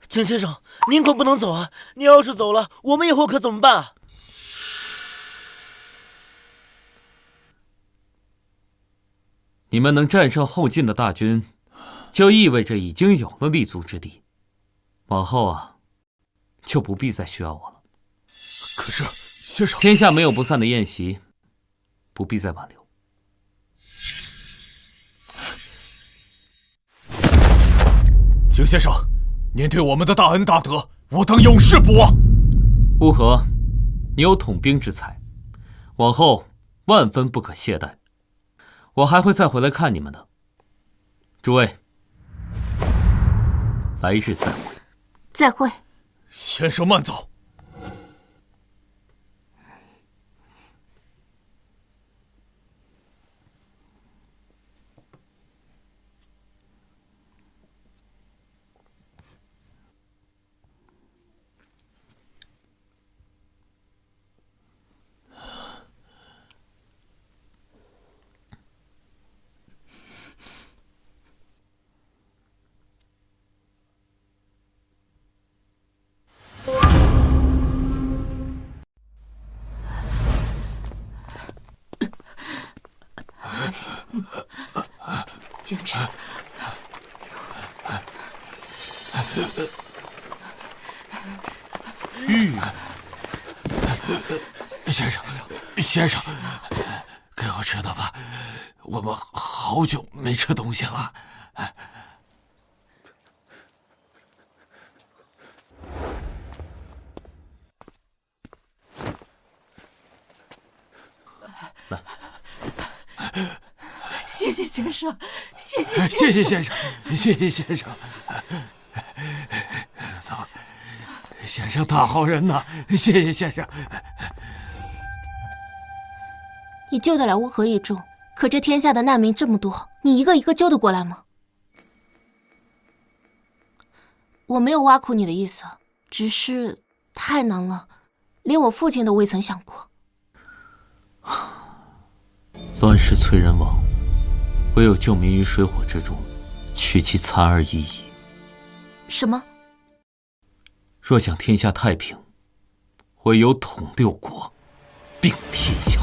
景先生，您可不能走啊！你要是走了，我们以后可怎么办啊？你们能战胜后晋的大军，就意味着已经有了立足之地。往后啊，就不必再需要我了。可是，先生，天下没有不散的宴席，不必再挽留。景先生，您对我们的大恩大德，我等永世不忘。乌合，你有统兵之才，往后万分不可懈怠。我还会再回来看你们的。诸位，来日再会。再会。先生慢走。简直！先生，给我吃的吧，我们好久没吃东西了。来，谢谢先生，谢谢先生，谢谢先生。走，先生大好人呐，谢谢先生。你救得了乌合一众，可这天下的难民这么多，你一个一个救得过来吗？我没有挖苦你的意思，只是太难了，连我父亲都未曾想过。乱世催人亡，唯有救民于水火之中，去其残而已矣。什么？若想天下太平，唯有统六国，并天下。